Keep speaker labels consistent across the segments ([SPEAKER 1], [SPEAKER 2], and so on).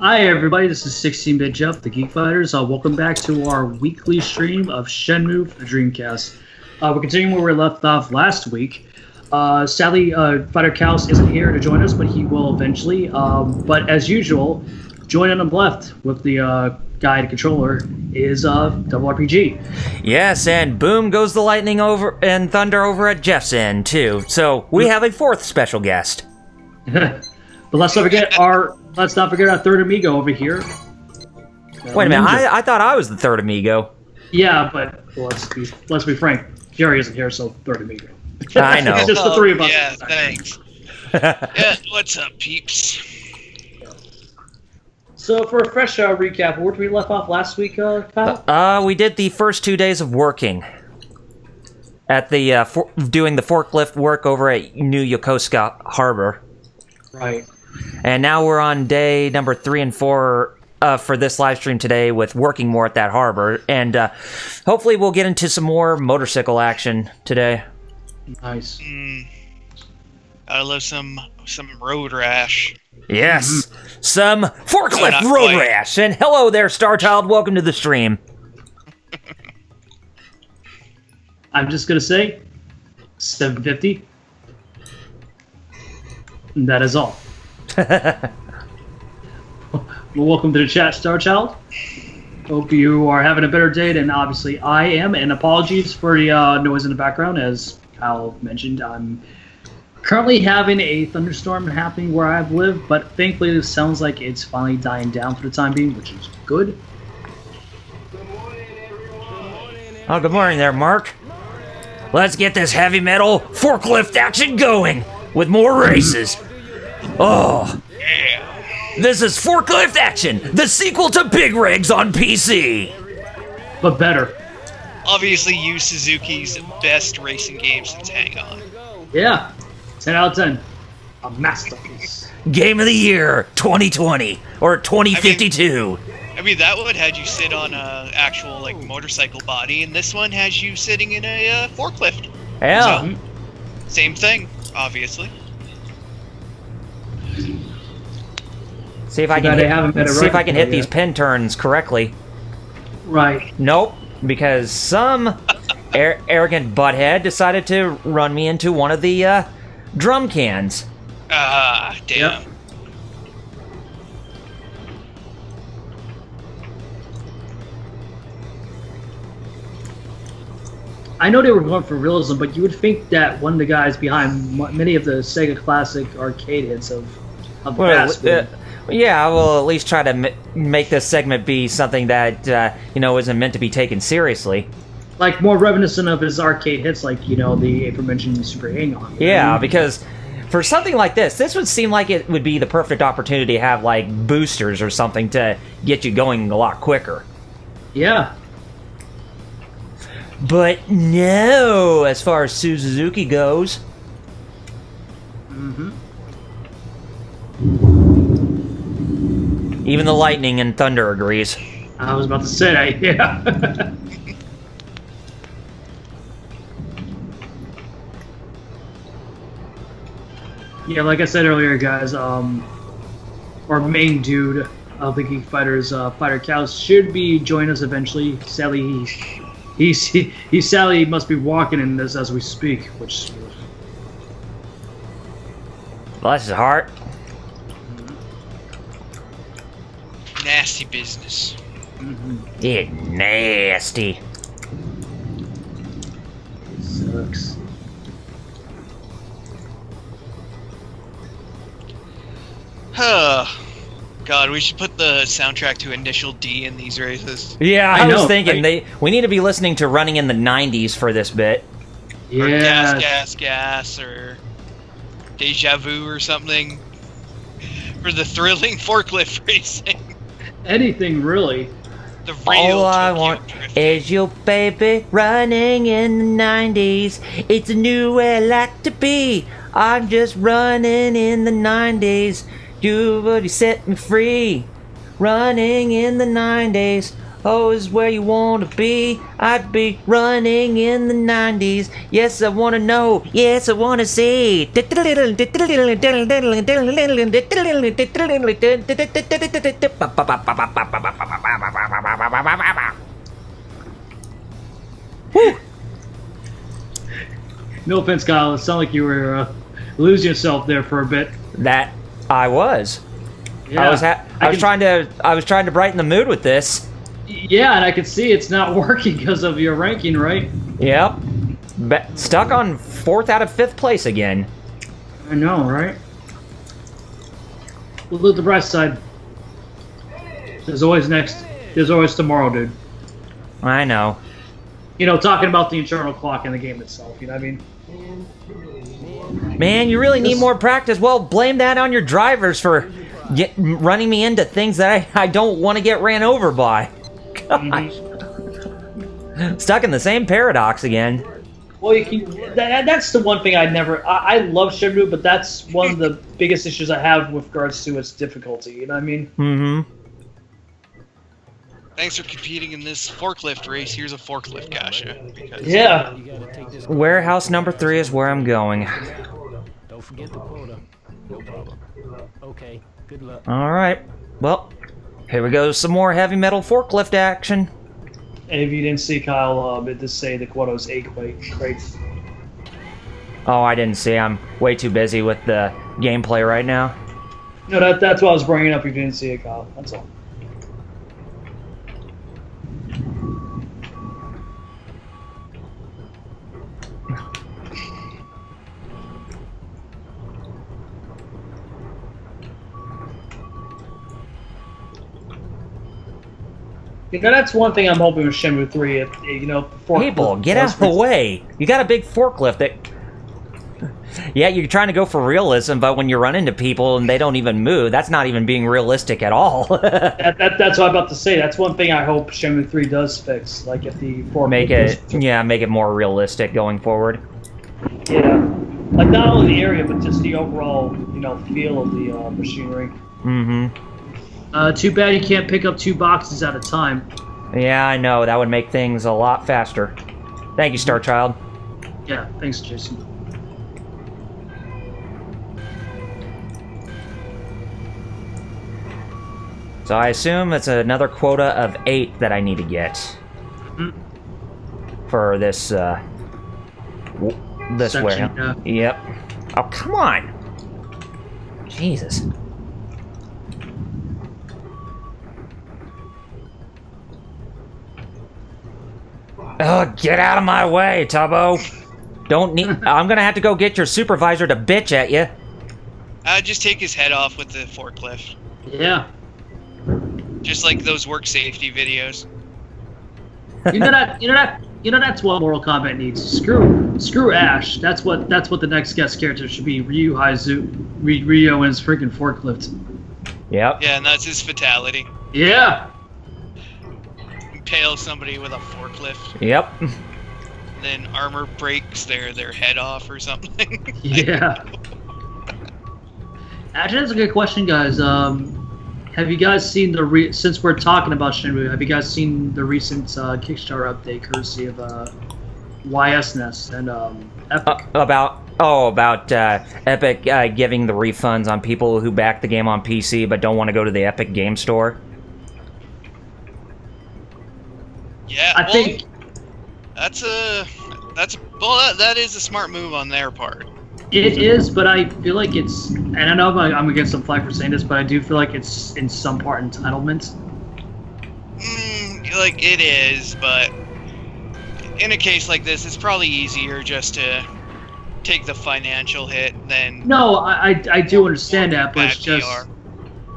[SPEAKER 1] Hi everybody, this is 16-Bit Jeff, the Geek Fighters. Welcome back to our weekly stream of Shenmue for the Dreamcast. We're continuing where we left off last week. Sadly, Fighter Chaos isn't here to join us, but he will eventually. But as usual, joining on the left with the guide controller is Double RPG.
[SPEAKER 2] Yes, and boom goes the lightning over and thunder over at Jeff's end too. So we have a fourth special guest.
[SPEAKER 1] But let's not forget our third amigo over here.
[SPEAKER 2] Wait a minute, I thought I was the third amigo.
[SPEAKER 1] Yeah, but well, let's be frank. Jerry isn't here, so third amigo.
[SPEAKER 2] I know.
[SPEAKER 1] It's just the three of us.
[SPEAKER 3] Yeah, thanks. Yeah, what's up, peeps?
[SPEAKER 1] So for a fresh recap, where did we left off last week, Kyle?
[SPEAKER 2] We did the first 2 days of working at the doing the forklift work over at New Yokosuka Harbor.
[SPEAKER 1] Right.
[SPEAKER 2] And now we're on day number 3 and 4 for this live stream today with working more at that harbor. And hopefully we'll get into some more motorcycle action today.
[SPEAKER 1] Nice.
[SPEAKER 3] I love some road rash.
[SPEAKER 2] Yes, some forklift
[SPEAKER 3] not
[SPEAKER 2] road
[SPEAKER 3] quite.
[SPEAKER 2] rash. And hello there, Starchild. Welcome to the stream.
[SPEAKER 1] I'm just gonna say 750. And that is all. Well, welcome to the chat, Starchild. Hope you are having a better day than obviously I am, and apologies for the noise in the background. As Kyle mentioned, I'm currently having a thunderstorm happening where I've lived, but thankfully it sounds like it's finally dying down for the time being, which is good.
[SPEAKER 2] Oh, good morning there, Mark. Let's get this heavy metal forklift action going with more races. Oh, this is Forklift Action, the sequel to Big Rigs on PC.
[SPEAKER 1] But better.
[SPEAKER 3] Obviously, Yu Suzuki's best racing game since Hang On.
[SPEAKER 1] Yeah. 10 out of 10. A masterpiece.
[SPEAKER 2] Game of the Year 2020 or 2052.
[SPEAKER 3] I mean, that one had you sit on a actual motorcycle body, and this one has you sitting in a forklift.
[SPEAKER 2] Yeah.
[SPEAKER 3] So, same thing, obviously.
[SPEAKER 2] See if I
[SPEAKER 1] Too bad they
[SPEAKER 2] can
[SPEAKER 1] haven't been
[SPEAKER 2] see if I can hit
[SPEAKER 1] yet.
[SPEAKER 2] these pin turns correctly.
[SPEAKER 1] Right.
[SPEAKER 2] Nope, because some arrogant butthead decided to run me into one of the drum cans.
[SPEAKER 3] Ah, damn.
[SPEAKER 1] Yep. I know they were going for realism, but you would think that one of the guys behind many of the Sega Classic arcade hits of the past would...
[SPEAKER 2] Yeah, we'll at least try to make this segment be something that, isn't meant to be taken seriously.
[SPEAKER 1] like more reminiscent of his arcade hits, like, the aforementioned Super Hang On.
[SPEAKER 2] Yeah, because for something like this would seem like it would be the perfect opportunity to have, like, boosters or something to get you going a lot quicker.
[SPEAKER 1] Yeah.
[SPEAKER 2] But no, as far as Suzuki goes.
[SPEAKER 1] Mm-hmm.
[SPEAKER 2] Even the lightning and thunder agrees.
[SPEAKER 1] I was about to say that, yeah. Yeah, like I said earlier, guys, our main dude of the Geek Fighters, Fighter Cows, should be joining us eventually. Sadly, he sadly must be walking in this as we speak, which...
[SPEAKER 2] Bless his heart.
[SPEAKER 3] Nasty business.
[SPEAKER 2] Yeah, nasty.
[SPEAKER 1] Sucks.
[SPEAKER 3] God, we should put the soundtrack to Initial D in these races.
[SPEAKER 2] Yeah,
[SPEAKER 1] I
[SPEAKER 2] I was
[SPEAKER 1] know,
[SPEAKER 2] thinking
[SPEAKER 1] right?
[SPEAKER 2] we need to be listening to Running in the 90s for this bit.
[SPEAKER 3] Or
[SPEAKER 1] Yeah.
[SPEAKER 3] Gas, or Deja Vu or something. For the thrilling forklift racing.
[SPEAKER 1] Anything, really.
[SPEAKER 3] The real
[SPEAKER 2] All I
[SPEAKER 3] Tokyo
[SPEAKER 2] want
[SPEAKER 3] Drift.
[SPEAKER 2] is your baby running in the 90s. It's a new way I like to be. I'm just running in the 90s. You already set me free. Running in the 90s. Oh, is where you want to be. I'd be running in the 90s. Yes, I want to know. Yes, I want to see.
[SPEAKER 1] No offense, Kyle. It sounded like you were losing yourself there for a bit.
[SPEAKER 2] That I was.
[SPEAKER 1] Yeah,
[SPEAKER 2] I was trying to brighten the mood with this.
[SPEAKER 1] Yeah, and I can see it's not working because of your ranking, right?
[SPEAKER 2] Yep. Stuck on 4th out of 5th place again.
[SPEAKER 1] I know, right? We'll look at the bright side. There's always tomorrow, dude.
[SPEAKER 2] I know.
[SPEAKER 1] You know, talking about the internal clock in the game itself, you know what I mean?
[SPEAKER 2] Man, you really need more practice. Well, blame that on your drivers for running me into things that I don't want to get ran over by. Gosh. Stuck in the same paradox again.
[SPEAKER 1] Well, you can. That's the one thing I love Shenmue, but that's one of the biggest issues I have with regards to its difficulty. You know what I mean?
[SPEAKER 2] Mm-hmm.
[SPEAKER 3] Thanks for competing in this forklift race. Here's a forklift, Kasha.
[SPEAKER 1] Yeah.
[SPEAKER 2] Warehouse number 3 is where I'm going.
[SPEAKER 4] Don't forget the quota. No problem. Okay. Good luck.
[SPEAKER 2] All right. Well, here we go. Some more heavy metal forklift action.
[SPEAKER 1] And if you didn't see, Kyle, it does say the quota is 8 crates.
[SPEAKER 2] Oh, I didn't see. I'm way too busy with the gameplay right now.
[SPEAKER 1] No, that's what I was bringing up. If you didn't see it, Kyle. That's all. You know, that's one thing I'm hoping with Shenmue 3. You know,
[SPEAKER 2] People, get out of the way. You got a big forklift that... Yeah, you're trying to go for realism, but when you run into people and they don't even move, that's not even being realistic at all.
[SPEAKER 1] That's what I'm about to say. That's one thing I hope Shenmue 3 does fix. Like, if the forklift...
[SPEAKER 2] make it more realistic going forward.
[SPEAKER 1] Yeah. Like, not only the area, but just the overall, you know, feel of the machinery.
[SPEAKER 2] Mm-hmm.
[SPEAKER 1] Too bad you can't pick up 2 boxes at a time.
[SPEAKER 2] Yeah, I know. That would make things a lot faster. Thank you, Star Child.
[SPEAKER 1] Yeah, thanks, Jason.
[SPEAKER 2] So I assume it's another quota of 8 that I need to get for this this
[SPEAKER 1] section,
[SPEAKER 2] warehouse. Yep. Oh, come on. Jesus. Oh, get out of my way, Tubbo. Don't need. I'm gonna have to go get your supervisor to bitch at you.
[SPEAKER 3] Just take his head off with the forklift.
[SPEAKER 1] Yeah.
[SPEAKER 3] Just like those work safety videos.
[SPEAKER 1] You know that's what Mortal Kombat needs. Screw Ash. That's what the next guest character should be. Ryu and his freaking forklift.
[SPEAKER 2] Yep.
[SPEAKER 3] Yeah, and that's his fatality.
[SPEAKER 1] Yeah.
[SPEAKER 3] Impale somebody with a forklift.
[SPEAKER 2] Yep.
[SPEAKER 3] Then armor breaks their head off or something.
[SPEAKER 1] Yeah. Actually, that's a good question, guys. Have you guys seen since we're talking about Shenmue, have you guys seen the recent Kickstarter update courtesy of YSNES and Epic?
[SPEAKER 2] About Epic giving the refunds on people who back the game on PC but don't want to go to the Epic Game Store?
[SPEAKER 3] Yeah,
[SPEAKER 1] I think
[SPEAKER 3] that is a smart move on their part.
[SPEAKER 1] it is, but I feel like it's, and I know I'm gonna get some flack for saying this, but I do feel like it's in some part entitlement.
[SPEAKER 3] Like it is, but in a case like this, it's probably easier just to take the financial hit than.
[SPEAKER 1] No, I do understand that, but it's just,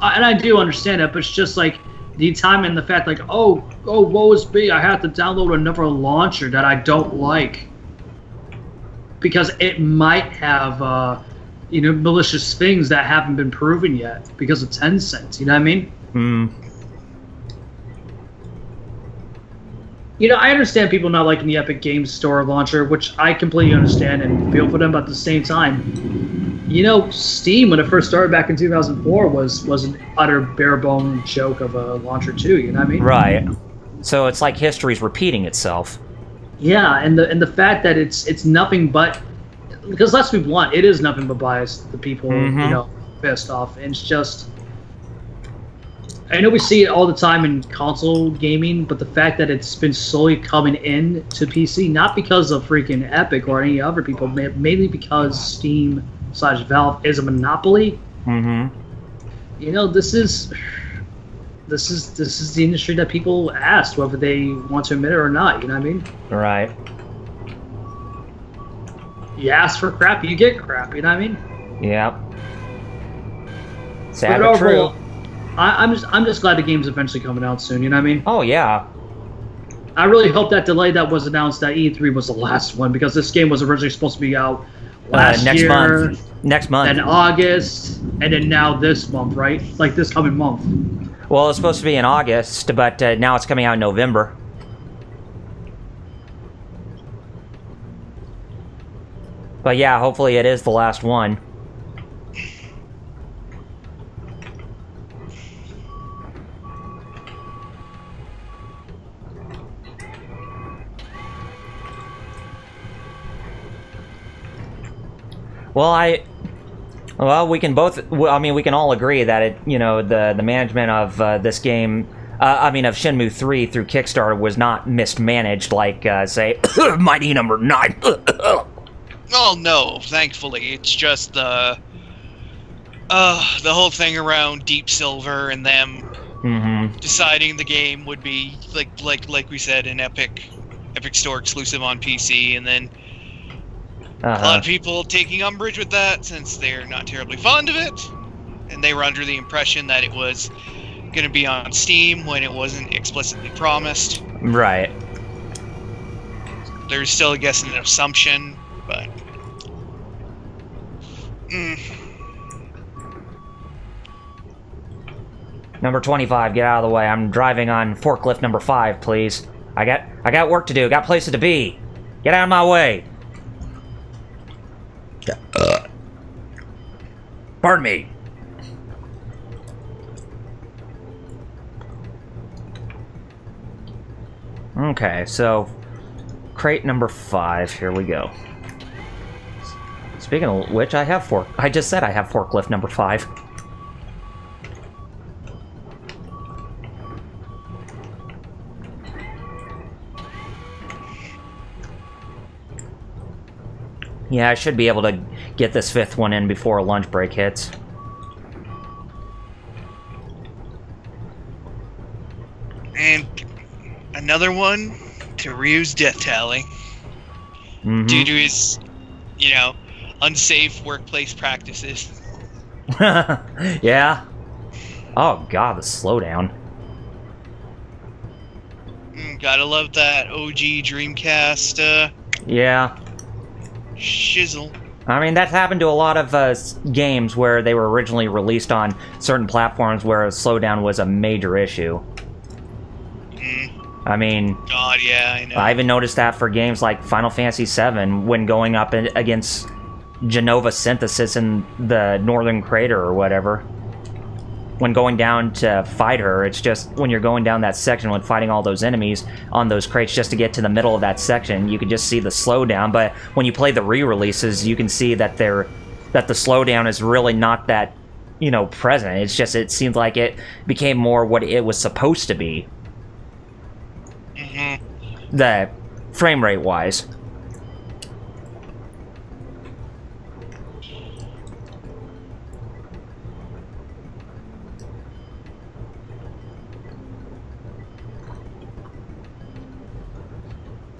[SPEAKER 1] and I do understand that, but it's just like the time and the fact, like, oh, woe is me, I have to download another launcher that I don't like because it might have, malicious things that haven't been proven yet because of Tencent. You know what I mean?
[SPEAKER 2] Hmm.
[SPEAKER 1] You know, I understand people not liking the Epic Games Store launcher, which I completely understand and feel for them, but at the same time, you know, Steam, when it first started back in 2004, was an utter bare-bone joke of a launcher too, you know what I mean?
[SPEAKER 2] Right. So it's like history's repeating itself.
[SPEAKER 1] Yeah, and the fact that it's nothing but, because let's be blunt, it is nothing but bias. The people pissed off, and it's just. I know we see it all the time in console gaming, but the fact that it's been slowly coming in to PC, not because of freaking Epic or any other people, mainly because Steam/Valve is a monopoly. This is the industry that people asked whether they want to admit it or not. You know what I mean?
[SPEAKER 2] Right. You
[SPEAKER 1] ask for crap, you get crap. You know what I mean?
[SPEAKER 2] Yep. Sad but true.
[SPEAKER 1] I'm just glad the game's eventually coming out soon. You know what I mean?
[SPEAKER 2] Oh yeah.
[SPEAKER 1] I really hope that delay that was announced at E3 was the last one, because this game was originally supposed to be out
[SPEAKER 2] next
[SPEAKER 1] year,
[SPEAKER 2] next month,
[SPEAKER 1] then August, and then now this month, right? Like this coming month.
[SPEAKER 2] Well, it's supposed to be in August, but now it's coming out in November. But yeah, hopefully it is the last one. Well, we can all agree that the management of this game, of Shenmue 3 through Kickstarter was not mismanaged like, say, Mighty Number 9.
[SPEAKER 3] Oh no, thankfully, it's just the whole thing around Deep Silver and them deciding the game would be like we said, an Epic Store exclusive on PC, and then. A lot of people taking umbrage with that since they're not terribly fond of it, and they were under the impression that it was going to be on Steam when it wasn't explicitly promised.
[SPEAKER 2] Right.
[SPEAKER 3] There's still, I guess, an assumption, but...
[SPEAKER 2] Number 25, get out of the way. I'm driving on forklift number 5, please. I got work to do, got places to be. Get out of my way. Pardon me. Okay, so crate number 5. Here we go. Speaking of which, I just said I have forklift number 5. Yeah, I should be able to get this 5th one in before lunch break hits.
[SPEAKER 3] And another one to Ryu's death tally. Due to his, unsafe workplace practices.
[SPEAKER 2] Yeah. Oh god, the slowdown.
[SPEAKER 3] Gotta love that OG Dreamcast,
[SPEAKER 2] yeah.
[SPEAKER 3] Shizzle.
[SPEAKER 2] I mean, that's happened to a lot of games where they were originally released on certain platforms where slowdown was a major issue. I mean...
[SPEAKER 3] God, yeah, I know.
[SPEAKER 2] I even noticed that for games like Final Fantasy VII when going up against Genova Synthesis in the Northern Crater or whatever. When going down to fight her, it's just when you're going down that section when fighting all those enemies on those crates just to get to the middle of that section, you could just see the slowdown. But when you play the re-releases, you can see that the slowdown is really not that, present. It's just, it seems like it became more what it was supposed to be. The frame rate wise.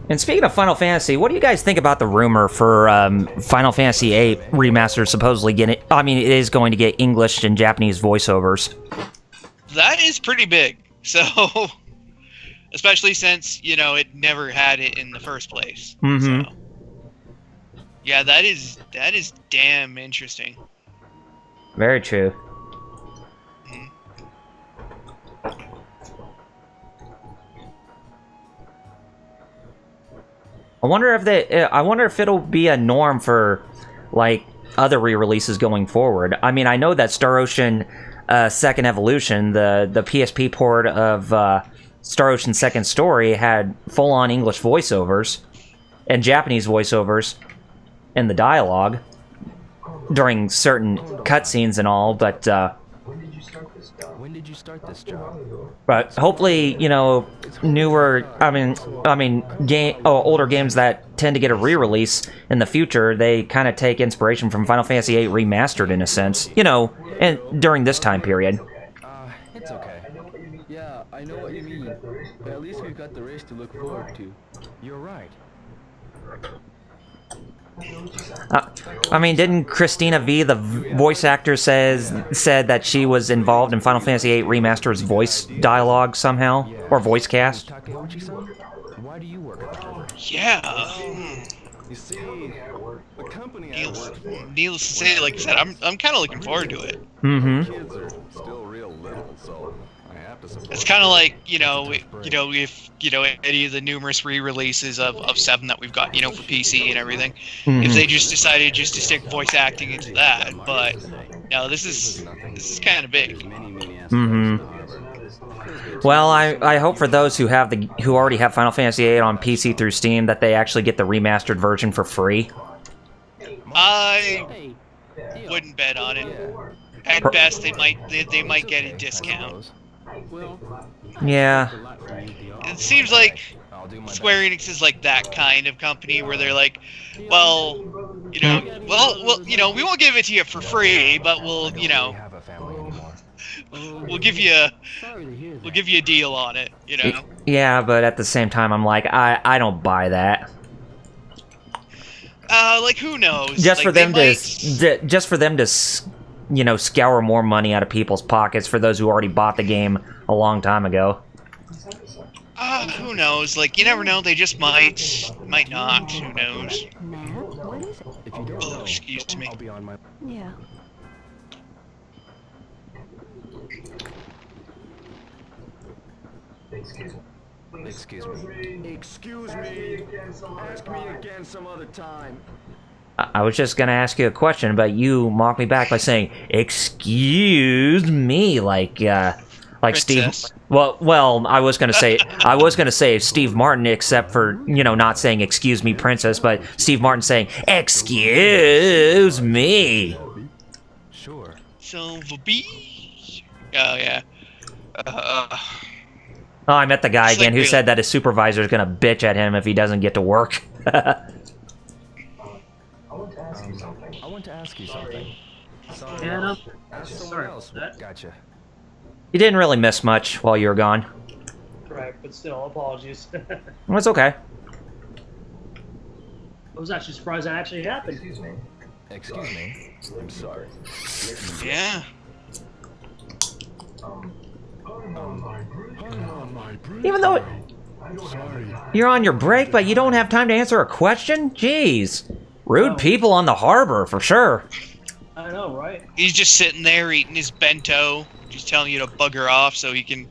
[SPEAKER 2] And speaking of Final Fantasy, what do you guys think about the rumor for Final Fantasy VIII Remastered supposedly getting... it is going to get English and Japanese voiceovers.
[SPEAKER 3] That is pretty big. So, especially since, it never had it in the first place. So, yeah, that is damn interesting.
[SPEAKER 2] Very true. I wonder if it'll be a norm for, like, other re-releases going forward. I mean, I know that Star Ocean Second Evolution, the PSP port of Star Ocean Second Story had full-on English voiceovers and Japanese voiceovers in the dialogue during certain cutscenes and all, but
[SPEAKER 4] When did you start this job?
[SPEAKER 2] but hopefully, you know, newer, older games that tend to get a re-release in the future, they kind of take inspiration from Final Fantasy VIII Remastered in a sense, you know, and during this time period.
[SPEAKER 4] It's okay. Yeah, I know what you mean. But at least we've got the race to look forward to. You're right.
[SPEAKER 2] I mean, didn't Christina V, the voice actor, said that she was involved in Final Fantasy VIII Remastered's voice dialogue somehow, or voice cast?
[SPEAKER 4] Takeuchi-san, why do you work at the harbor?
[SPEAKER 3] Yeah.
[SPEAKER 4] You see, the company I work for,
[SPEAKER 3] Needless to say, like I said, I'm kind of looking forward to it.
[SPEAKER 2] Mm-hmm.
[SPEAKER 4] kids are still real little, so I have to support.
[SPEAKER 3] It's kind of like, if any of the numerous re-releases of 7 that we've got, for PC and everything, if they just decided just to stick voice acting into that, but no, this is kind of big.
[SPEAKER 2] Mm-hmm. Well, I hope for those who already have Final Fantasy VIII on PC through Steam that they actually get the remastered version for free.
[SPEAKER 3] I wouldn't bet on it. At best, they might get a discount.
[SPEAKER 2] Yeah.
[SPEAKER 3] It seems like Square Enix is like that kind of company where they're like, we won't give it to you for free, but we'll give you a deal on it,
[SPEAKER 2] Yeah, but at the same time, I'm like, I don't buy that.
[SPEAKER 3] Like who knows?
[SPEAKER 2] Just for them to scour more money out of people's pockets for those who already bought the game a long time ago.
[SPEAKER 3] Who knows? Like, you never know. They just might not. Who knows?
[SPEAKER 5] Matt, what is it?
[SPEAKER 4] If you don't know,
[SPEAKER 3] Excuse me.
[SPEAKER 4] I'll be on my...
[SPEAKER 5] Yeah.
[SPEAKER 4] Excuse me. Excuse me. Ask me again some other time.
[SPEAKER 2] I was just gonna ask you a question, but you mocked me back by saying, "Excuse me," like Steve. Well, I was gonna say Steve Martin, except for not saying "Excuse me, princess," but Steve Martin saying "Excuse me."
[SPEAKER 4] Sure.
[SPEAKER 3] Silver bee. Oh yeah.
[SPEAKER 2] Oh, I met the guy again who said that his supervisor is gonna bitch at him if he doesn't get to work.
[SPEAKER 4] I want to ask you something.
[SPEAKER 1] Yeah.
[SPEAKER 4] Ask someone
[SPEAKER 1] Sorry
[SPEAKER 4] else.
[SPEAKER 1] about that.
[SPEAKER 4] Gotcha.
[SPEAKER 2] You didn't really miss much while you were gone.
[SPEAKER 1] Correct, but still, apologies.
[SPEAKER 2] Well, it's okay.
[SPEAKER 1] I was actually surprised that actually happened.
[SPEAKER 4] Excuse me. I'm sorry.
[SPEAKER 3] Yeah.
[SPEAKER 2] Even though you're on your break, but you don't have time to answer a question? Jeez. Rude people on the harbor, for sure.
[SPEAKER 1] I know, right?
[SPEAKER 3] He's just sitting there eating his bento, just telling you to bugger off so he can,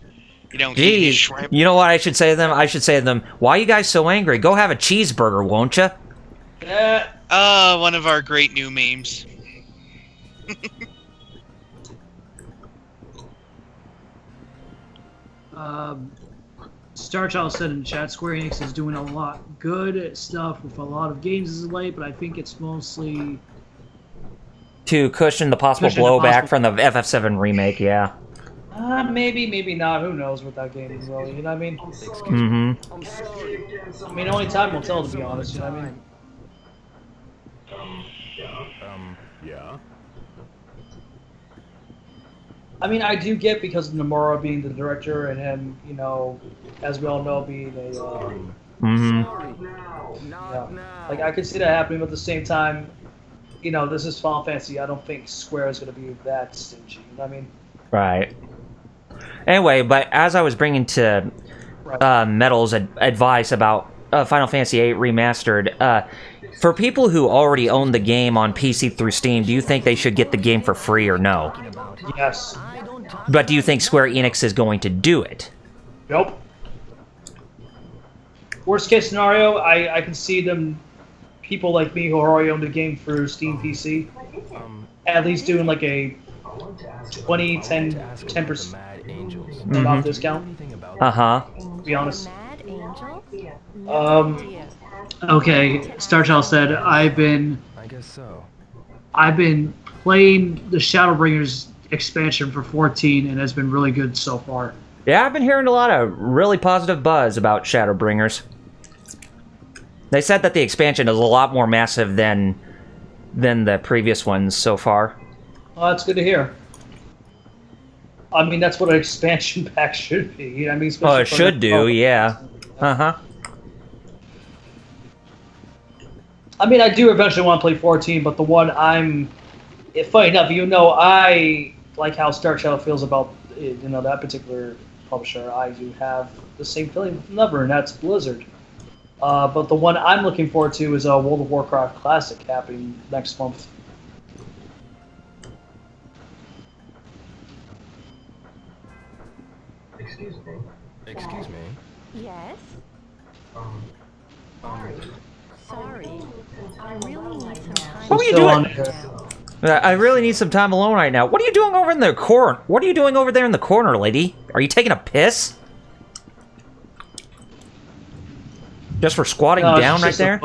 [SPEAKER 3] eat his
[SPEAKER 2] Jeez.
[SPEAKER 3] shrimp.
[SPEAKER 2] You know what I should say to them? I should say to them, why are you guys so angry? Go have a cheeseburger, won't you?
[SPEAKER 3] One of our great new memes.
[SPEAKER 1] Starchild said in the chat, Square Enix is doing a lot good stuff with a lot of games as of late, but I think it's mostly
[SPEAKER 2] To cushion the possible blowback from the FF7 remake, yeah.
[SPEAKER 1] maybe, maybe not. Who knows with that game is really, you know what I mean?
[SPEAKER 2] Mm-hmm.
[SPEAKER 4] I'm sorry.
[SPEAKER 1] I mean, only time will tell, to be honest, you know what I mean?
[SPEAKER 4] Yeah.
[SPEAKER 1] I mean, I do get because of Nomura being the director and him, as we all know, being a,
[SPEAKER 2] Mm-hmm.
[SPEAKER 1] like, I could see that happening, but at the same time, this is Final Fantasy. I don't think Square is going to be that stingy, you know what I mean?
[SPEAKER 2] Right. Anyway, but as I was bringing to Metal's advice about Final Fantasy VIII Remastered, for people who already own the game on PC through Steam, do you think they should get the game for free or no?
[SPEAKER 1] Yes.
[SPEAKER 2] But do you think Square Enix is going to do it?
[SPEAKER 1] Nope. Worst case scenario, I can see them, people like me who already own the game through Steam PC, at least doing like a 10% off discount.
[SPEAKER 2] Uh-huh.
[SPEAKER 1] To be honest.
[SPEAKER 5] Mad Angel?
[SPEAKER 1] Okay, Starchild said,
[SPEAKER 4] I guess so.
[SPEAKER 1] I've been playing the Shadowbringers expansion for 14 and has been really good so far.
[SPEAKER 2] Yeah, I've been hearing a lot of really positive buzz about Shadowbringers. They said that the expansion is a lot more massive than the previous ones so far.
[SPEAKER 1] Well, that's good to hear. I mean, that's what an expansion pack should be. I mean,
[SPEAKER 2] Oh, it should do, yeah. Uh-huh.
[SPEAKER 1] I mean, I do eventually want to play 14, but the one funny enough, I like how Star Shadow feels about, that particular publisher. I do have the same feeling with another, and that's Blizzard. But the one I'm looking forward to is World of Warcraft Classic happening next month.
[SPEAKER 4] Excuse me?
[SPEAKER 5] Yes? Sorry. I really need some time.
[SPEAKER 2] What are you doing? I really need some time alone right now. What are you doing over in the corner? What are you doing over there in the corner, lady? Are you taking a piss? Just for squatting down right there?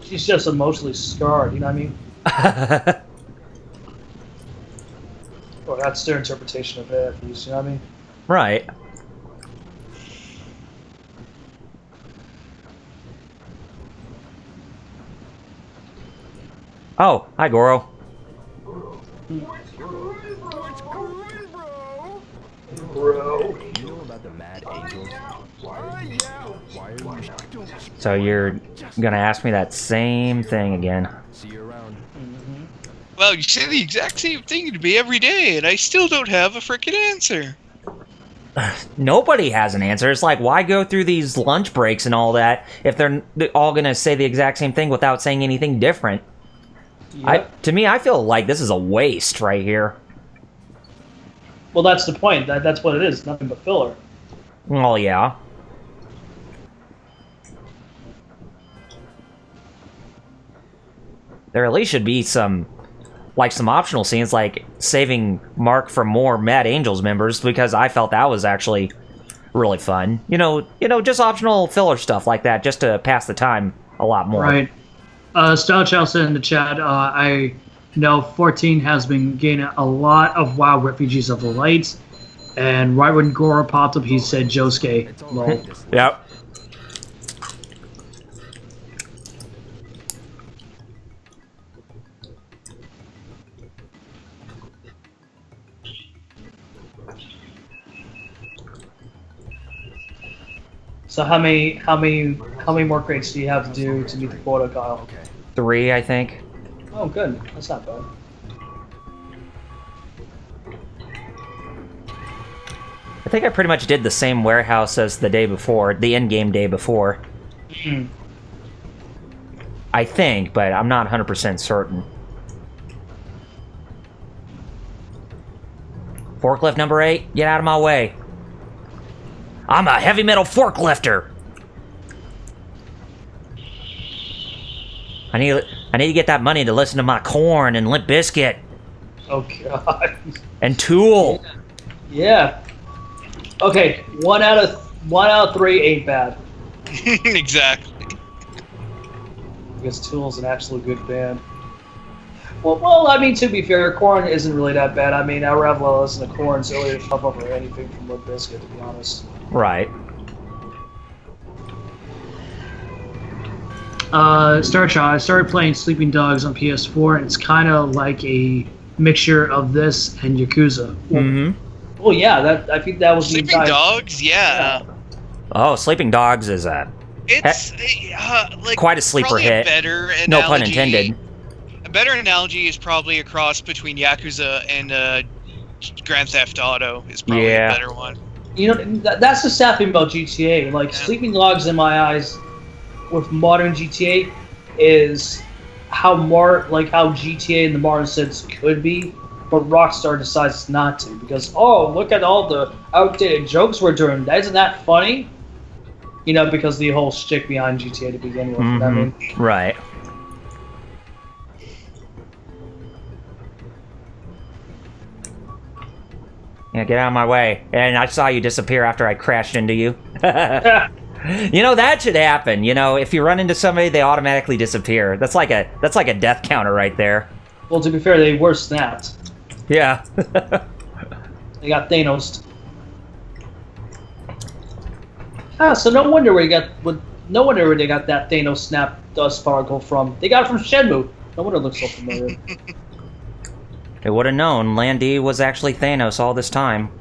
[SPEAKER 1] She's just emotionally scarred, you know what I mean? Well, that's their interpretation of it, at least, you know what I mean?
[SPEAKER 2] Right. Oh, hi, Goro.
[SPEAKER 1] Bro.
[SPEAKER 4] You know about the Mad Angels? Why are you...
[SPEAKER 2] So you're gonna ask me that same thing again.
[SPEAKER 4] See you around.
[SPEAKER 3] Well, you say the exact same thing to me every day, and I still don't have a frickin' answer.
[SPEAKER 2] Nobody has an answer. It's like, why go through these lunch breaks and all that if they're all gonna say the exact same thing without saying anything different?
[SPEAKER 1] Yep.
[SPEAKER 2] To me, I feel like this is a waste right here.
[SPEAKER 1] Well, that's the point. That's what it is. Nothing but filler.
[SPEAKER 2] Well, yeah. There at least should be some optional scenes, like saving Mark from more Mad Angels members, because I felt that was actually really fun. You know, just optional filler stuff like that, just to pass the time a lot more.
[SPEAKER 1] Right. Style Chow said in the chat, I know 14 has been gaining a lot of WoW Refugees of the Light, and right when Goro popped up, he said Josuke. Well,
[SPEAKER 2] Yep.
[SPEAKER 1] so how many more crates do you have to do to meet the quota, Kyle?
[SPEAKER 4] Okay.
[SPEAKER 2] 3, I think.
[SPEAKER 1] Oh, good. That's not bad.
[SPEAKER 2] I think I pretty much did the same warehouse as the day before, the in-game day before. I think, but I'm not 100% certain. Forklift number 8, get out of my way. I'm a heavy metal forklifter. I need to get that money to listen to my Corn and Limp Bizkit
[SPEAKER 1] Oh God.
[SPEAKER 2] and Tool.
[SPEAKER 1] Yeah. Okay, one out of 3 ain't bad.
[SPEAKER 3] Exactly.
[SPEAKER 1] Because Tool's an absolute good band. Well, I mean, to be fair, Korn isn't really that bad. I mean, I'd rather listen to Korn silly to jump over anything from Limp Bizkit, to be honest.
[SPEAKER 2] Right.
[SPEAKER 1] Star Child, I started playing Sleeping Dogs on PS4, and it's kind of like a mixture of this and Yakuza.
[SPEAKER 2] Mm-hmm.
[SPEAKER 1] Well, yeah, I think that was
[SPEAKER 3] Sleeping Dogs, yeah.
[SPEAKER 2] Oh, Sleeping Dogs is
[SPEAKER 3] It's like
[SPEAKER 2] quite a sleeper
[SPEAKER 3] probably
[SPEAKER 2] hit.
[SPEAKER 3] A better analogy,
[SPEAKER 2] No pun intended.
[SPEAKER 3] A better analogy is probably a cross between Yakuza and Grand Theft Auto. Is probably a better one.
[SPEAKER 1] You know, that's the sad thing about GTA. Like, Sleeping Dogs, in my eyes, with modern GTA, is how GTA in the modern sense could be, but Rockstar decides not to, because, oh, look at all the outdated jokes we're doing. Isn't that funny? You know, because the whole shtick behind GTA to begin with.
[SPEAKER 2] Mm-hmm.
[SPEAKER 1] I mean,
[SPEAKER 2] Right. Yeah, get out of my way. And I saw you disappear after I crashed into you. You know, that should happen. You know, if you run into somebody, they automatically disappear. That's like a death counter right there.
[SPEAKER 1] Well, to be fair, they were snapped.
[SPEAKER 2] Yeah.
[SPEAKER 1] They got Thanos. So no wonder where no wonder where they got that Thanos snap dust particle from. They got it from Shenmue. No wonder it looks so familiar.
[SPEAKER 2] They would have known Landy was actually Thanos all this time.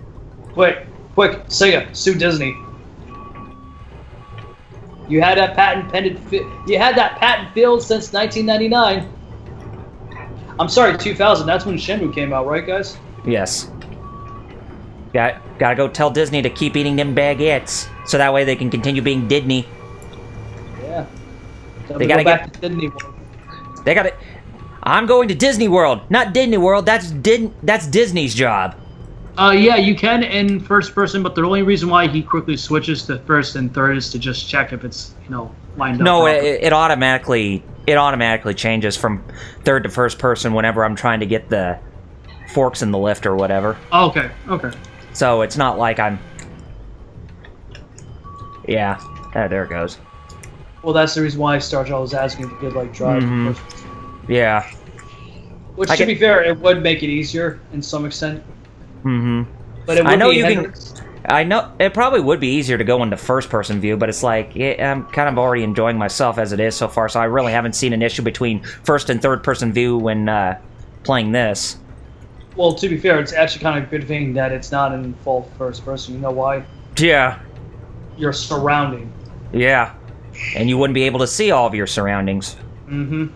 [SPEAKER 1] Quick, Sega, sue Disney. You had that patent pending. You had that patent filled since 1999. I'm sorry, 2000. That's when Shenmue came out, right, guys?
[SPEAKER 2] Yes. Gotta go tell Disney to keep eating them baguettes, so that way they can continue being Disney.
[SPEAKER 1] Yeah.
[SPEAKER 2] They gotta
[SPEAKER 1] go back to Disney World.
[SPEAKER 2] They gotta. I'm going to Disney World, not Disney World. That's Disney's job.
[SPEAKER 1] Yeah, you can in first person, but the only reason why he quickly switches to first and third is to just check if it's lined up.
[SPEAKER 2] No, it automatically changes from third to first person whenever I'm trying to get the forks in the lift or whatever.
[SPEAKER 1] Oh, okay.
[SPEAKER 2] So it's not like I'm. Yeah, there it goes.
[SPEAKER 1] Well, that's the reason why Star Child was asking if you could drive.
[SPEAKER 2] Yeah.
[SPEAKER 1] Which, to be fair, it would make it easier in some extent.
[SPEAKER 2] Mm-hmm.
[SPEAKER 1] But it would
[SPEAKER 2] I know it probably would be easier to go into first-person view, but it's like I'm kind of already enjoying myself as it is so far, so I really haven't seen an issue between first and third-person view when playing this.
[SPEAKER 1] Well, to be fair, it's actually kind of a good thing that it's not in full first-person. You know why?
[SPEAKER 2] Yeah.
[SPEAKER 1] Your surrounding.
[SPEAKER 2] Yeah. And you wouldn't be able to see all of your surroundings.
[SPEAKER 1] Mm-hmm.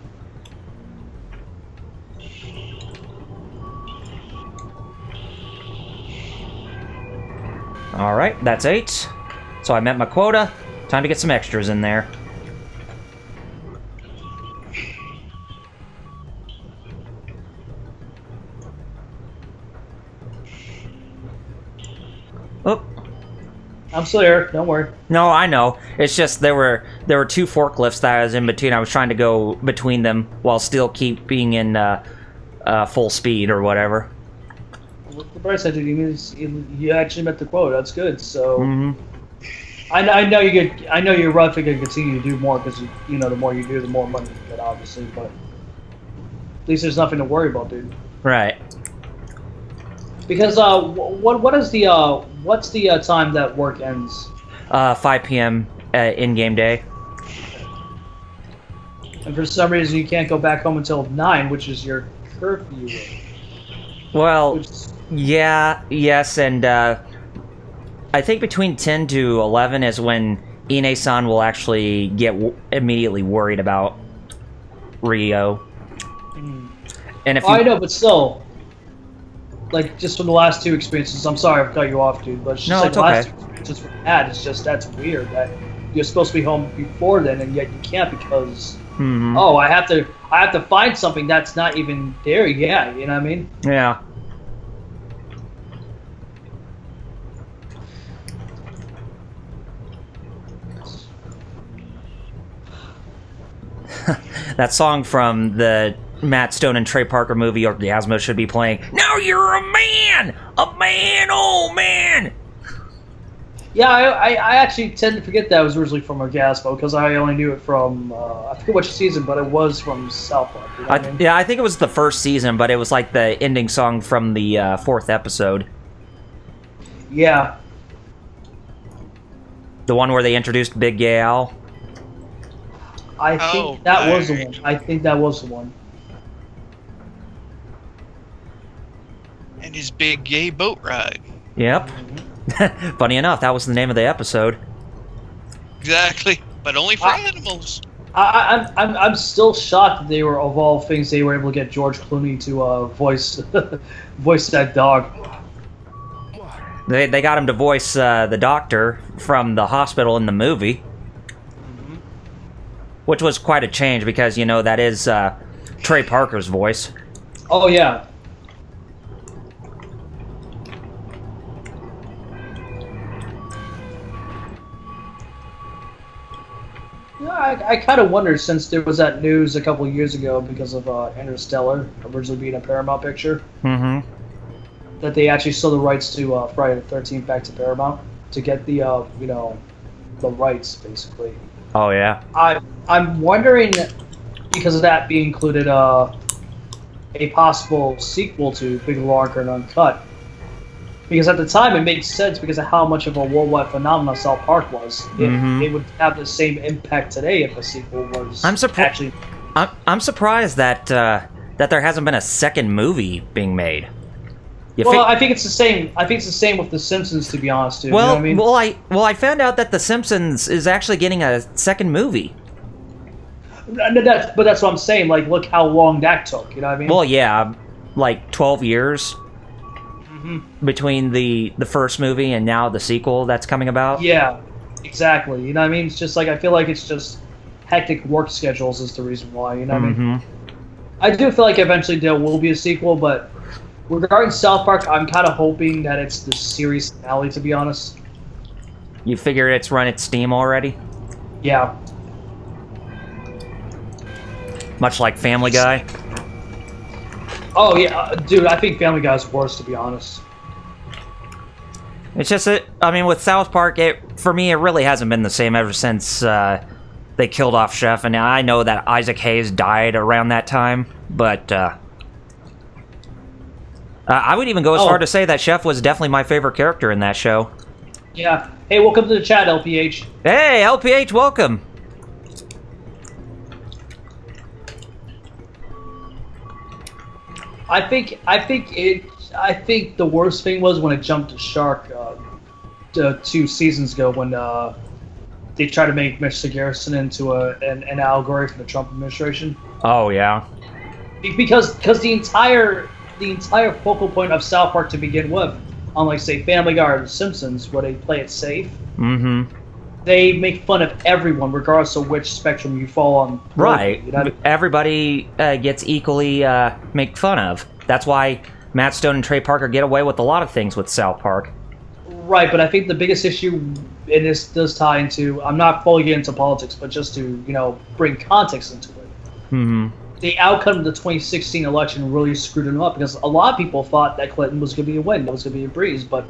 [SPEAKER 2] Alright, that's 8. So I met my quota. Time to get some extras in there. Oh.
[SPEAKER 1] I'm still here, don't worry.
[SPEAKER 2] No, I know. It's just there were 2 forklifts that I was in between. I was trying to go between them while still keeping in full speed or whatever.
[SPEAKER 1] The price I did, you actually met the quota. That's good. So,
[SPEAKER 2] Mm-hmm.
[SPEAKER 1] I know you're roughly gonna continue to do more because the more you do, the more money you get, obviously. But at least there's nothing to worry about, dude.
[SPEAKER 2] Right.
[SPEAKER 1] Because what's the time that work ends?
[SPEAKER 2] 5 p.m. in-game day.
[SPEAKER 1] And for some reason, you can't go back home until 9, which is your curfew.
[SPEAKER 2] Well, yeah, yes, and I think between 10 to 11 is when Ine-san will actually get immediately worried about Rio. And if
[SPEAKER 1] I know, but still, just from the last 2 experiences, I'm sorry I've cut you off, dude, but it's just
[SPEAKER 2] it's
[SPEAKER 1] the last
[SPEAKER 2] okay.
[SPEAKER 1] 2 experiences we've had, it's just, that's weird, that you're supposed to be home before then, and yet you can't because, I have to find something that's not even there yet, you know what I mean?
[SPEAKER 2] Yeah. That song from the Matt Stone and Trey Parker movie Orgasmo should be playing. Now you're a man! A man, oh man!
[SPEAKER 1] Yeah, I actually tend to forget that was originally from Orgasmo because I only knew it from, I forget which season, but it was from South Park. You know what I mean?
[SPEAKER 2] Yeah, I think it was the first season, but it was like the ending song from the 4th episode.
[SPEAKER 1] Yeah.
[SPEAKER 2] The one where they introduced Big Gay Al.
[SPEAKER 1] I think that was the one. I think that was the one.
[SPEAKER 3] And his big gay boat ride.
[SPEAKER 2] Yep. Funny enough, that was the name of the episode.
[SPEAKER 3] Exactly, but only for animals.
[SPEAKER 1] I'm still shocked that they were, of all things, they were able to get George Clooney to voice that dog.
[SPEAKER 2] They got him to voice the doctor from the hospital in the movie. Which was quite a change because, that is Trey Parker's voice.
[SPEAKER 1] Oh, yeah. Yeah, I kind of wondered since there was that news a couple of years ago because of Interstellar originally being a Paramount picture.
[SPEAKER 2] Mm-hmm.
[SPEAKER 1] that they actually sold the rights to Friday the 13th back to Paramount to get the the rights basically.
[SPEAKER 2] Oh yeah.
[SPEAKER 1] I'm wondering, because of that being included, a possible sequel to Bigger, Longer, and Uncut. Because at the time it made sense because of how much of a worldwide phenomenon South Park was. It would have the same impact today if a sequel was
[SPEAKER 2] I'm surprised that that there hasn't been a second movie being made.
[SPEAKER 1] I think it's the same. I think it's the same with The Simpsons, to be honest, dude.
[SPEAKER 2] Well,
[SPEAKER 1] you know what I mean?
[SPEAKER 2] I found out that The Simpsons is actually getting a second movie.
[SPEAKER 1] But that's what I'm saying. Like, look how long that took. You know what I mean?
[SPEAKER 2] Well, yeah, like 12 years between the first movie and now the sequel that's coming about.
[SPEAKER 1] Yeah, exactly. You know what I mean? It's just like, I feel like it's just hectic work schedules is the reason why. You know what I mean? I do feel like eventually there will be a sequel, but regarding South Park, I'm kind of hoping that it's the series finale, to be honest.
[SPEAKER 2] You figure it's run its steam already?
[SPEAKER 1] Yeah.
[SPEAKER 2] Much like Family Guy?
[SPEAKER 1] Oh, yeah. Dude, I think Family Guy's worse, to be honest.
[SPEAKER 2] It's just that, I mean, with South Park, for me, it really hasn't been the same ever since they killed off Chef, and I know that Isaac Hayes died around that time, but I would even go as far to say that Chef was definitely my favorite character in that show.
[SPEAKER 1] Yeah. Hey, welcome to the chat, LPH.
[SPEAKER 2] Hey, LPH, welcome.
[SPEAKER 1] I think the worst thing was when it jumped to Shark 2 seasons ago when they tried to make Mr. Garrison into an allegory for the Trump administration.
[SPEAKER 2] Oh yeah.
[SPEAKER 1] Because the entire focal point of South Park to begin with, unlike say Family Guy or The Simpsons, where they play it safe, they make fun of everyone regardless of which spectrum you fall on.
[SPEAKER 2] Right.
[SPEAKER 1] You know?
[SPEAKER 2] Everybody gets equally made fun of. That's why Matt Stone and Trey Parker get away with a lot of things with South Park.
[SPEAKER 1] Right, but I think the biggest issue, and this does tie into, I'm not fully getting into politics, but just to, bring context into it. The outcome of the 2016 election really screwed them up because a lot of people thought that Clinton was going to be a win, that was going to be a breeze, but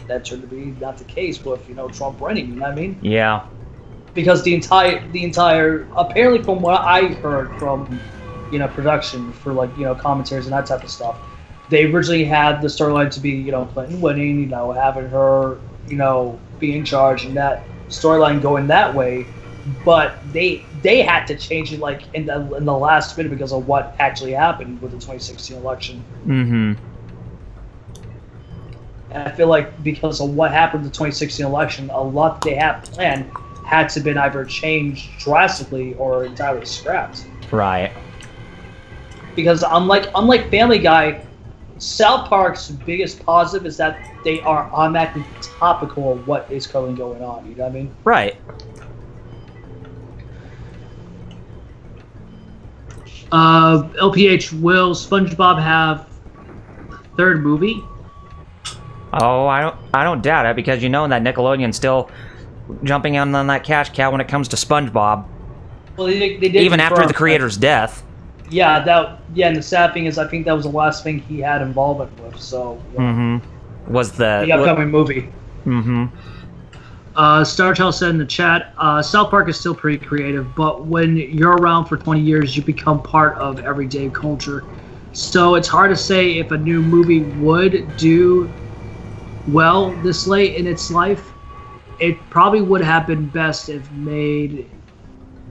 [SPEAKER 1] that turned to be not the case with, Trump winning, you know what I mean?
[SPEAKER 2] Yeah.
[SPEAKER 1] Because the entire, apparently from what I heard from, production for commentaries and that type of stuff, they originally had the storyline to be, Clinton winning, having her, be in charge and that storyline going that way, but they had to change it in the last minute because of what actually happened with the 2016 election. And I feel like because of what happened in the 2016 election, a lot they had planned had to been either changed drastically or entirely scrapped.
[SPEAKER 2] Right.
[SPEAKER 1] Because unlike Family Guy, South Park's biggest positive is that they are automatically topical of what is currently going on. You know what I mean?
[SPEAKER 2] Right.
[SPEAKER 1] LPH, will SpongeBob have a third movie?
[SPEAKER 2] Oh, I don't doubt it because that Nickelodeon's still jumping on that cash cow when it comes to SpongeBob.
[SPEAKER 1] Well, they did
[SPEAKER 2] even after the creator's death.
[SPEAKER 1] Yeah, and the sad thing is, I think that was the last thing he had involvement with. So. Yeah.
[SPEAKER 2] Was the
[SPEAKER 1] upcoming movie. StarTel said in the chat, South Park is still pretty creative, but when you're around for 20 years, you become part of everyday culture. So it's hard to say if a new movie would do well this late in its life. It probably would have been best if they made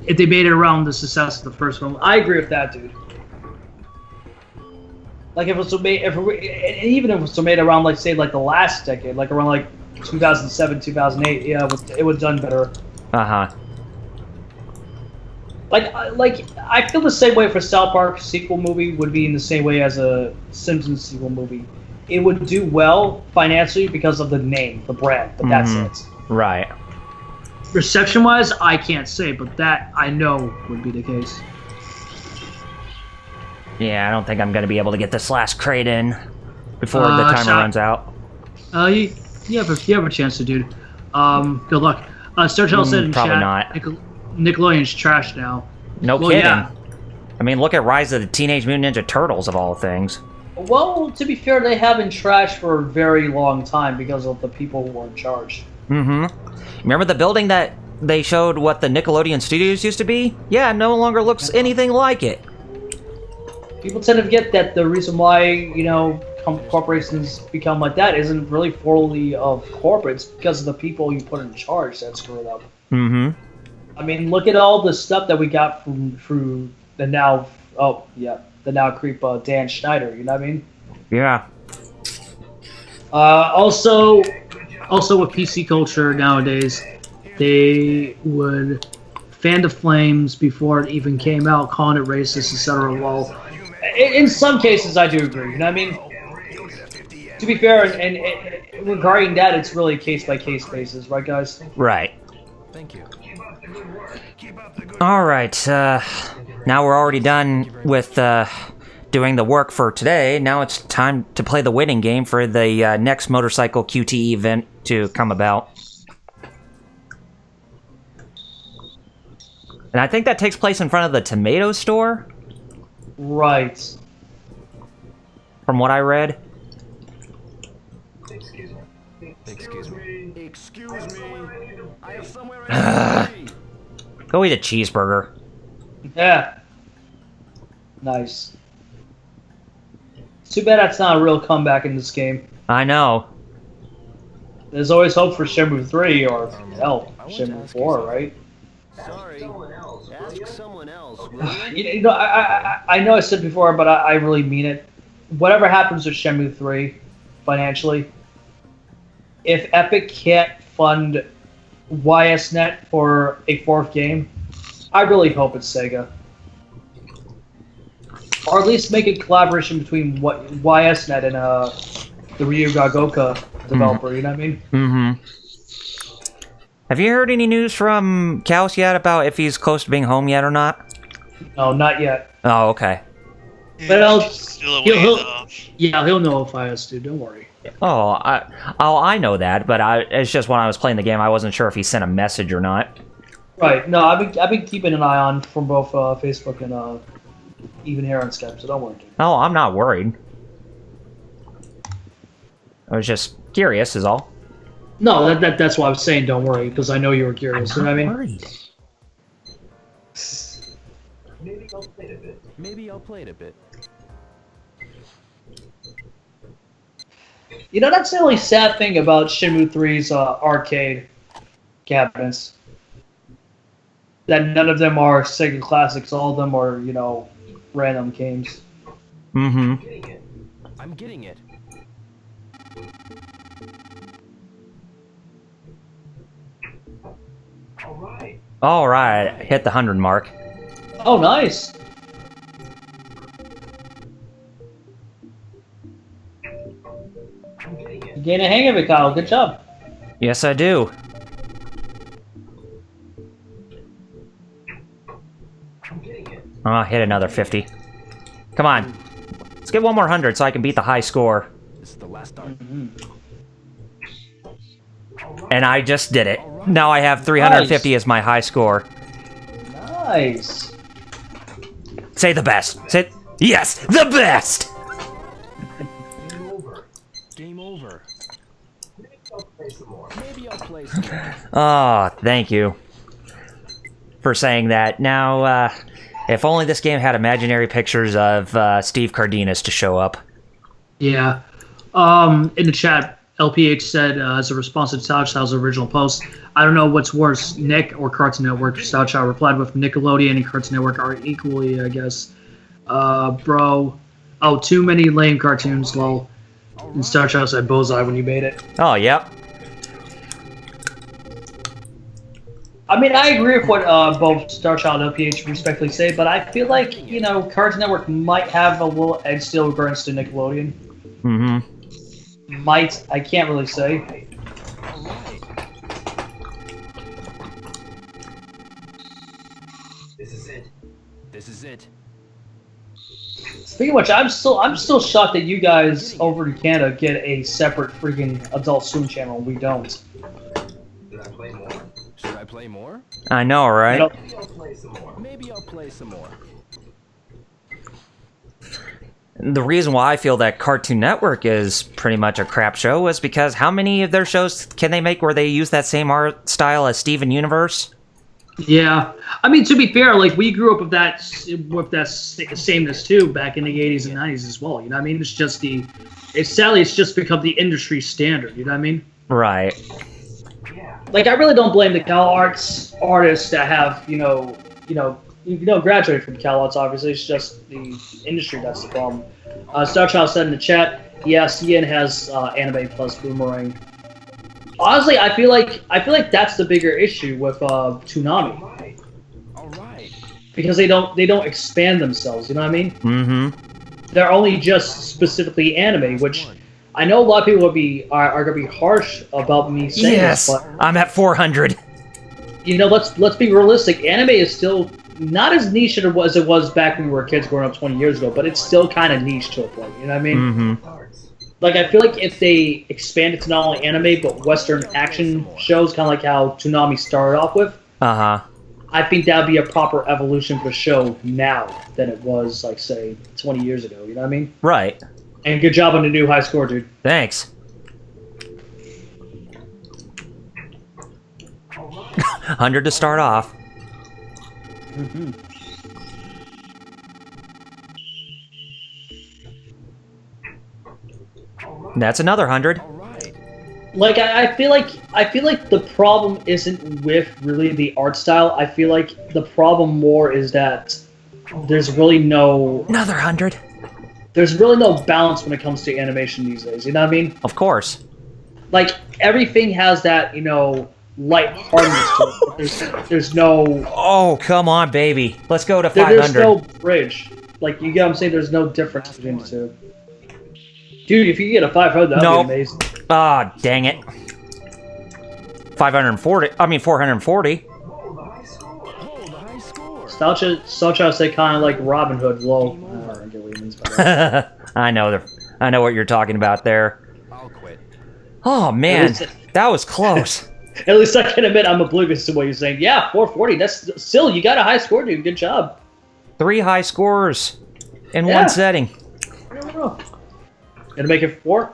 [SPEAKER 1] it around the success of the first film. I agree with that, dude. Like if it was made, even if it was made around the last decade, around 2007, 2008, yeah, it would have done better. I feel the same way for South Park sequel movie would be in the same way as a Simpsons sequel movie. It would do well financially because of the name, the brand, but that's it.
[SPEAKER 2] Right.
[SPEAKER 1] Reception-wise, I can't say, but that I know would be the case.
[SPEAKER 2] Yeah, I don't think I'm going to be able to get this last crate in before the timer runs out.
[SPEAKER 1] You have a chance to, dude. Good luck. StarTel said in
[SPEAKER 2] probably
[SPEAKER 1] chat,
[SPEAKER 2] not.
[SPEAKER 1] Nickelodeon's trash now.
[SPEAKER 2] No
[SPEAKER 1] well,
[SPEAKER 2] kidding.
[SPEAKER 1] Yeah.
[SPEAKER 2] I mean, look at Rise of the Teenage Mutant Ninja Turtles, of all things.
[SPEAKER 1] Well, to be fair, they have been trashed for a very long time because of the people who were in charge.
[SPEAKER 2] Remember the building that they showed what the Nickelodeon studios used to be? Yeah, it no longer looks anything like it.
[SPEAKER 1] People tend to forget that the reason why, you know, corporations become like that isn't really fully of corporates because of the people you put in charge that screw it up. I mean, look at all the stuff that we got through the now, the now creep Dan Schneider. You know what I mean?
[SPEAKER 2] Yeah.
[SPEAKER 1] Also with PC culture nowadays, they would fan the flames before it even came out, calling it racist, etc. Well, in some cases, I do agree. You know what I mean? To be fair, and regarding that, it's really case-by-case basis, right, guys?
[SPEAKER 2] Right.
[SPEAKER 4] Thank you.
[SPEAKER 2] Alright, now we're already done with doing the work for today. Now it's time to play the waiting game for the next motorcycle QTE event to come about. And I think that takes place in front of the tomato store?
[SPEAKER 1] Right.
[SPEAKER 2] From what I read.
[SPEAKER 4] Excuse me. Excuse me. I have somewhere else to be.
[SPEAKER 2] Go eat a cheeseburger.
[SPEAKER 1] Yeah. Nice. Too bad that's not a real comeback in this game.
[SPEAKER 2] I know.
[SPEAKER 1] There's always hope for Shenmue 3 or, hell, Shenmue 4, right?
[SPEAKER 4] Sorry. Ask someone else, will you?
[SPEAKER 1] You know, I know I said before, but I really mean it. Whatever happens with Shenmue 3, financially, if Epic can't fund YSNet for a fourth game, I really hope it's Sega. Or at least make a collaboration between YSNet and the Ryu Gagoka developer, you know what I mean?
[SPEAKER 2] Have you heard any news from Kaus yet about if he's close to being home yet or not?
[SPEAKER 1] No, not yet.
[SPEAKER 2] Oh, okay.
[SPEAKER 1] But
[SPEAKER 3] Still a ways off.
[SPEAKER 1] he'll know if I has to, don't worry.
[SPEAKER 2] Oh, I know that, but it's just when I was playing the game, I wasn't sure if he sent a message or not.
[SPEAKER 1] Right, no, I've been keeping an eye on from both Facebook and even here on Skype, so don't worry.
[SPEAKER 2] Oh, I'm not worried. I was just curious, is all.
[SPEAKER 1] No, that's why I was saying don't worry, because I know you were curious, you know what I mean?
[SPEAKER 2] Worried.
[SPEAKER 4] Maybe I'll play it a bit.
[SPEAKER 1] You know, that's the only sad thing about Shenmue 3's arcade cabinets. That none of them are Sega classics, all of them are, you know, random games.
[SPEAKER 2] Mm-hmm.
[SPEAKER 4] I'm getting it.
[SPEAKER 2] Alright, hit the 100 mark.
[SPEAKER 1] Oh, nice! You gain a hang of it, Kyle. Good job.
[SPEAKER 2] Yes, I do. Oh, hit another 50. Come on. Let's get one more 100 so I can beat the high score.
[SPEAKER 4] This is the last start.
[SPEAKER 2] And I just did it. Now I have 350 as my high score.
[SPEAKER 1] Nice.
[SPEAKER 2] Say the best. Say, yes, the best!
[SPEAKER 4] Game over. Maybe I'll play some more.
[SPEAKER 2] Oh, thank you for saying that. Now, if only this game had imaginary pictures of Steve Cardenas to show up.
[SPEAKER 1] Yeah. In the chat, LPH said, as a response to Style Child's original post, I don't know what's worse, Nick or Cartoon Network. Style Child replied with Nickelodeon and Cartoon Network are equally, I guess. Bro. Oh, too many lame cartoons, lol. And Style Child said bullseye when you made it.
[SPEAKER 2] Oh, yep.
[SPEAKER 1] I mean, I agree with what both Star Child and LPH respectfully say, but I feel like, you know, Cartoon Network might have a little edge still regards to Nickelodeon.
[SPEAKER 2] Mm-hmm.
[SPEAKER 1] Might, I can't really say.
[SPEAKER 4] This is it.
[SPEAKER 1] Speaking of which, I'm still shocked that you guys over in Canada get a separate freaking Adult Swim channel and we don't.
[SPEAKER 4] Should I play more?
[SPEAKER 2] I know, right?
[SPEAKER 4] Maybe I'll play some more.
[SPEAKER 2] The reason why I feel that Cartoon Network is pretty much a crap show is because how many of their shows can they make where they use that same art style as Steven Universe?
[SPEAKER 1] Yeah, I mean, to be fair, like we grew up with that sameness too back in the 80s and 90s as well. You know what I mean? It's just become the industry standard. You know what I mean?
[SPEAKER 2] Right.
[SPEAKER 1] Like I really don't blame the Cal Arts artists that have graduated from Cal Arts. Obviously, it's just the industry that's the problem. Starchild said in the chat, yeah, CN has anime plus Boomerang. Honestly, I feel like that's the bigger issue with Toonami.
[SPEAKER 4] All right.
[SPEAKER 1] Because they don't expand themselves. You know what I mean?
[SPEAKER 2] Mm-hmm.
[SPEAKER 1] They're only just specifically anime, which I know a lot of people are gonna be harsh about me saying
[SPEAKER 2] Yes,
[SPEAKER 1] this, but
[SPEAKER 2] I'm at 400.
[SPEAKER 1] you know, let's be realistic. Anime is still not as niche as it was back when we were kids growing up 20 years ago, but it's still kind of niche to a point. You know what I mean?
[SPEAKER 2] Mm-hmm.
[SPEAKER 1] Like, I feel like if they expanded to not only anime, but Western action shows, kind of like how Toonami started off with,
[SPEAKER 2] Uh-huh.
[SPEAKER 1] I think that would be a proper evolution for the show now than it was, like, say, 20 years ago. You know what I mean?
[SPEAKER 2] Right.
[SPEAKER 1] And good job on the new high score, dude.
[SPEAKER 2] Thanks. 100 to start off.
[SPEAKER 1] Mm-hmm.
[SPEAKER 2] That's another 100.
[SPEAKER 4] All right.
[SPEAKER 1] Like I feel like the problem isn't with really the art style. I feel like the problem more is that there's really no
[SPEAKER 2] Another 100.
[SPEAKER 1] balance when it comes to animation these days. You know what I mean?
[SPEAKER 2] Of course.
[SPEAKER 1] Like everything has that, you know, lightheartedness to it. There's no
[SPEAKER 2] Oh, come on, baby. Let's go to 500.
[SPEAKER 1] there's no bridge. Like you get what I'm saying? There's no difference between the two. Dude, if you get a 500, that'd
[SPEAKER 2] Nope.
[SPEAKER 1] be amazing.
[SPEAKER 2] Ah, dang it. 440.
[SPEAKER 4] Oh, the high score.
[SPEAKER 1] Stalcha say kind of like Robin Hood. Lol. I don't get what he means by that.
[SPEAKER 2] I know what you're talking about there.
[SPEAKER 4] I'll quit.
[SPEAKER 2] Oh, man. That was close.
[SPEAKER 1] At least I can admit I'm oblivious to what you're saying. Yeah, 440. That's still, you got a high score, dude. Good job.
[SPEAKER 2] 3 high scores in
[SPEAKER 1] Yeah.
[SPEAKER 2] one setting.
[SPEAKER 1] I don't know. Gonna make it 4?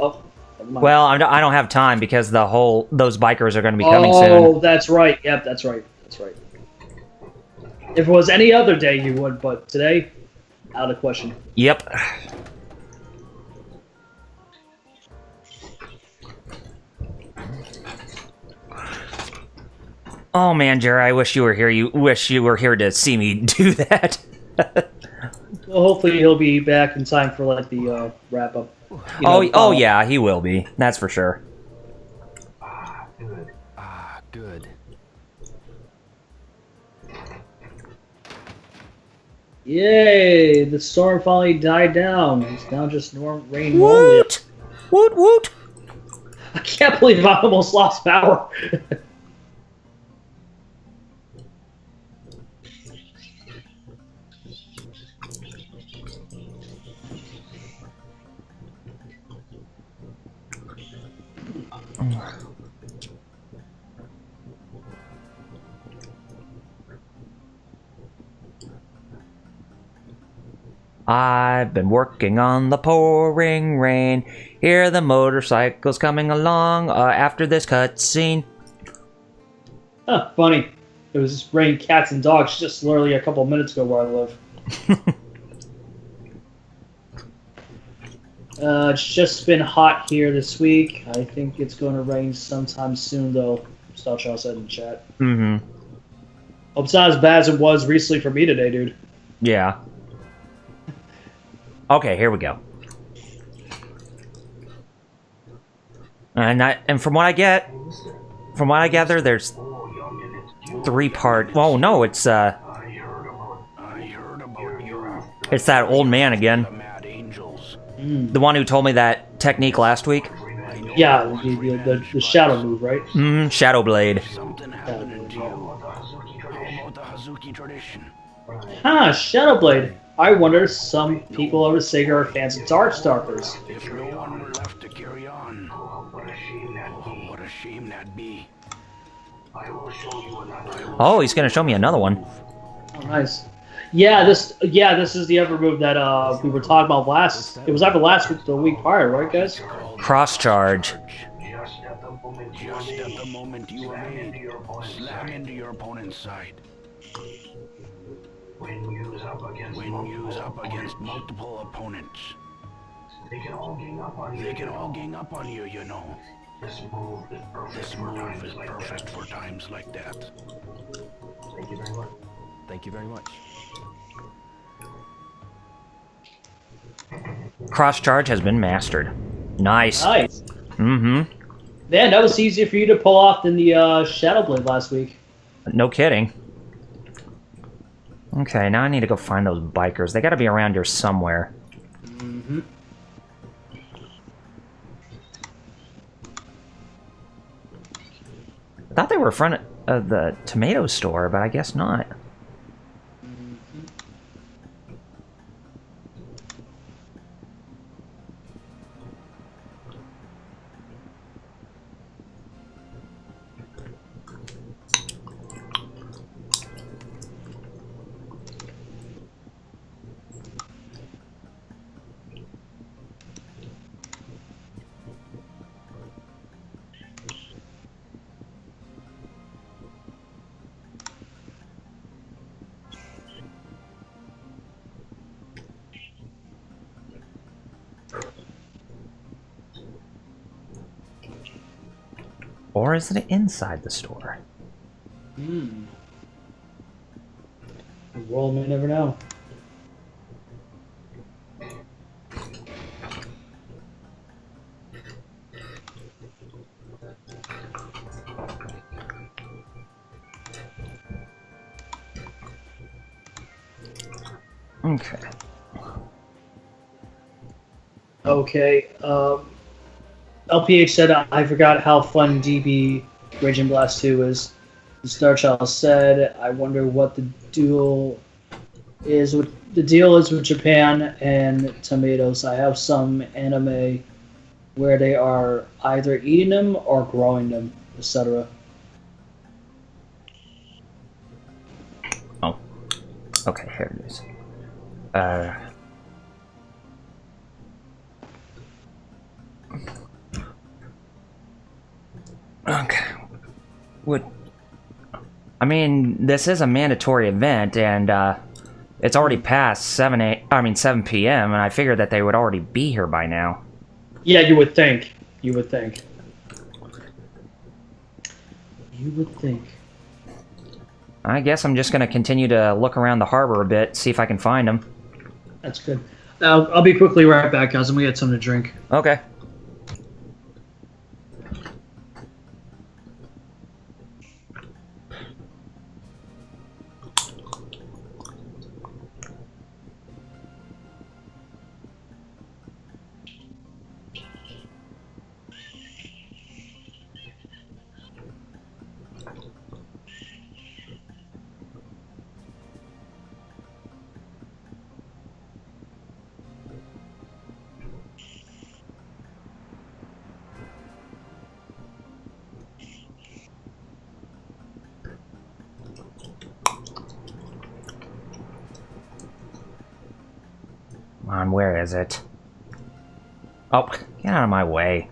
[SPEAKER 1] Oh, never mind.
[SPEAKER 2] Well, I don't have time because those bikers are going to be coming soon.
[SPEAKER 1] Oh, that's right. Yep, that's right. That's right. If it was any other day, you would, but today, out of question.
[SPEAKER 2] Yep. Oh man, Jerry, I wish you were here. You wish you were here to see me do that.
[SPEAKER 1] Well, hopefully he'll be back in time for like the wrap up.
[SPEAKER 2] Oh yeah, he will be. That's for sure.
[SPEAKER 4] Ah, good.
[SPEAKER 1] Yay! The storm finally died down. It's now just rain normally.
[SPEAKER 2] Woot! Woot woot!
[SPEAKER 1] I can't believe I almost lost power.
[SPEAKER 2] I've been working on the pouring rain. Hear the motorcycles coming along after this cutscene.
[SPEAKER 1] Huh, funny. It was raining cats and dogs just literally a couple of minutes ago where I live. It's just been hot here this week. I think it's going to rain sometime soon, though. Starchild said in the chat.
[SPEAKER 2] Mm-hmm.
[SPEAKER 1] Hope it's not as bad as it was recently for me today, dude.
[SPEAKER 2] Yeah. Okay, here we go. And from what I gather, there's 3 part. Oh no, it's
[SPEAKER 4] I heard about you.
[SPEAKER 2] it's that old man again.
[SPEAKER 4] The Mad Angels.
[SPEAKER 2] The one who told me that technique last week.
[SPEAKER 1] Yeah, the shadow move, right?
[SPEAKER 2] Shadow Blade.
[SPEAKER 4] Something happened to you. How about the Hazuki tradition?
[SPEAKER 1] Huh, Shadow Blade. I wonder some people over Sega are fans of Darkstalkers.
[SPEAKER 4] If no one were left to carry on. Oh, what a shame that'd be.
[SPEAKER 2] Oh, he's gonna show me another one.
[SPEAKER 1] Oh, nice. this is the other move that we were talking about last. It was either last week or the week prior, right, guys?
[SPEAKER 2] Cross charge.
[SPEAKER 6] Just at the moment you are made, slam into your opponent's side. When used up against multiple opponents, they can all gang up on you, you know. This move is perfect for times like that. Thank you very much.
[SPEAKER 4] Thank you very much.
[SPEAKER 2] Cross charge has been mastered. Nice.
[SPEAKER 1] Nice.
[SPEAKER 2] Mm-hmm.
[SPEAKER 1] Man, that was easier for you to pull off than the Shadow Blade last week.
[SPEAKER 2] No kidding. Okay, now I need to go find those bikers. They gotta be around here somewhere.
[SPEAKER 1] Mm-hmm.
[SPEAKER 2] I thought they were in front of the tomato store, but I guess not. Or is it inside the store?
[SPEAKER 1] Hmm. The world may never know.
[SPEAKER 2] Okay.
[SPEAKER 1] Okay. LPH said, I forgot how fun DB Raging Blast 2 is. Starchild said, I wonder what the deal is with Japan and tomatoes. I have some anime where they are either eating them or growing them, etc.
[SPEAKER 2] Oh. Okay, here it is. Okay. I mean, this is a mandatory event, and it's already past 7 p.m., and I figured that they would already be here by now.
[SPEAKER 1] Yeah, you would think. You would think.
[SPEAKER 2] I guess I'm just going to continue to look around the harbor a bit, see if I can find them.
[SPEAKER 1] That's good. I'll be quickly right back, guys. I'm going to get something to drink.
[SPEAKER 2] Okay. Come on, where is it? Oh, get out of my way.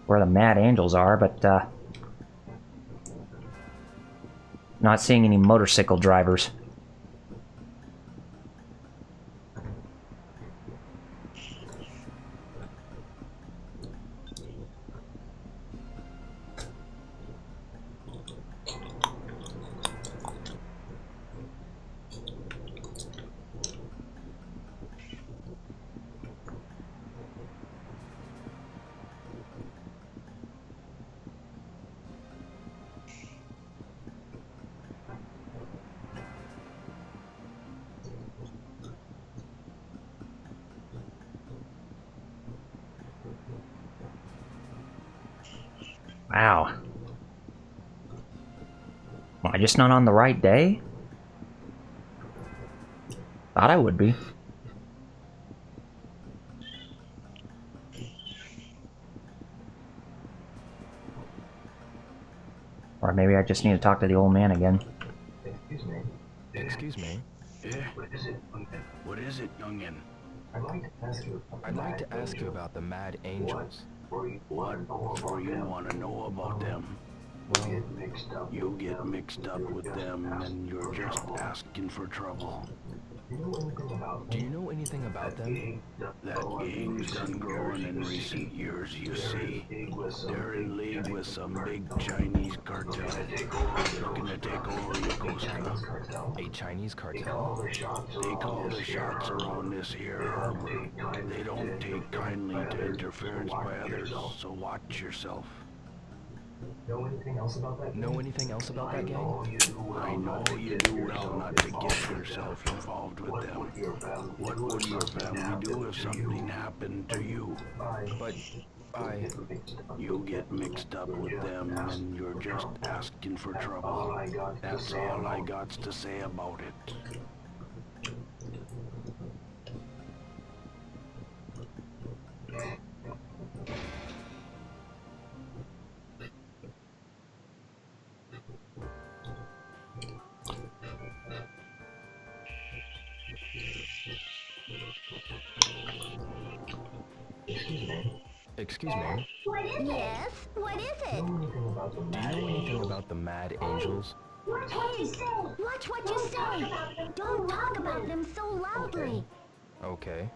[SPEAKER 2] Where the Mad Angels are, but not seeing any motorcycle drivers. Wow. Am I just not on the right day? Thought I would be. Or maybe I just need to talk to the old man again.
[SPEAKER 4] Excuse me.
[SPEAKER 6] Yeah? What is it, youngin?
[SPEAKER 4] I'd like to ask you about the Mad Angels.
[SPEAKER 6] What for you want to know about them?
[SPEAKER 4] Well,
[SPEAKER 6] You get mixed up with them and you're just asking for trouble.
[SPEAKER 4] do you know anything about them?
[SPEAKER 6] That gang's done growing in recent years, you see. They're in league with some big Chinese cartel looking to take over Yokosuka.
[SPEAKER 4] A Chinese cartel?
[SPEAKER 6] They call the shots around this here harbor. They don't take kindly to interference by others, so watch yourself.
[SPEAKER 4] Know anything else about that gang?
[SPEAKER 6] I know you do well not to get yourself involved with them. What would your family do if something happened to you?
[SPEAKER 4] But
[SPEAKER 6] You get mixed up with them and you're just asking for trouble. That's all I got to say about it.
[SPEAKER 4] Excuse me.
[SPEAKER 5] Yes? What is it?
[SPEAKER 4] Do you know anything about the Mad Angels?
[SPEAKER 5] Hey, watch what you say. Don't talk about them so loudly.
[SPEAKER 4] Okay.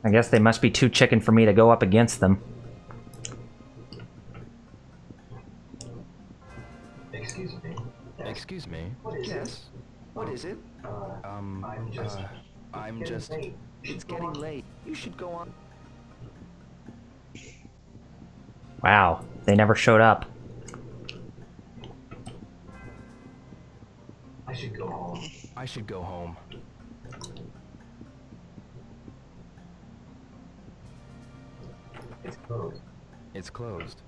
[SPEAKER 2] I guess they must be too chicken for me to go up against them.
[SPEAKER 4] Excuse me. Yes? What is it? I'm just... It's getting late. You should go on.
[SPEAKER 2] Wow, they never showed up.
[SPEAKER 4] I should go home. It's closed.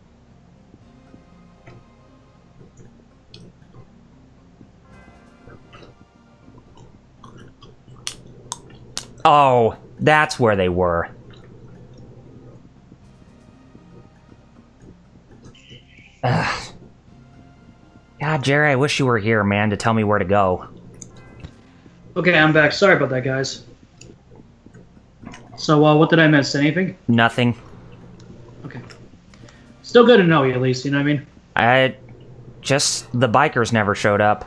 [SPEAKER 2] Oh, that's where they were. Ugh. God, Jerry, I wish you were here, man, to tell me where to go.
[SPEAKER 1] Okay, I'm back. Sorry about that, guys. So, what did I miss? Anything?
[SPEAKER 2] Nothing.
[SPEAKER 1] Okay. Still good to know you, at least, you know what I mean?
[SPEAKER 2] Just the bikers never showed up.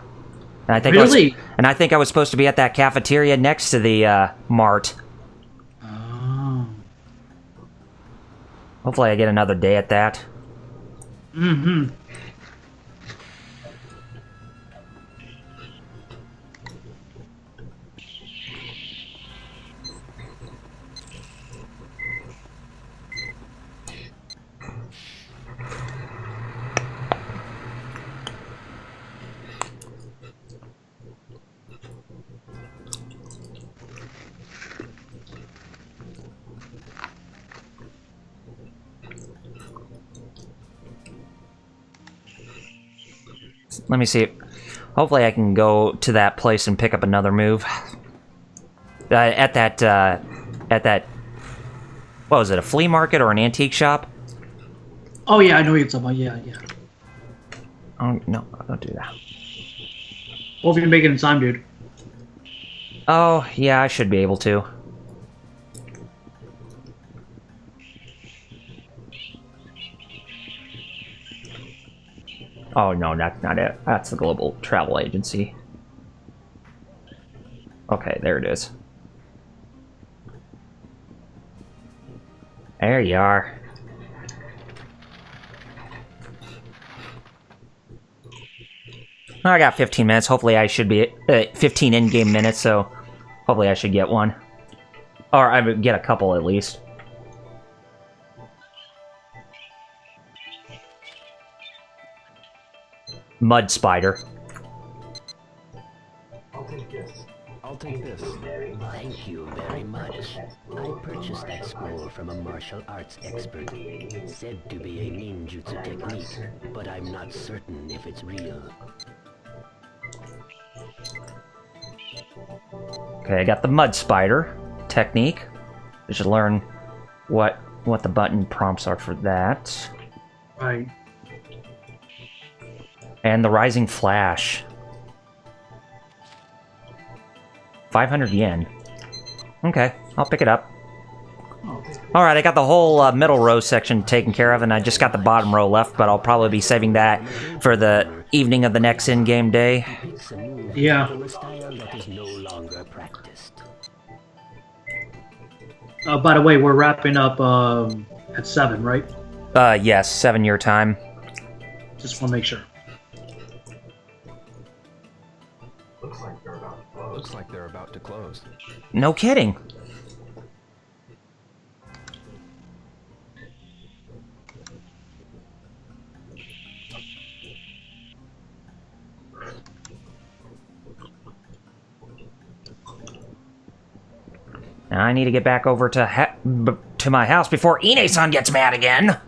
[SPEAKER 2] And I think
[SPEAKER 1] Really?
[SPEAKER 2] I think I was supposed to be at that cafeteria next to the mart.
[SPEAKER 1] Oh.
[SPEAKER 2] Hopefully I get another day at that.
[SPEAKER 1] Mm-hmm.
[SPEAKER 2] Let me see. Hopefully I can go to that place and pick up another move. At that... What was it, a flea market or an antique shop?
[SPEAKER 1] Oh, yeah, I know what you're talking about. Yeah, yeah.
[SPEAKER 2] Oh, no, don't do that.
[SPEAKER 1] Hope you can make it in time, dude.
[SPEAKER 2] Oh, yeah, I should be able to. Oh, no, that's not it. That's the Global Travel Agency. Okay, there it is. There you are. I got 15 minutes. Hopefully I should be... 15 in-game minutes, so... Hopefully I should get one. Or I would get a couple, at least. mud spider.
[SPEAKER 4] I'll take this.
[SPEAKER 7] Thank you very much. I purchased that scroll from a martial arts expert. Said to be a ninjutsu technique, but I'm not certain if it's real.
[SPEAKER 2] Okay, I got the mud spider technique. I should learn what the button prompts are for that.
[SPEAKER 1] Right.
[SPEAKER 2] And the rising flash. 500 yen. Okay, I'll pick it up. Alright, I got the whole middle row section taken care of, and I just got the bottom row left, but I'll probably be saving that for the evening of the next in-game day.
[SPEAKER 1] Yeah.
[SPEAKER 7] From a style that is no longer practiced.
[SPEAKER 1] By the way, we're wrapping up at 7, right?
[SPEAKER 2] Yes, 7 year time.
[SPEAKER 1] Just want to make sure.
[SPEAKER 4] Looks like they're about to close.
[SPEAKER 2] No kidding. Now I need to get back over to my house before Ine-san gets mad again.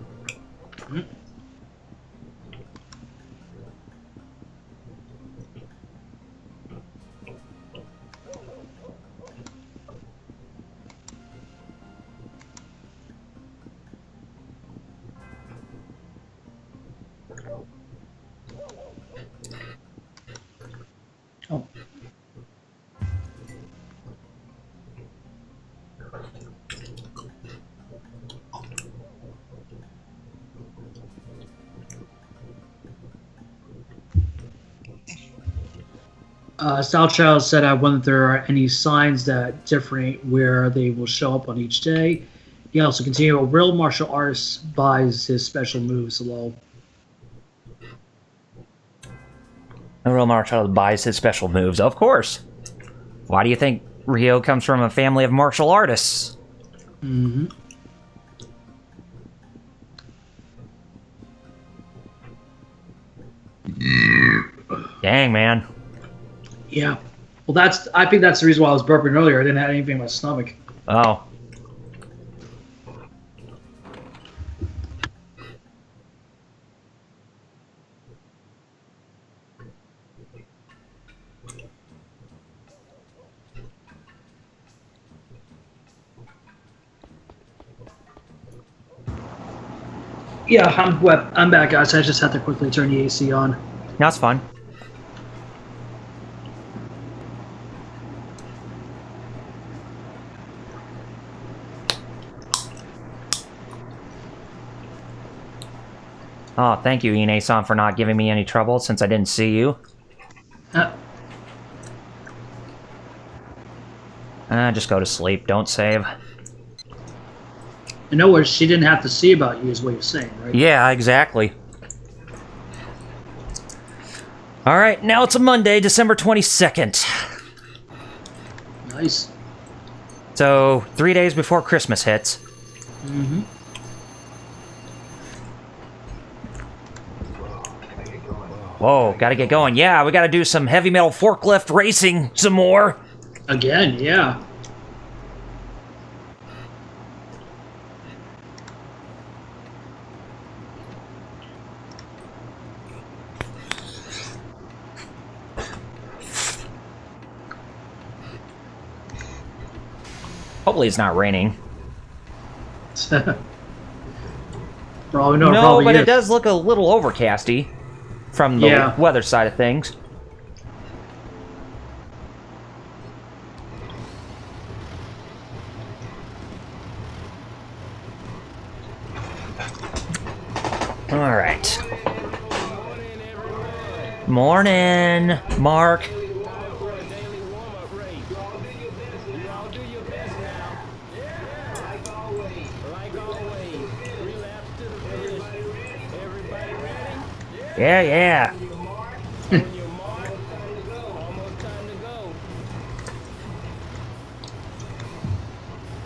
[SPEAKER 1] Oh. Style Child said, I wonder if there are any signs that differentiate where they will show up on each day. He also continued, a real martial artist buys his special moves low.
[SPEAKER 2] A real martial artist buys his special moves, of course. Why do you think Ryo comes from a family of martial artists?
[SPEAKER 1] Mm-hmm.
[SPEAKER 2] Dang, man.
[SPEAKER 1] Yeah. Well, I think that's the reason why I was burping earlier. I didn't have anything in my stomach.
[SPEAKER 2] Oh.
[SPEAKER 1] Yeah, I'm back, guys. I just had to quickly turn the AC on.
[SPEAKER 2] That's fine. Oh, thank you, Ine-san, for not giving me any trouble since I didn't see you. Just go to sleep. Don't save.
[SPEAKER 1] In other words, she didn't have to see about you, is what you're saying, right?
[SPEAKER 2] Yeah, exactly. Alright, now it's a Monday, December 22nd.
[SPEAKER 1] Nice.
[SPEAKER 2] So, 3 days before Christmas hits.
[SPEAKER 1] Mm-hmm.
[SPEAKER 2] Whoa, gotta get going. Yeah, we gotta do some heavy metal forklift racing some more.
[SPEAKER 1] Again, yeah.
[SPEAKER 2] Hopefully it's not raining.
[SPEAKER 1] Probably no,
[SPEAKER 2] No,
[SPEAKER 1] probably
[SPEAKER 2] but
[SPEAKER 1] is.
[SPEAKER 2] it does look a little overcasty from the weather side of things. All right. Morning, Mark. Yeah.
[SPEAKER 1] Good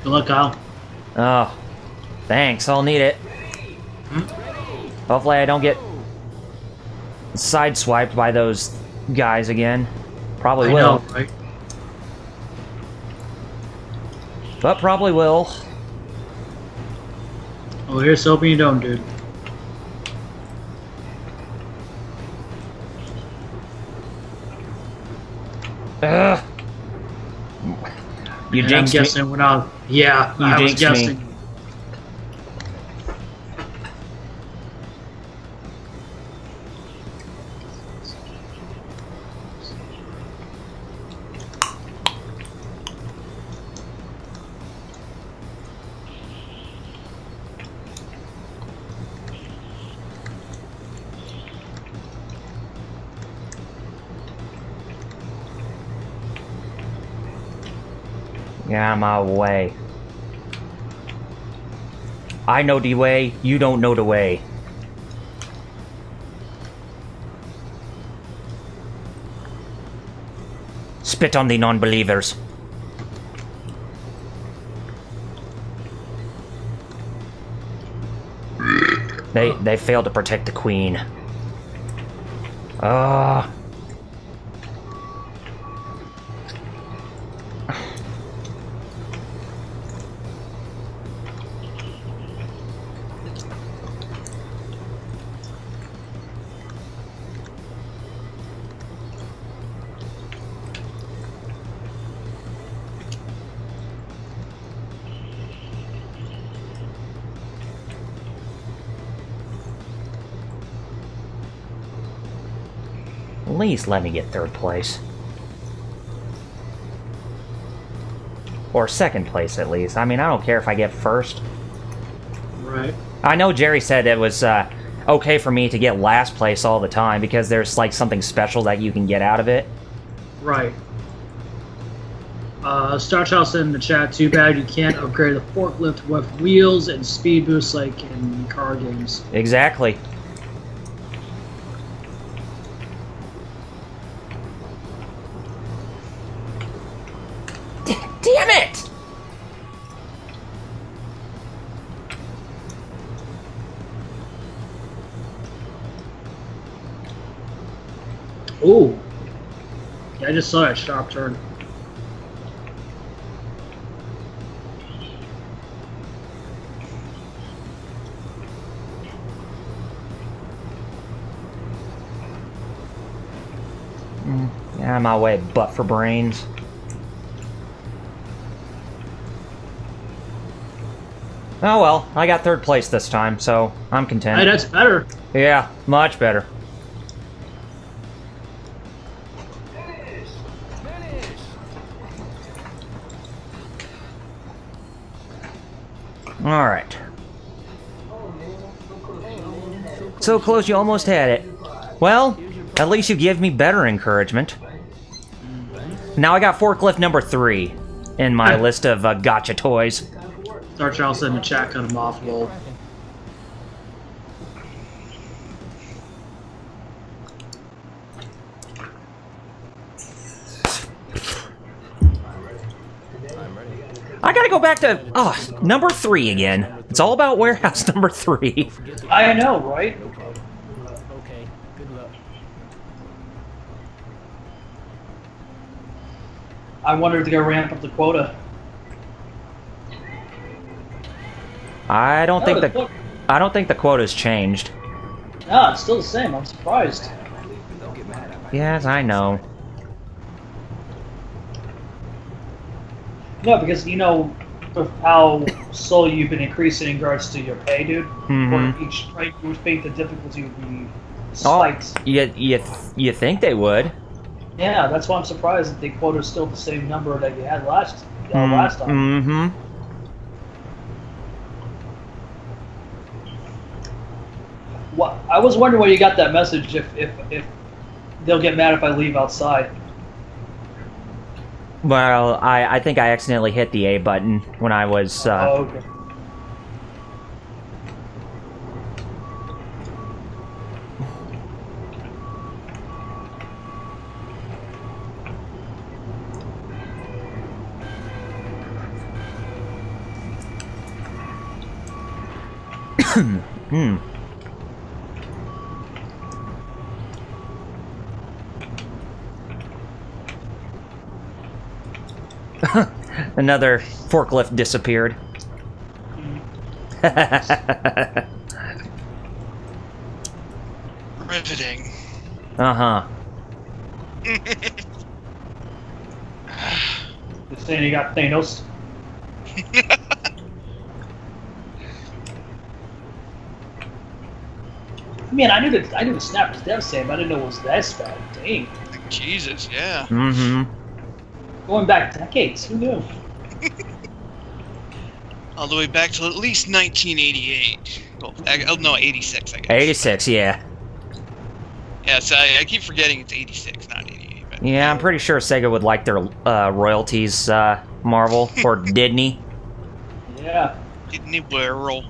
[SPEAKER 1] luck, Kyle.
[SPEAKER 2] Oh, thanks. I'll need it. Hopefully I don't get sideswiped by those guys again. Probably
[SPEAKER 1] I
[SPEAKER 2] will.
[SPEAKER 1] know, right?
[SPEAKER 2] But probably will.
[SPEAKER 1] Oh, here's hoping you don't, dude.
[SPEAKER 2] Ugh. You
[SPEAKER 1] And I'm
[SPEAKER 2] jinxed me.
[SPEAKER 1] guessing when I... Yeah,
[SPEAKER 2] You
[SPEAKER 1] I was
[SPEAKER 2] jinxed me.
[SPEAKER 1] guessing.
[SPEAKER 2] Get out of my way. I know the way, you don't know the way. Spit on the non-believers. They failed to protect the queen. Ah. At least let me get third place. Or second place, at least. I mean, I don't care if I get first.
[SPEAKER 1] Right.
[SPEAKER 2] I know Jerry said it was okay for me to get last place all the time because there's like something special that you can get out of it.
[SPEAKER 1] Right. Star Child said in the chat, too bad you can't upgrade the forklift with wheels and speed boosts like in car games.
[SPEAKER 2] Exactly. Damn it!
[SPEAKER 1] Ooh. Yeah, I just saw that sharp turn.
[SPEAKER 2] Get out of my way, butt for brains. Oh well, I got third place this time, so I'm content.
[SPEAKER 1] Hey, that's better.
[SPEAKER 2] Yeah, much better. Alright. So close you almost had it. Well, at least you give me better encouragement. Now I got forklift number 3 in my list of gotcha toys.
[SPEAKER 1] Star Child said in the chat, cut him off, lol.
[SPEAKER 2] I gotta go back to, number 3 again. It's all about warehouse number 3.
[SPEAKER 1] I know, right?
[SPEAKER 4] Okay, good luck.
[SPEAKER 1] I wonder if they're gonna ramp up the quota.
[SPEAKER 2] I don't think the quota's changed.
[SPEAKER 1] No, it's still the same. I'm surprised.
[SPEAKER 2] Yes, I know.
[SPEAKER 1] No, because you know with how slowly you've been increasing in regards to your pay, dude.
[SPEAKER 2] Mhm.
[SPEAKER 1] For each strike, you would think the difficulty would be
[SPEAKER 2] Oh,
[SPEAKER 1] spiked.
[SPEAKER 2] you think they would?
[SPEAKER 1] Yeah, that's why I'm surprised that the quota is still the same number that you had last time.
[SPEAKER 2] Mm-hmm.
[SPEAKER 1] What, I was wondering where you got that message. If they'll get mad if I leave outside.
[SPEAKER 2] Well, I think I accidentally hit the A button when I was.
[SPEAKER 1] Oh, okay.
[SPEAKER 2] Another forklift disappeared.
[SPEAKER 3] Riveting.
[SPEAKER 2] Uh-huh.
[SPEAKER 1] You're saying you got Thanos? Man, I knew the snap was devastating, but I didn't know it was that bad. Dang.
[SPEAKER 3] Jesus, yeah.
[SPEAKER 2] Mm-hmm.
[SPEAKER 1] Going back decades, who knew?
[SPEAKER 3] All the way back to at least 1988. Well, no, 86, I guess.
[SPEAKER 2] 86, yeah.
[SPEAKER 3] Yeah, so I keep forgetting it's 86, not 88. But
[SPEAKER 2] Yeah, I'm pretty sure Sega would like their royalties, Marvel, or Disney.
[SPEAKER 1] Yeah.
[SPEAKER 3] didn't it whirl?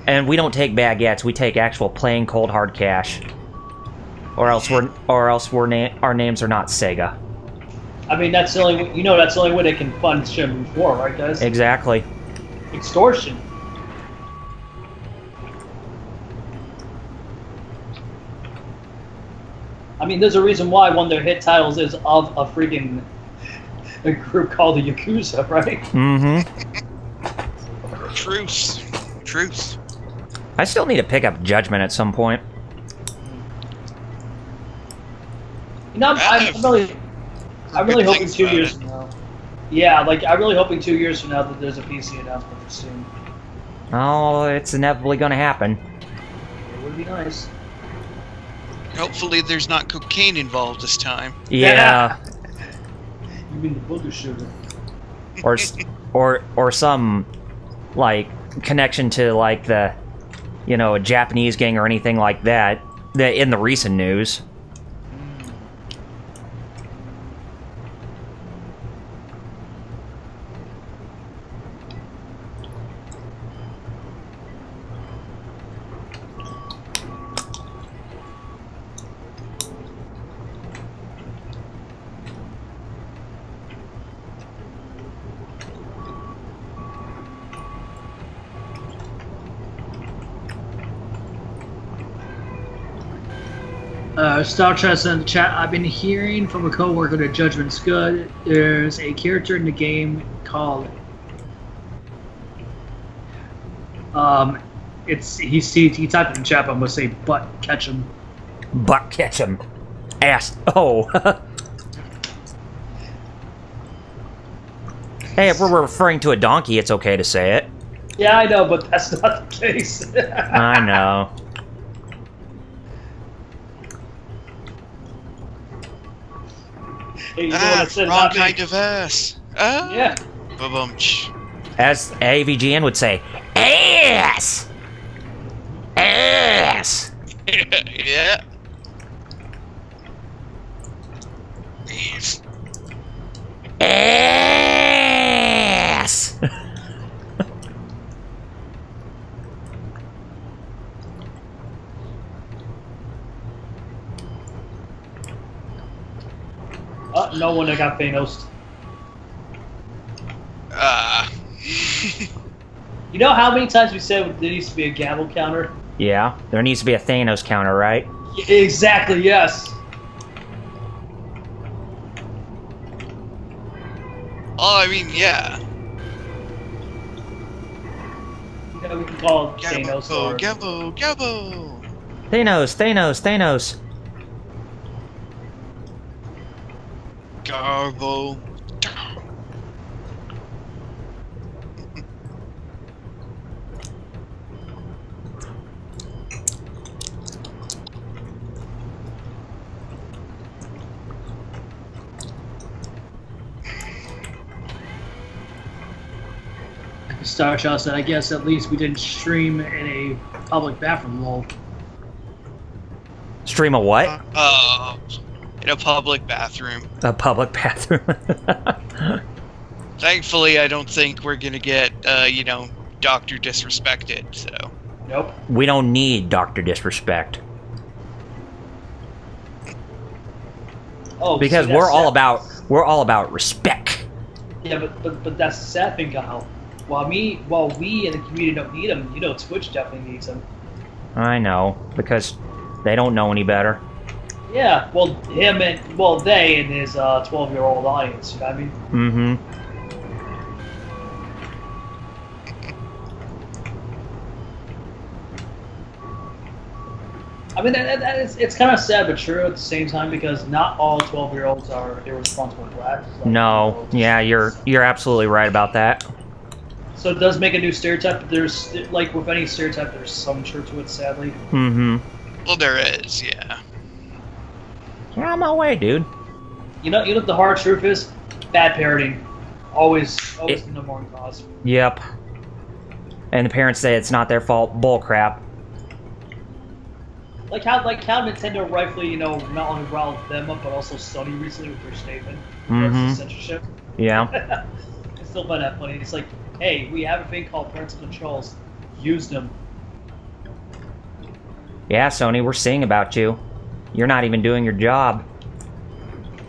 [SPEAKER 2] And we don't take baguettes, we take actual plain cold hard cash. Or else our names are not Sega.
[SPEAKER 1] I mean, that's the only way, that's the only way they can fund Shenmue 4, right, guys?
[SPEAKER 2] Exactly.
[SPEAKER 1] Extortion. I mean, there's a reason why one of their hit titles is of a freaking a group called the Yakuza, right?
[SPEAKER 2] Mm-hmm.
[SPEAKER 3] Truce.
[SPEAKER 2] I still need to pick up Judgment at some point.
[SPEAKER 1] I'm really hoping 2 years from now. Yeah, I'm really hoping 2 years from now that there's a PC announcement for soon.
[SPEAKER 2] Oh, it's inevitably going to happen.
[SPEAKER 1] It would be nice.
[SPEAKER 3] Hopefully there's not cocaine involved this time.
[SPEAKER 2] Yeah.
[SPEAKER 1] You mean the booger sugar?
[SPEAKER 2] or some connection to the a Japanese gang or anything like that in the recent news.
[SPEAKER 1] Star Trek in the chat. I've been hearing from a coworker that Judgment's good. There's a character in the game called he typed in the chat, but I'm gonna say Butt Ketchum.
[SPEAKER 2] Butt Ketchum. Ass. Oh. Hey, if we're referring to a donkey, it's okay to say it.
[SPEAKER 1] Yeah, I know, but that's not the case.
[SPEAKER 2] I know.
[SPEAKER 1] Hey,
[SPEAKER 3] wrong kind of ass.
[SPEAKER 1] Yeah.
[SPEAKER 3] Ba-bum-ch.
[SPEAKER 2] As AVGN would say, ass! Ass!
[SPEAKER 3] Yeah. Yes.
[SPEAKER 2] Ass!
[SPEAKER 1] No one that got Thanos. You know how many times we said there needs to be a gavel counter?
[SPEAKER 2] Yeah, there needs to be a Thanos counter, right?
[SPEAKER 1] Exactly, yes.
[SPEAKER 3] Oh, I mean, yeah.
[SPEAKER 1] We can call it Thanos or...
[SPEAKER 3] Gabbo.
[SPEAKER 2] Thanos.
[SPEAKER 3] Garbo.
[SPEAKER 1] Star Child said, I guess at least we didn't stream in a public bathroom, lol.
[SPEAKER 2] Stream a what?
[SPEAKER 3] In a public bathroom.
[SPEAKER 2] A public bathroom.
[SPEAKER 3] Thankfully, I don't think we're gonna get, Dr. Disrespected, so.
[SPEAKER 1] Nope.
[SPEAKER 2] We don't need Dr. Disrespect.
[SPEAKER 1] Oh,
[SPEAKER 2] because
[SPEAKER 1] see,
[SPEAKER 2] we're all about respect.
[SPEAKER 1] Yeah, but that's the sad thing, Kyle. While we in the community don't need them, Twitch definitely needs them.
[SPEAKER 2] I know, because they don't know any better.
[SPEAKER 1] Yeah, they and his 12-year-old audience, you know what I mean?
[SPEAKER 2] Mm-hmm.
[SPEAKER 1] I mean, it's kind of sad but true at the same time because not all 12-year-olds are irresponsible brats. Like,
[SPEAKER 2] No, yeah, you're absolutely right about that.
[SPEAKER 1] So it does make a new stereotype, but there's, like with any stereotype, there's some truth to it, sadly.
[SPEAKER 2] Mm-hmm.
[SPEAKER 3] Well, there is, yeah.
[SPEAKER 2] You're on my way, dude.
[SPEAKER 1] You know what the hard truth is? Bad parenting. Always the number one cause.
[SPEAKER 2] Yep. And the parents say it's not their fault. Bull crap.
[SPEAKER 1] Like how Nintendo rightfully, not only riled them up, but also Sony recently with their statement. Versus censorship.
[SPEAKER 2] Yeah.
[SPEAKER 1] I still find that funny. It's like, hey, we have a thing called parental controls. Use them.
[SPEAKER 2] Yeah, Sony, we're seeing about you. You're not even doing your job.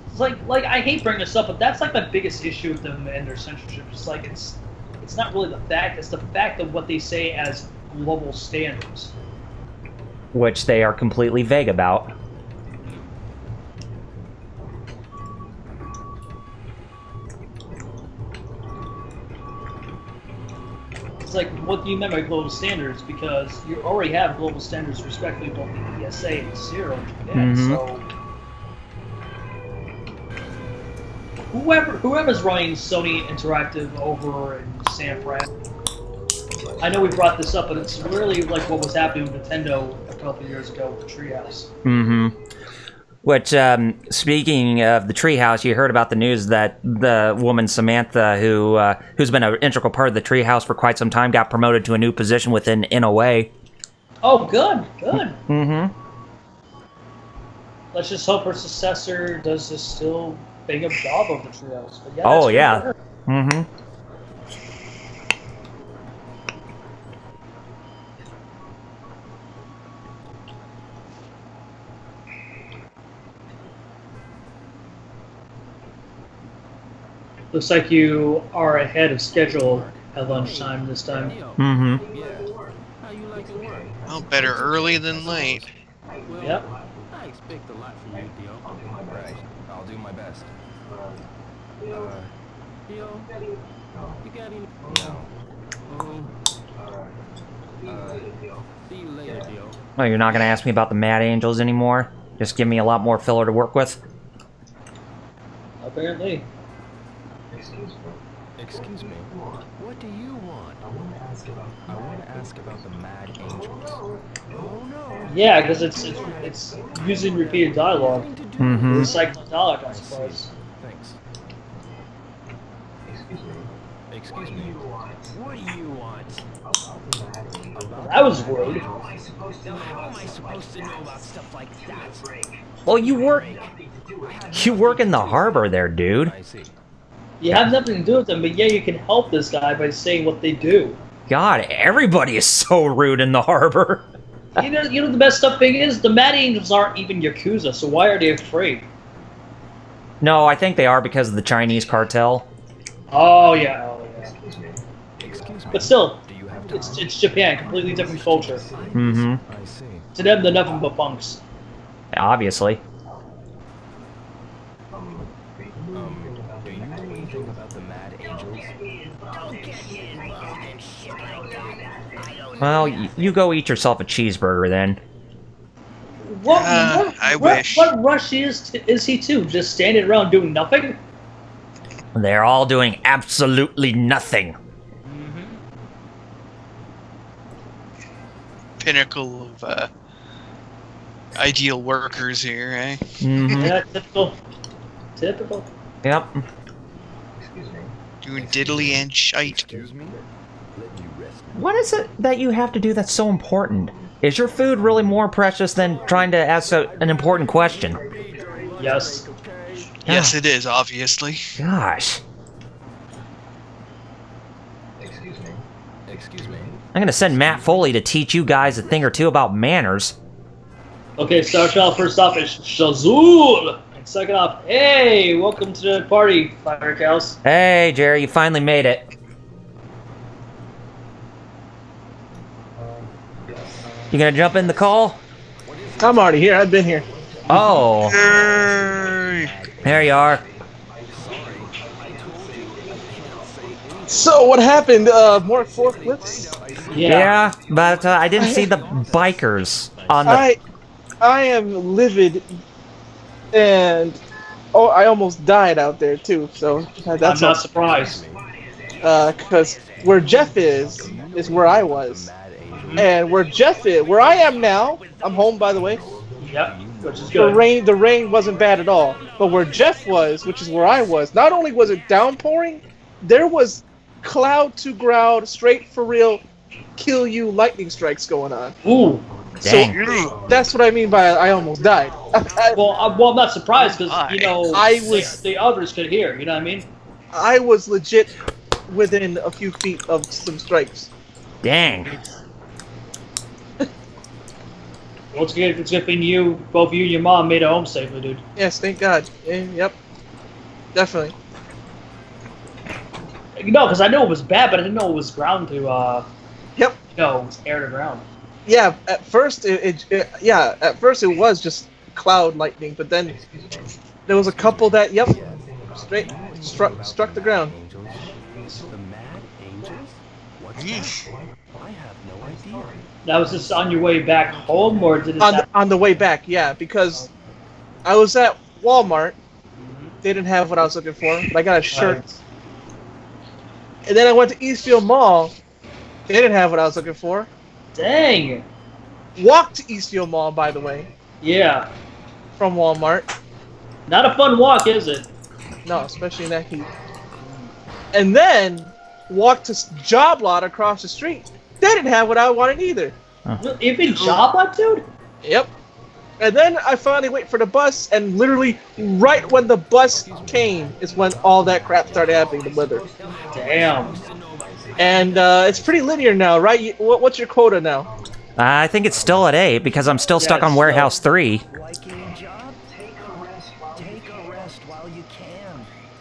[SPEAKER 1] It's like I hate bringing this up, but that's like my biggest issue with them and their censorship. It's like it's not really the fact; it's the fact of what they say as global standards,
[SPEAKER 2] which they are completely vague about.
[SPEAKER 1] It's like, what do you mean by global standards? Because you already have global standards respectively both the ESA and Zero in Japan. So whoever's running Sony Interactive over in San Fran, I know we brought this up, but it's really like what was happening with Nintendo a couple of years ago with the Treehouse.
[SPEAKER 2] Mm-hmm. Which, speaking of the Treehouse, you heard about the news that the woman Samantha, who's been an integral part of the Treehouse for quite some time, got promoted to a new position within NOA.
[SPEAKER 1] Oh, good.
[SPEAKER 2] Mm-hmm.
[SPEAKER 1] Let's just hope her successor does this still big a job of the Treehouse. But yeah,
[SPEAKER 2] oh, yeah. Mm-hmm.
[SPEAKER 1] Looks like you are ahead of schedule at lunchtime this time.
[SPEAKER 2] Mm-hmm.
[SPEAKER 4] How you like your work?
[SPEAKER 3] Well, better early than late.
[SPEAKER 4] Well,
[SPEAKER 1] Yep.
[SPEAKER 4] I expect a lot from you, Theo. Right. I'll do my best. Theo, you got any? No. See you later, Theo.
[SPEAKER 2] Oh, you're not going to ask me about the Mad Angels anymore? Just give me a lot more filler to work with?
[SPEAKER 1] Apparently.
[SPEAKER 4] Excuse me. What do you want? I want to ask about the Mad Angels. Oh no.
[SPEAKER 1] Yeah, because it's using repeated dialogue.
[SPEAKER 2] Mm-hmm.
[SPEAKER 1] Recycling dialogue, I suppose.
[SPEAKER 4] Thanks. Excuse me. What do you want?
[SPEAKER 1] That was rude.
[SPEAKER 4] How am I supposed to know about stuff like that?
[SPEAKER 2] Well, you work in the harbor there, dude.
[SPEAKER 4] I see.
[SPEAKER 1] You have nothing to do with them, but yeah, you can help this guy by saying what they do.
[SPEAKER 2] God, everybody is so rude in the harbor.
[SPEAKER 1] You know the best stuff thing is the Mad Angels aren't even Yakuza, so why are they afraid?
[SPEAKER 2] No, I think they are because of the Chinese cartel.
[SPEAKER 1] Oh yeah.
[SPEAKER 4] Excuse me.
[SPEAKER 1] But still,
[SPEAKER 4] Do you have time?
[SPEAKER 1] it's Japan, completely different culture.
[SPEAKER 2] Mm-hmm.
[SPEAKER 4] I see.
[SPEAKER 1] To them, they're nothing but punks.
[SPEAKER 2] Obviously.
[SPEAKER 4] Do you know anything about the Mad Angels?
[SPEAKER 2] Well, you go eat yourself a cheeseburger then.
[SPEAKER 3] I wish.
[SPEAKER 1] What rush is he to? Just standing around doing nothing?
[SPEAKER 2] They're all doing absolutely nothing.
[SPEAKER 3] Pinnacle of ideal workers here, eh?
[SPEAKER 2] Mm-hmm.
[SPEAKER 1] Yeah, typical.
[SPEAKER 2] Yep.
[SPEAKER 3] Doing diddly and shite.
[SPEAKER 4] Excuse me? Let me rest.
[SPEAKER 2] What is it that you have to do that's so important? Is your food really more precious than trying to ask an important question?
[SPEAKER 1] Yes.
[SPEAKER 3] Yes, it is, obviously.
[SPEAKER 2] Gosh.
[SPEAKER 4] Excuse me.
[SPEAKER 2] I'm gonna send Matt Foley to teach you guys a thing or two about manners.
[SPEAKER 1] Okay, first off is Shazul! And second off, hey, welcome to the party, Fire Cows.
[SPEAKER 2] Hey, Jerry, you finally made it. You gonna jump in the call?
[SPEAKER 8] I'm already here. I've been here.
[SPEAKER 2] Oh,
[SPEAKER 3] Yay!
[SPEAKER 2] there you are.
[SPEAKER 8] So what happened? More forklifts?
[SPEAKER 2] Yeah, but I didn't see the bikers on the...
[SPEAKER 8] I am livid, and I almost died out there too. So that's
[SPEAKER 1] I'm not surprised.
[SPEAKER 8] Because where Jeff is where I was, and where I am now, I'm home by the way.
[SPEAKER 1] Yep, which is good.
[SPEAKER 8] The rain wasn't bad at all, but where Jeff was, which is where I was, not only was it downpouring, there was cloud to ground, straight for real, kill you lightning strikes going on.
[SPEAKER 1] Ooh.
[SPEAKER 2] Dang.
[SPEAKER 8] So that's what I mean by I almost died.
[SPEAKER 1] Well, I'm not surprised because the others could hear. You know what I mean?
[SPEAKER 8] I was legit within a few feet of some strikes.
[SPEAKER 2] Dang.
[SPEAKER 1] Well, it's good. It's good thing both you and your mom made it home safely, dude.
[SPEAKER 8] Yes, thank God. Yep, definitely.
[SPEAKER 1] No, because I knew it was bad, but I didn't know it was ground to.
[SPEAKER 8] Yep.
[SPEAKER 1] No, it was air to ground.
[SPEAKER 8] Yeah, at first at first it was just cloud lightning, but then there was a couple that straight struck the ground.
[SPEAKER 4] The Mad Angels? What's that? I have no idea.
[SPEAKER 1] That was just on your way back home, or did it
[SPEAKER 8] on the way back? Yeah, because I was at Walmart. They didn't have what I was looking for, but I got a shirt. Right. And then I went to Eastfield Mall. They didn't have what I was looking for.
[SPEAKER 1] Dang.
[SPEAKER 8] Walked to Eastfield Mall, by the way.
[SPEAKER 1] Yeah.
[SPEAKER 8] From Walmart.
[SPEAKER 1] Not a fun walk, is it?
[SPEAKER 8] No, especially in that heat. And then walked to Job Lot across the street. They didn't have what I wanted either.
[SPEAKER 2] Huh.
[SPEAKER 1] Even Job Lot, dude?
[SPEAKER 8] Yep. And then I finally wait for the bus, and literally right when the bus came is when all that crap started happening, the weather.
[SPEAKER 1] Damn.
[SPEAKER 8] And it's pretty linear now, right? What's your quota now?
[SPEAKER 2] I think it's still at 8 because I'm still stuck on Warehouse 3.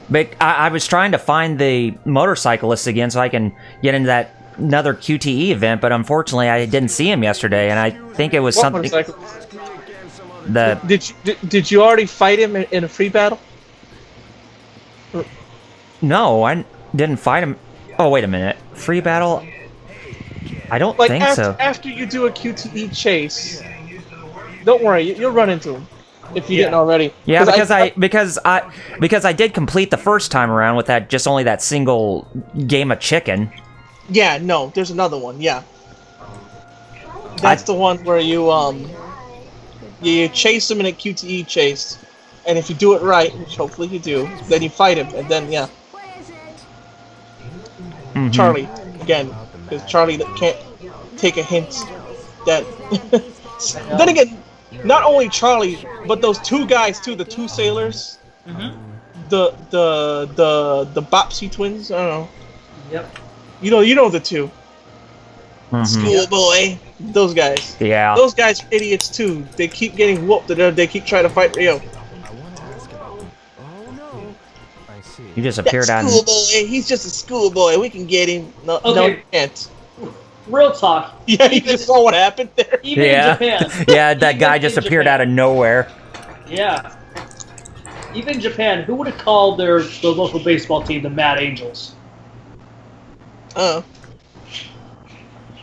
[SPEAKER 2] But I was trying to find the motorcyclist again so I can get into that another QTE event, but unfortunately I didn't see him yesterday, and I think it was something.
[SPEAKER 8] Did you already fight him in a free battle?
[SPEAKER 2] No, I didn't fight him. Oh, wait a minute. Free battle? I don't think so.
[SPEAKER 8] After you do a QTE chase, don't worry, you'll run into him if you didn't already.
[SPEAKER 2] Yeah, because I did complete the first time around with only that single game of chicken.
[SPEAKER 8] Yeah, no, there's another one. Yeah, that's the one where you chase him in a QTE chase, and if you do it right, which hopefully you do, then you fight him, and then
[SPEAKER 2] Mm-hmm.
[SPEAKER 8] Charlie again, because Charlie can't take a hint that. Then again, not only Charlie, but those two guys too, the two sailors, the Bopsy twins. I don't know.
[SPEAKER 1] Yep.
[SPEAKER 8] You know the two. Schoolboy, those guys.
[SPEAKER 2] Yeah.
[SPEAKER 8] Those guys are idiots too. They keep getting whooped, and they keep trying to fight Rio.
[SPEAKER 2] You just appeared on.
[SPEAKER 8] Schoolboy, he's just a schoolboy. We can get him. No, no, we can't.
[SPEAKER 1] Real talk.
[SPEAKER 8] Yeah, you just saw what happened there.
[SPEAKER 1] Even in Japan.
[SPEAKER 2] Yeah, that guy just appeared out of nowhere.
[SPEAKER 1] Yeah. Even in Japan, who would have called the local baseball team the Mad Angels?
[SPEAKER 8] Oh.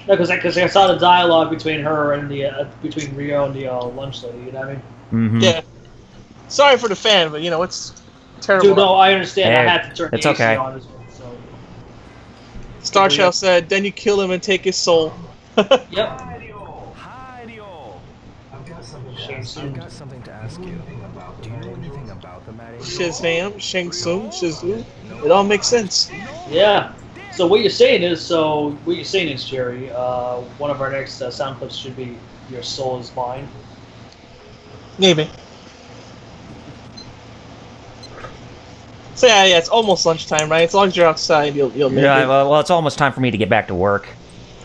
[SPEAKER 1] No, because I saw the dialogue between her and between Rio and the lunch lady. You know what I mean?
[SPEAKER 2] Mm-hmm.
[SPEAKER 8] Yeah. Sorry for the fan, but it's terrible.
[SPEAKER 1] Dude, no, I understand. I had to turn the AC on as well. So.
[SPEAKER 8] Star Child said, "Then you kill him and take his soul."
[SPEAKER 1] Yep.
[SPEAKER 4] I've got something to ask you. Do you know anything about the Mad Angels?
[SPEAKER 8] Shazam, Shang Tsung, Shazoo. It all makes sense.
[SPEAKER 1] Yeah. So what you're saying is, Jerry, one of our next sound clips should be "Your Soul Is Mine."
[SPEAKER 8] Maybe. So yeah, it's almost lunchtime, right? As long as you're outside, you'll make it.
[SPEAKER 2] Well, it's almost time for me to get back to work.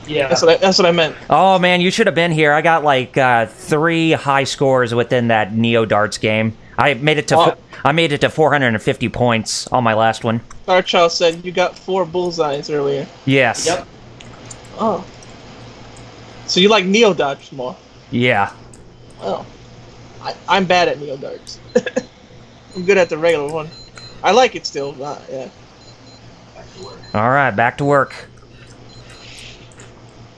[SPEAKER 1] Yeah.
[SPEAKER 8] That's what I meant.
[SPEAKER 2] Oh man, you should have been here. I got like 3 high scores within that Neo Darts game. I made it to 450 points on my last one.
[SPEAKER 8] Star Child said you got 4 bullseyes earlier.
[SPEAKER 2] Yes.
[SPEAKER 1] Yep.
[SPEAKER 8] Oh. So you like Neo Darts more?
[SPEAKER 2] Yeah.
[SPEAKER 8] Oh. I'm bad at Neo Darts. I'm good at the regular one. I like it still. Yeah.
[SPEAKER 2] All right, back to work.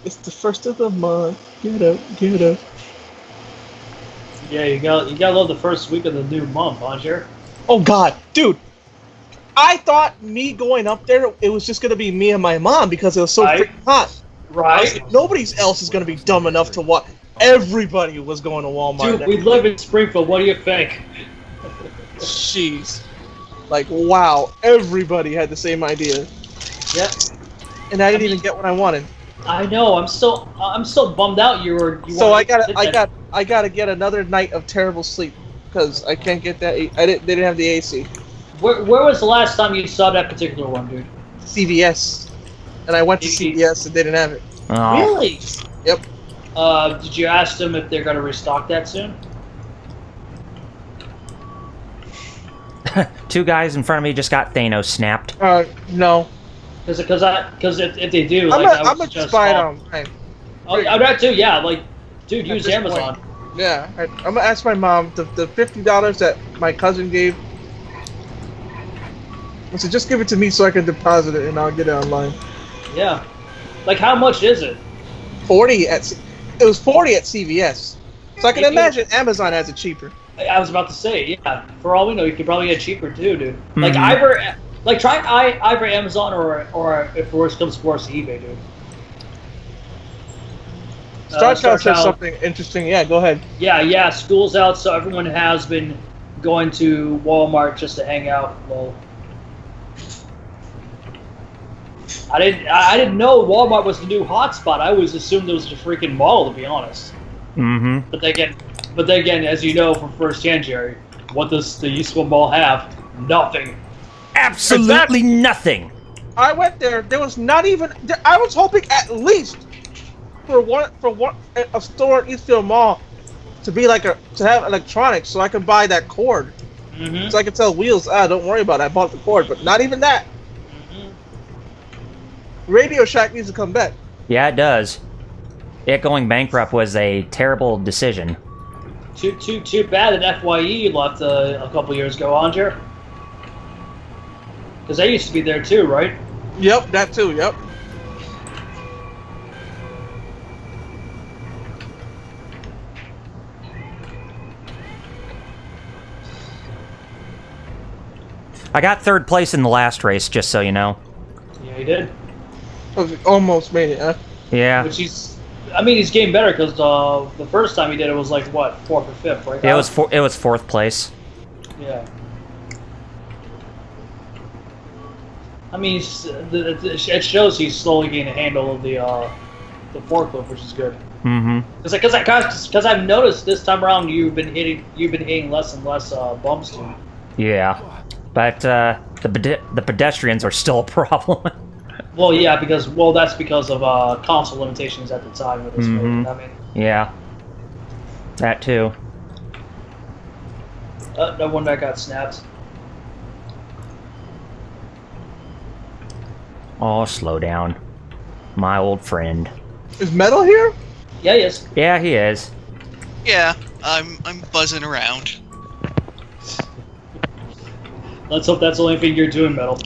[SPEAKER 8] It's the first of the month. Get up, get up.
[SPEAKER 1] Yeah, you gotta love the first week of the new month, Andre.
[SPEAKER 8] Oh God, dude! I thought me going up there, it was just gonna be me and my mom because it was so
[SPEAKER 1] Right.
[SPEAKER 8] freaking hot.
[SPEAKER 1] Right.
[SPEAKER 8] Nobody else is gonna be dumb enough to walk. Everybody was going to Walmart.
[SPEAKER 1] Dude, we live in Springfield. What do you think?
[SPEAKER 8] Jeez. Like, wow, everybody had the same idea.
[SPEAKER 1] Yep.
[SPEAKER 8] And I didn't even get what I wanted.
[SPEAKER 1] I know. I'm still bummed out.
[SPEAKER 8] So I gotta get another night of terrible sleep because I can't get that. They didn't have the AC.
[SPEAKER 1] Where was the last time you saw that particular one, dude?
[SPEAKER 8] CVS, and I went to CVS and they didn't have it.
[SPEAKER 2] Oh.
[SPEAKER 1] Really?
[SPEAKER 8] Yep.
[SPEAKER 1] Did you ask them if they're gonna restock that soon?
[SPEAKER 2] Two guys in front of me just got Thanos snapped.
[SPEAKER 8] No.
[SPEAKER 1] Because if they do,
[SPEAKER 8] I'm
[SPEAKER 1] like,
[SPEAKER 8] gonna just buy it online.
[SPEAKER 1] Oh, I'd have to. Yeah, like, dude, use
[SPEAKER 8] this
[SPEAKER 1] Amazon.
[SPEAKER 8] point. Yeah, I'm gonna ask my mom the $50 that my cousin gave. I said, just give it to me so I can deposit it and I'll get it online.
[SPEAKER 1] Yeah. Like, how much is it?
[SPEAKER 8] It was 40 at CVS. So I can imagine Amazon has it cheaper.
[SPEAKER 1] I was about to say, yeah. For all we know, you could probably get cheaper too, dude.
[SPEAKER 2] Mm-hmm.
[SPEAKER 1] Like try either Amazon or if worse comes to worse, eBay, dude.
[SPEAKER 8] Star Child says something interesting. Yeah, go ahead.
[SPEAKER 1] Yeah. School's out, so everyone has been going to Walmart just to hang out. Well, I didn't know Walmart was the new hotspot. I always assumed it was a freaking mall, to be honest.
[SPEAKER 2] Mm-hmm.
[SPEAKER 1] But then again, as you know from firsthand, Jerry, what does the useful mall have? Nothing.
[SPEAKER 2] Absolutely nothing.
[SPEAKER 8] I went there. There was not even. I was hoping at least for a store in Eastfield Mall to be to have electronics, so I could buy that cord, so I could tell Wheels, don't worry about it. I bought the cord, but not even that. Radio Shack needs to come back.
[SPEAKER 2] Yeah, it does. It going bankrupt was a terrible decision.
[SPEAKER 1] Too bad that FYE left a couple years ago, Andre. Because they used to be there too, right?
[SPEAKER 8] Yep, that too, yep.
[SPEAKER 2] I got third place in the last race, just so you know.
[SPEAKER 1] Yeah, he did.
[SPEAKER 8] Almost made it, huh?
[SPEAKER 2] Yeah.
[SPEAKER 1] Which he's getting better because the first time he did it was like what, 4th or 5th, right?
[SPEAKER 2] Yeah, it was fourth place.
[SPEAKER 1] Yeah. I mean, it shows he's slowly getting a handle of the forklift, which is good.
[SPEAKER 2] Mm-hmm.
[SPEAKER 1] Because I've noticed this time around you've been hitting less and less bumps too.
[SPEAKER 2] Yeah, but the pedestrians are still a problem.
[SPEAKER 1] Well, yeah, that's because of console limitations at the time with this movie. I mean,
[SPEAKER 2] yeah, that too.
[SPEAKER 1] No one that got snapped.
[SPEAKER 2] Oh, slow down, my old friend.
[SPEAKER 8] Is Metal here?
[SPEAKER 1] Yeah, he is.
[SPEAKER 2] Yeah, he is.
[SPEAKER 3] Yeah, I'm buzzing around.
[SPEAKER 1] Let's hope that's the only thing you're doing, Metal.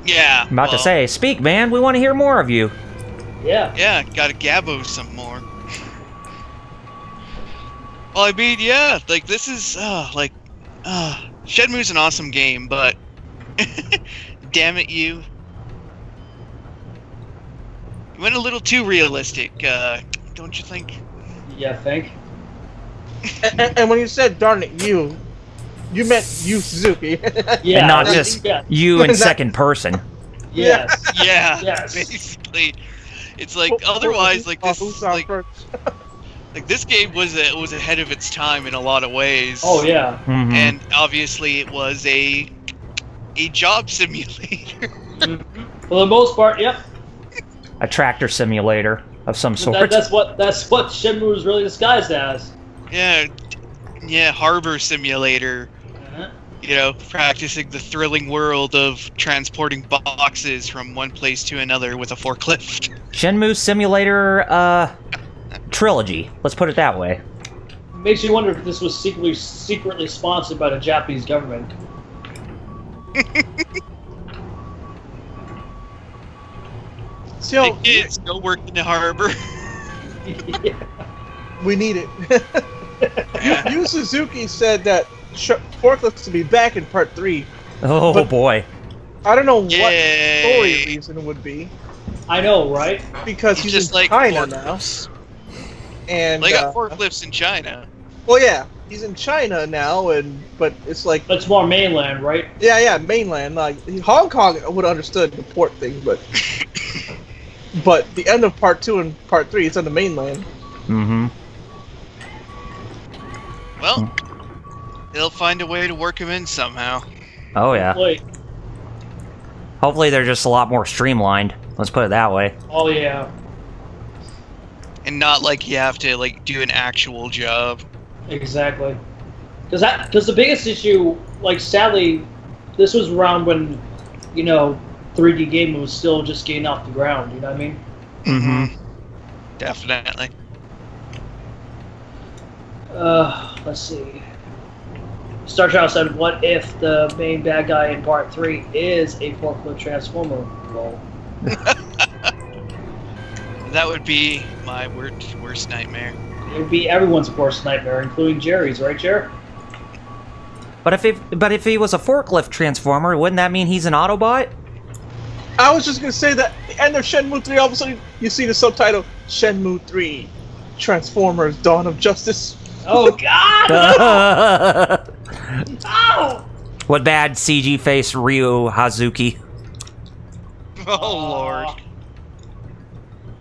[SPEAKER 3] Yeah.
[SPEAKER 2] I'm about to say, speak, man. We want to hear more of you.
[SPEAKER 1] Yeah.
[SPEAKER 3] Yeah, gotta gabbo some more. Well, I mean, yeah, like this is Shenmue's an awesome game, but damn it, you went a little too realistic, don't you think?
[SPEAKER 1] Yeah, think.
[SPEAKER 8] And when you said "darn it, you meant you, Suzuki.
[SPEAKER 1] Yeah,
[SPEAKER 2] and not just you in second person.
[SPEAKER 1] Yes.
[SPEAKER 3] Yeah.
[SPEAKER 1] Yes.
[SPEAKER 3] Basically, it's like otherwise, like this, like this game was ahead of its time in a lot of ways.
[SPEAKER 1] Oh yeah.
[SPEAKER 2] Mm-hmm.
[SPEAKER 3] And obviously, it was a job simulator.
[SPEAKER 1] For the most part, yep.
[SPEAKER 2] A tractor simulator of some sort.
[SPEAKER 1] That's what Shenmue was really disguised as.
[SPEAKER 3] Yeah, harbor simulator. You know, practicing the thrilling world of transporting boxes from one place to another with a forklift.
[SPEAKER 2] Shenmue Simulator trilogy. Let's put it that way.
[SPEAKER 1] Makes you wonder if this was secretly sponsored by the Japanese government.
[SPEAKER 8] So,
[SPEAKER 3] hey kids, go work in the harbor.
[SPEAKER 1] Yeah.
[SPEAKER 8] We need it. Yu Suzuki said that forklifts to be back in part 3.
[SPEAKER 2] Oh boy.
[SPEAKER 8] I don't know what story reason it would be.
[SPEAKER 1] I know, right?
[SPEAKER 8] Because he's
[SPEAKER 3] just
[SPEAKER 8] in
[SPEAKER 3] like
[SPEAKER 8] China
[SPEAKER 3] forklifts.
[SPEAKER 8] now. And
[SPEAKER 3] They got forklifts in China.
[SPEAKER 8] Well, yeah, he's in China now, but it's like
[SPEAKER 1] That's more mainland, right?
[SPEAKER 8] yeah, mainland. Like Hong Kong would have understood the port thing, but the end of part 2 and part 3, it's on the mainland.
[SPEAKER 2] Mm-hmm.
[SPEAKER 3] Well, they'll find a way to work him in somehow.
[SPEAKER 2] Oh yeah.
[SPEAKER 1] Wait.
[SPEAKER 2] Hopefully they're just a lot more streamlined. Let's put it that way.
[SPEAKER 1] Oh yeah.
[SPEAKER 3] And not like you have to like do an actual job.
[SPEAKER 1] Exactly. Because the biggest issue, like sadly, this was around when, 3D gaming was still just getting off the ground. You know what I mean?
[SPEAKER 2] Mm-hmm.
[SPEAKER 3] Definitely.
[SPEAKER 1] Let's see. Star Child said, "What if the main bad guy in Part 3 is a forklift transformer?" Well,
[SPEAKER 3] That would be my worst nightmare.
[SPEAKER 1] it would be everyone's worst nightmare, including Jerry's, right, Jer?
[SPEAKER 2] But if he was a forklift transformer, wouldn't that mean he's an Autobot?
[SPEAKER 8] I was just gonna say that at the end of Shenmue 3, all of a sudden you see the subtitle Shenmue 3, Transformers: Dawn of Justice.
[SPEAKER 1] Oh God! Oh!
[SPEAKER 2] What bad CG face Ryu Hazuki?
[SPEAKER 3] Oh Lord.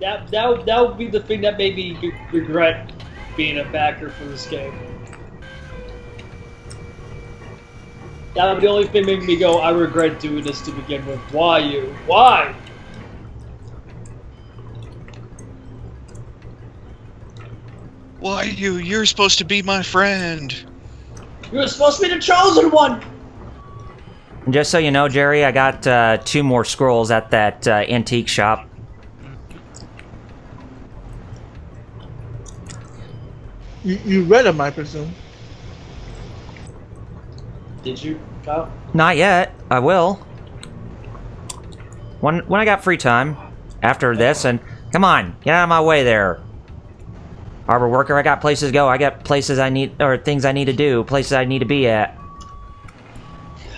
[SPEAKER 1] That would be the thing that made me regret being a backer for this game. That would be the only thing making me go, I regret doing this to begin with. Why you? Why?
[SPEAKER 3] Why you? You're supposed to be my friend.
[SPEAKER 1] You were supposed to be the chosen one!
[SPEAKER 2] And just so you know, Jerry, I got 2 more scrolls at that antique shop.
[SPEAKER 8] You read them, I presume.
[SPEAKER 1] Did you, Kyle?
[SPEAKER 2] Not yet. I will. When I got free time after this, and come on, get out of my way there. Harbor worker, I got places to go. I got places I need, or things I need to do, places I need to be at.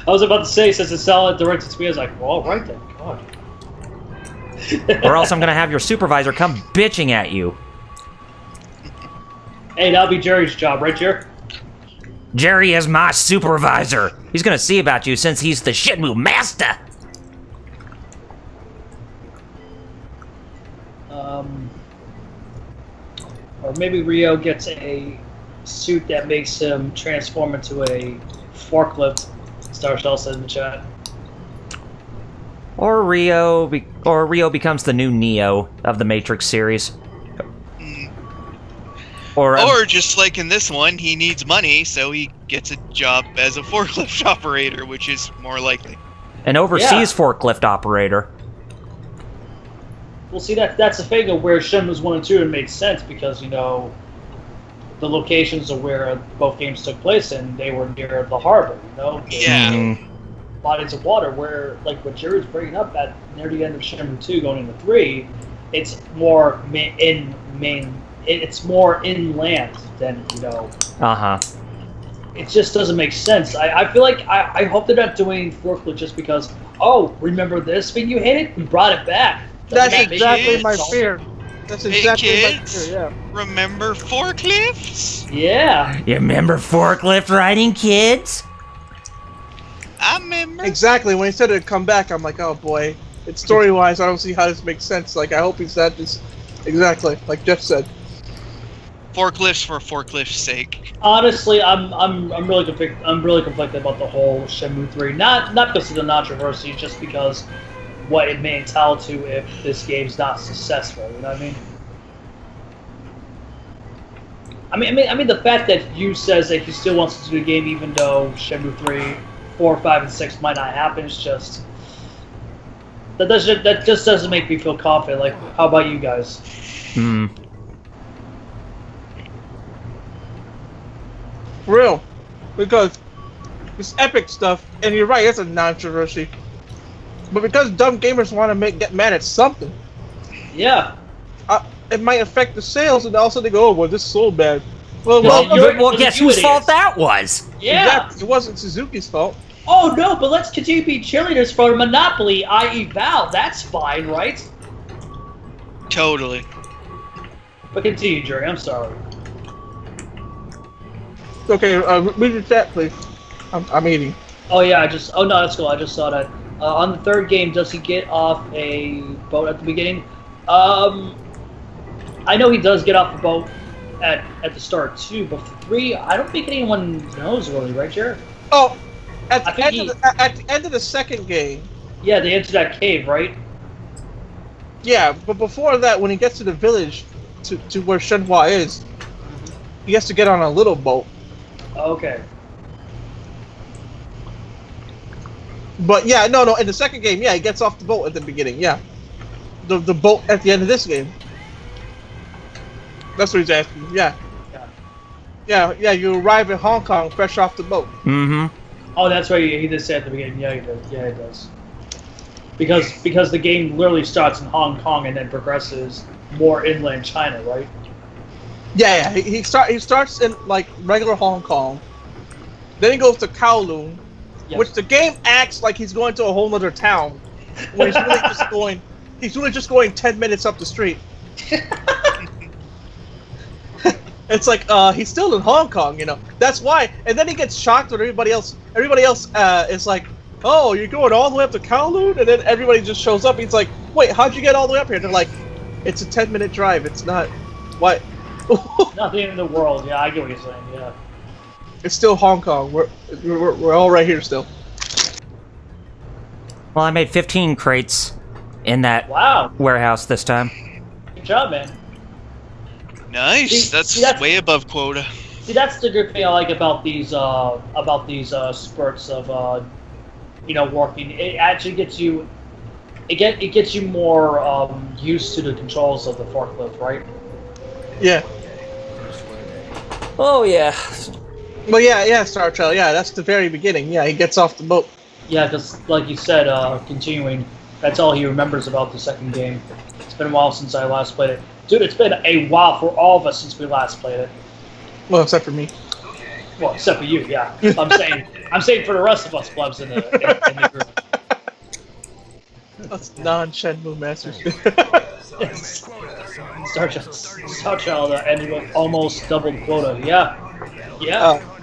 [SPEAKER 1] I was about to say, since it's solid directed to me, I was like, well, all right then, God.
[SPEAKER 2] Or else I'm gonna have your supervisor come bitching at you.
[SPEAKER 1] Hey, that'll be Jerry's job, right, Jer?
[SPEAKER 2] Jerry is my supervisor. He's gonna see about you since he's the Shenmue master.
[SPEAKER 1] Or maybe Rio gets a suit that makes him transform into a forklift. Star Shell said in the chat.
[SPEAKER 2] Or Rio becomes the new Neo of the Matrix series.
[SPEAKER 3] Or just like in this one, he needs money, so he gets a job as a forklift operator, which is more likely.
[SPEAKER 2] An overseas forklift operator.
[SPEAKER 1] Well, see, that's the thing of where Shenmue's 1 and 2 made sense because, the locations of where both games took place and they were near the harbor,
[SPEAKER 3] Yeah.
[SPEAKER 1] Bodies of water, where, like what Jerry's bringing up at near the end of Shenmue 2 going into 3, it's more it's more inland than,
[SPEAKER 2] Uh-huh.
[SPEAKER 1] it just doesn't make sense. I feel like I hope they're not doing forklift just because, remember this thing you hated? We brought it back.
[SPEAKER 8] That's
[SPEAKER 1] Doesn't that make
[SPEAKER 8] exactly my
[SPEAKER 1] sense?
[SPEAKER 8] fear. That's
[SPEAKER 3] Hey
[SPEAKER 8] exactly my
[SPEAKER 3] kids,
[SPEAKER 8] fear, yeah.
[SPEAKER 3] remember forklifts?
[SPEAKER 1] Yeah.
[SPEAKER 2] You remember forklift riding, kids?
[SPEAKER 3] I remember.
[SPEAKER 8] Exactly. When he said it'd come back, I'm like, oh boy. It's story-wise, I don't see how this makes sense. Like, I hope he's not just... Exactly, like Jeff said.
[SPEAKER 3] Forklifts for forklift's sake.
[SPEAKER 1] Honestly, I'm really conflicted about the whole Shenmue 3. Not because of the controversy, just because what it may entail to if this game's not successful. You know what I mean? I mean the fact that you says that he still wants to do the game even though Shenmue 3, 4, 5, and 6 might not happen is just that just doesn't make me feel confident. Like, how about you guys?
[SPEAKER 8] For real. Because it's epic stuff, and you're right, it's a controversy. But because dumb gamers want to get mad at something,
[SPEAKER 1] Yeah.
[SPEAKER 8] it might affect the sales, and also they go, oh, well, this is so bad.
[SPEAKER 2] Well, guess whose fault that was?
[SPEAKER 1] Yeah.
[SPEAKER 8] Exactly. It wasn't Suzuki's fault.
[SPEAKER 1] Oh no, but let's continue to be cheerleaders for Monopoly, i.e. Val. That's fine, right?
[SPEAKER 3] Totally.
[SPEAKER 1] But continue, Jerry. I'm sorry.
[SPEAKER 8] Okay, read your chat, please. I'm eating.
[SPEAKER 1] Oh yeah, oh no, that's cool. I just saw that. On the third game, does he get off a boat at the beginning? I know he does get off the boat at the start too, but for 3, I don't think anyone knows really, right, Jared?
[SPEAKER 8] Oh, at the end of the second game.
[SPEAKER 1] Yeah, they enter that cave, right?
[SPEAKER 8] Yeah, but before that, when he gets to the village, to where Shenhua is, he has to get on a little boat.
[SPEAKER 1] Okay.
[SPEAKER 8] But yeah, no, in the second game, yeah, he gets off the boat at the beginning, yeah. The boat at the end of this game. That's what he's asking, yeah. Yeah, you arrive in Hong Kong fresh off the boat.
[SPEAKER 2] Mm-hmm.
[SPEAKER 1] Oh, that's right, he did say at the beginning, yeah, he does. Yeah, he does. Because the game literally starts in Hong Kong and then progresses more inland China, right?
[SPEAKER 8] Yeah, he starts in, like, regular Hong Kong. Then he goes to Kowloon, which the game acts like he's going to a whole other town. When he's really just going 10 minutes up the street. It's like, he's still in Hong Kong, you know. That's why. And then he gets shocked when everybody else is like, oh, you're going all the way up to Kowloon? And then everybody just shows up. He's like, wait, how'd you get all the way up here? They're like, it's a 10-minute drive. It's not, what?
[SPEAKER 1] Nothing in the world. Yeah, I get what you're saying, yeah.
[SPEAKER 8] It's still Hong Kong. We're all right here still.
[SPEAKER 2] Well, I made 15 crates in that warehouse this time.
[SPEAKER 1] Good job, man.
[SPEAKER 3] Nice. That's way above quota.
[SPEAKER 1] See, that's the good thing I like about these spurts of working. It actually gets you. It gets you more used to the controls of the forklift, right?
[SPEAKER 8] Yeah.
[SPEAKER 2] Oh yeah.
[SPEAKER 8] Well, yeah, Star Trail. Yeah, that's the very beginning. Yeah, he gets off the boat.
[SPEAKER 1] Yeah, because like you said, continuing, that's all he remembers about the second game. It's been a while since I last played it. Dude, it's been a while for all of us since we last played it.
[SPEAKER 8] Well, except for me.
[SPEAKER 1] Well, except for you, yeah. I'm saying for the rest of us, Blubs, in the group.
[SPEAKER 8] That's non-Shenmue Masters.
[SPEAKER 1] Star Child ended with almost double quota. Yeah.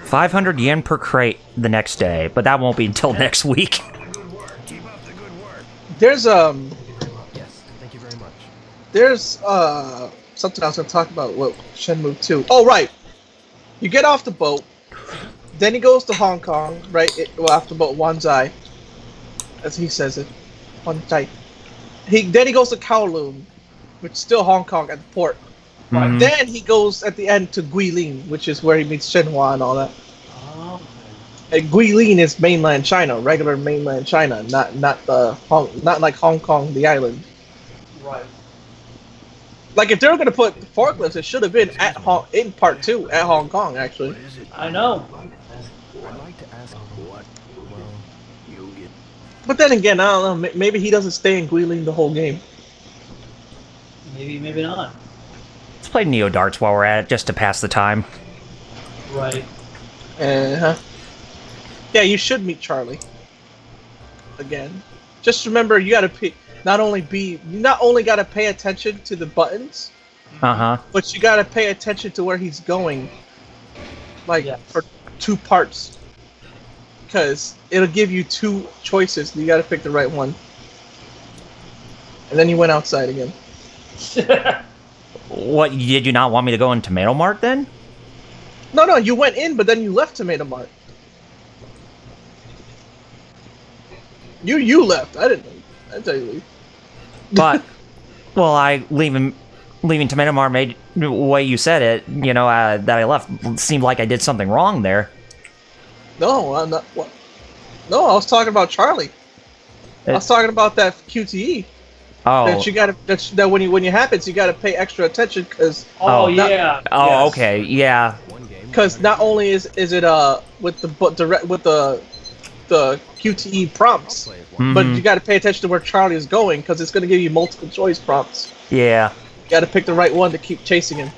[SPEAKER 2] 500 yen per crate the next day, but that won't be until next week.
[SPEAKER 8] There's
[SPEAKER 4] Yes, thank you very much.
[SPEAKER 8] There's something I was gonna talk about with Shenmue 2. Oh right, you get off the boat, then he goes to Hong Kong, right? Off the boat, Wanzai, as he says it, Wanzai. Then he goes to Kowloon, which is still Hong Kong at the port.
[SPEAKER 2] Mm-hmm.
[SPEAKER 8] Then he goes at the end to Guilin, which is where he meets Shenhua and all that.
[SPEAKER 1] Oh.
[SPEAKER 8] And Guilin is mainland China, regular mainland China, not like Hong Kong, the island.
[SPEAKER 1] Right.
[SPEAKER 8] Like if they were gonna put forklifts, it should have been in part 2 at Hong Kong, actually.
[SPEAKER 1] I know.
[SPEAKER 4] I'd like to ask what. Well, you get.
[SPEAKER 8] But then again, I don't know. Maybe he doesn't stay in Guilin the whole game.
[SPEAKER 1] Maybe not.
[SPEAKER 2] Let's play Neo Darts while we're at it, just to pass the time.
[SPEAKER 1] Right.
[SPEAKER 8] Yeah, you should meet Charlie. Again. Just remember, you gotta not only gotta pay attention to the buttons, but you gotta pay attention to where he's going. For 2 parts. Because it'll give you 2 choices, and you gotta pick the right one. And then you went outside again.
[SPEAKER 2] What, did you not want me to go in Tomato Mart then?
[SPEAKER 8] No, you went in, but then you left Tomato Mart. You left. I didn't leave. I didn't tell you to leave.
[SPEAKER 2] But, well, leaving Tomato Mart made the way you said it, that I left, seemed like I did something wrong there.
[SPEAKER 8] No, I'm not. What? No, I was talking about Charlie. I was talking about that QTE.
[SPEAKER 2] Oh.
[SPEAKER 8] That you gotta. That when it happens, you gotta pay extra attention because.
[SPEAKER 1] Yeah.
[SPEAKER 2] Oh, okay, yeah.
[SPEAKER 8] Because not only is it with the QTE prompts, but you gotta pay attention to where Charlie is going because it's gonna give you multiple choice prompts.
[SPEAKER 2] Yeah.
[SPEAKER 8] You gotta pick the right one to keep chasing him.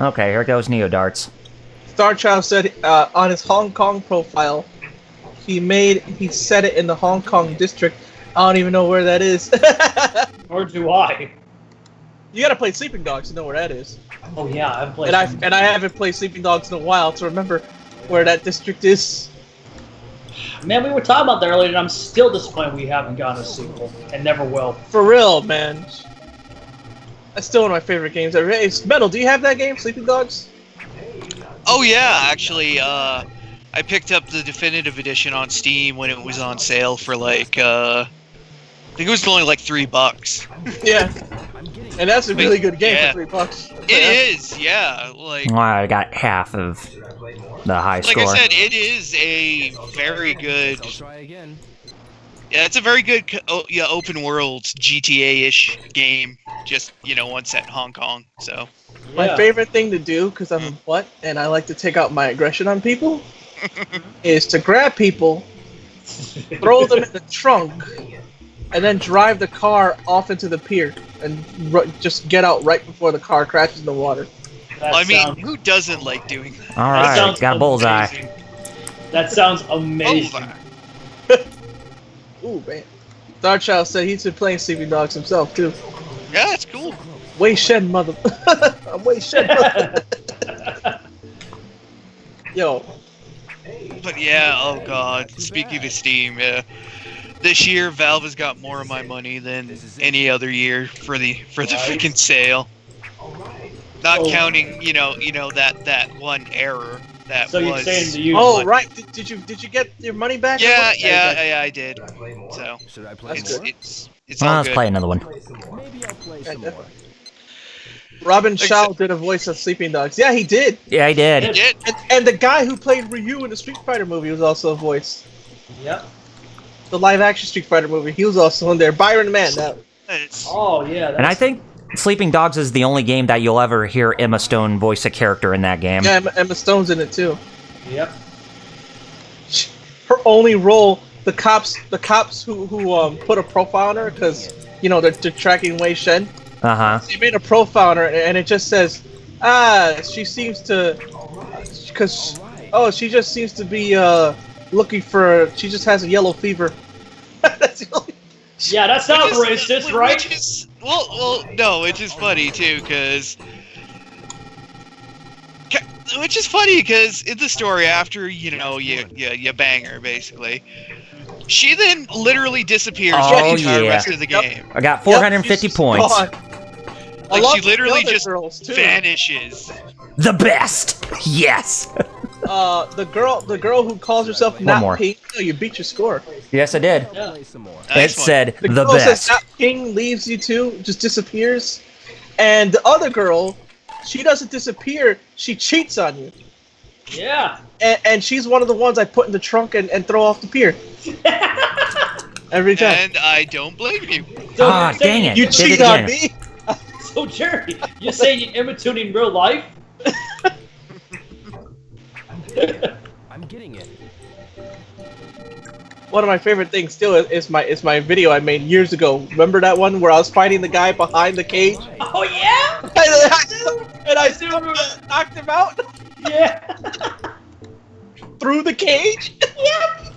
[SPEAKER 2] Okay, here goes Neo Darts.
[SPEAKER 8] Starchild said on his Hong Kong profile, he set it in the Hong Kong district. I don't even know where that is.
[SPEAKER 1] Or do I?
[SPEAKER 8] You gotta play Sleeping Dogs to know where that is.
[SPEAKER 1] Oh yeah, I've played.
[SPEAKER 8] And I haven't played Sleeping Dogs in a while to remember where that district is.
[SPEAKER 1] Man, we were talking about that earlier, and I'm still disappointed we haven't gotten a sequel, and never will.
[SPEAKER 8] For real, man. That's still one of my favorite games ever. Hey, Metal, do you have that game, Sleeping Dogs?
[SPEAKER 3] Oh yeah, actually, I picked up the definitive edition on Steam when it was on sale for like, I think it was only like $3.
[SPEAKER 8] Yeah. And that's a really good game for $3.
[SPEAKER 3] It is, yeah. Like,
[SPEAKER 2] Well, I got half of the high
[SPEAKER 3] like
[SPEAKER 2] score.
[SPEAKER 3] I said, it is a very good.
[SPEAKER 4] I'll try again.
[SPEAKER 3] Yeah, it's a very good, open world GTA-ish game. Just one set in Hong Kong. So.
[SPEAKER 8] My favorite thing to do, because I'm a butt and I like to take out my aggression on people, is to grab people, throw them in the trunk, and then drive the car off into the pier and just get out right before the car crashes in the water.
[SPEAKER 3] I mean, who doesn't like doing that?
[SPEAKER 2] All right, got a bullseye.
[SPEAKER 1] Amazing. That sounds amazing.
[SPEAKER 8] Ooh, man. Starchild said he's been playing Sleeping Dogs himself, too.
[SPEAKER 3] Yeah, that's cool.
[SPEAKER 8] Wei Shen, mother. I'm Wei Shen, mother. Yo.
[SPEAKER 3] But yeah, oh god. Speaking of Steam, this year Valve has got more of my money than any other year for the freaking sale. Not counting, that one error that
[SPEAKER 1] so
[SPEAKER 3] was.
[SPEAKER 1] you're saying the usual.
[SPEAKER 8] Oh right, did you get your money back?
[SPEAKER 3] Yeah, I did. So
[SPEAKER 4] Should I play
[SPEAKER 3] it's
[SPEAKER 2] Well,
[SPEAKER 3] all
[SPEAKER 2] let's
[SPEAKER 3] good.
[SPEAKER 2] play another one.
[SPEAKER 4] Maybe I'll play some more.
[SPEAKER 8] Robin Shaw did a voice of Sleeping Dogs. Yeah, he did.
[SPEAKER 2] Yeah, I did.
[SPEAKER 3] I did.
[SPEAKER 8] And the guy who played Ryu in the Street Fighter movie was also a voice.
[SPEAKER 1] Yep.
[SPEAKER 8] The live-action Street Fighter movie. He was also in there. Byron Mann.
[SPEAKER 1] Oh yeah.
[SPEAKER 2] And I think Sleeping Dogs is the only game that you'll ever hear Emma Stone voice a character in that game.
[SPEAKER 8] Yeah, Emma Stone's in it too.
[SPEAKER 1] Yep.
[SPEAKER 8] Her only role, the cops who put a profile on her because they're tracking Wei Shen. They made a profile on her and it just says, she seems to, she just seems to be looking for. She just has a yellow fever. That's the only.
[SPEAKER 1] Yeah, that sounds racist, right?
[SPEAKER 3] Which is funny too, which is funny because in the story after you bang her basically, she then literally disappears for the entire rest of the game.
[SPEAKER 2] I got 450 points.
[SPEAKER 3] Like she literally just vanishes.
[SPEAKER 2] The best. Yes.
[SPEAKER 8] The girl who calls herself Not Pink. No, you beat your score.
[SPEAKER 2] Yes, I did.
[SPEAKER 1] Yeah.
[SPEAKER 2] It said
[SPEAKER 8] the
[SPEAKER 2] the
[SPEAKER 8] girl
[SPEAKER 2] best.
[SPEAKER 8] says Not Pink leaves you too, just disappears, and the other girl, she doesn't disappear. She cheats on you.
[SPEAKER 1] Yeah.
[SPEAKER 8] And she's one of the ones I put in the trunk and throw off the pier. Every time.
[SPEAKER 3] And I don't blame you.
[SPEAKER 1] So
[SPEAKER 2] Dang it.
[SPEAKER 8] You
[SPEAKER 2] Did
[SPEAKER 8] cheat
[SPEAKER 2] it
[SPEAKER 8] on
[SPEAKER 2] again.
[SPEAKER 8] me.
[SPEAKER 1] So Jerry, you're saying you're imitating real life?
[SPEAKER 4] I'm getting it.
[SPEAKER 8] One of my favorite things still is my video I made years ago. Remember that one where I was fighting the guy behind the cage?
[SPEAKER 1] Oh yeah.
[SPEAKER 8] And I still knocked him out.
[SPEAKER 1] Yeah.
[SPEAKER 8] Through the cage.
[SPEAKER 1] Yep.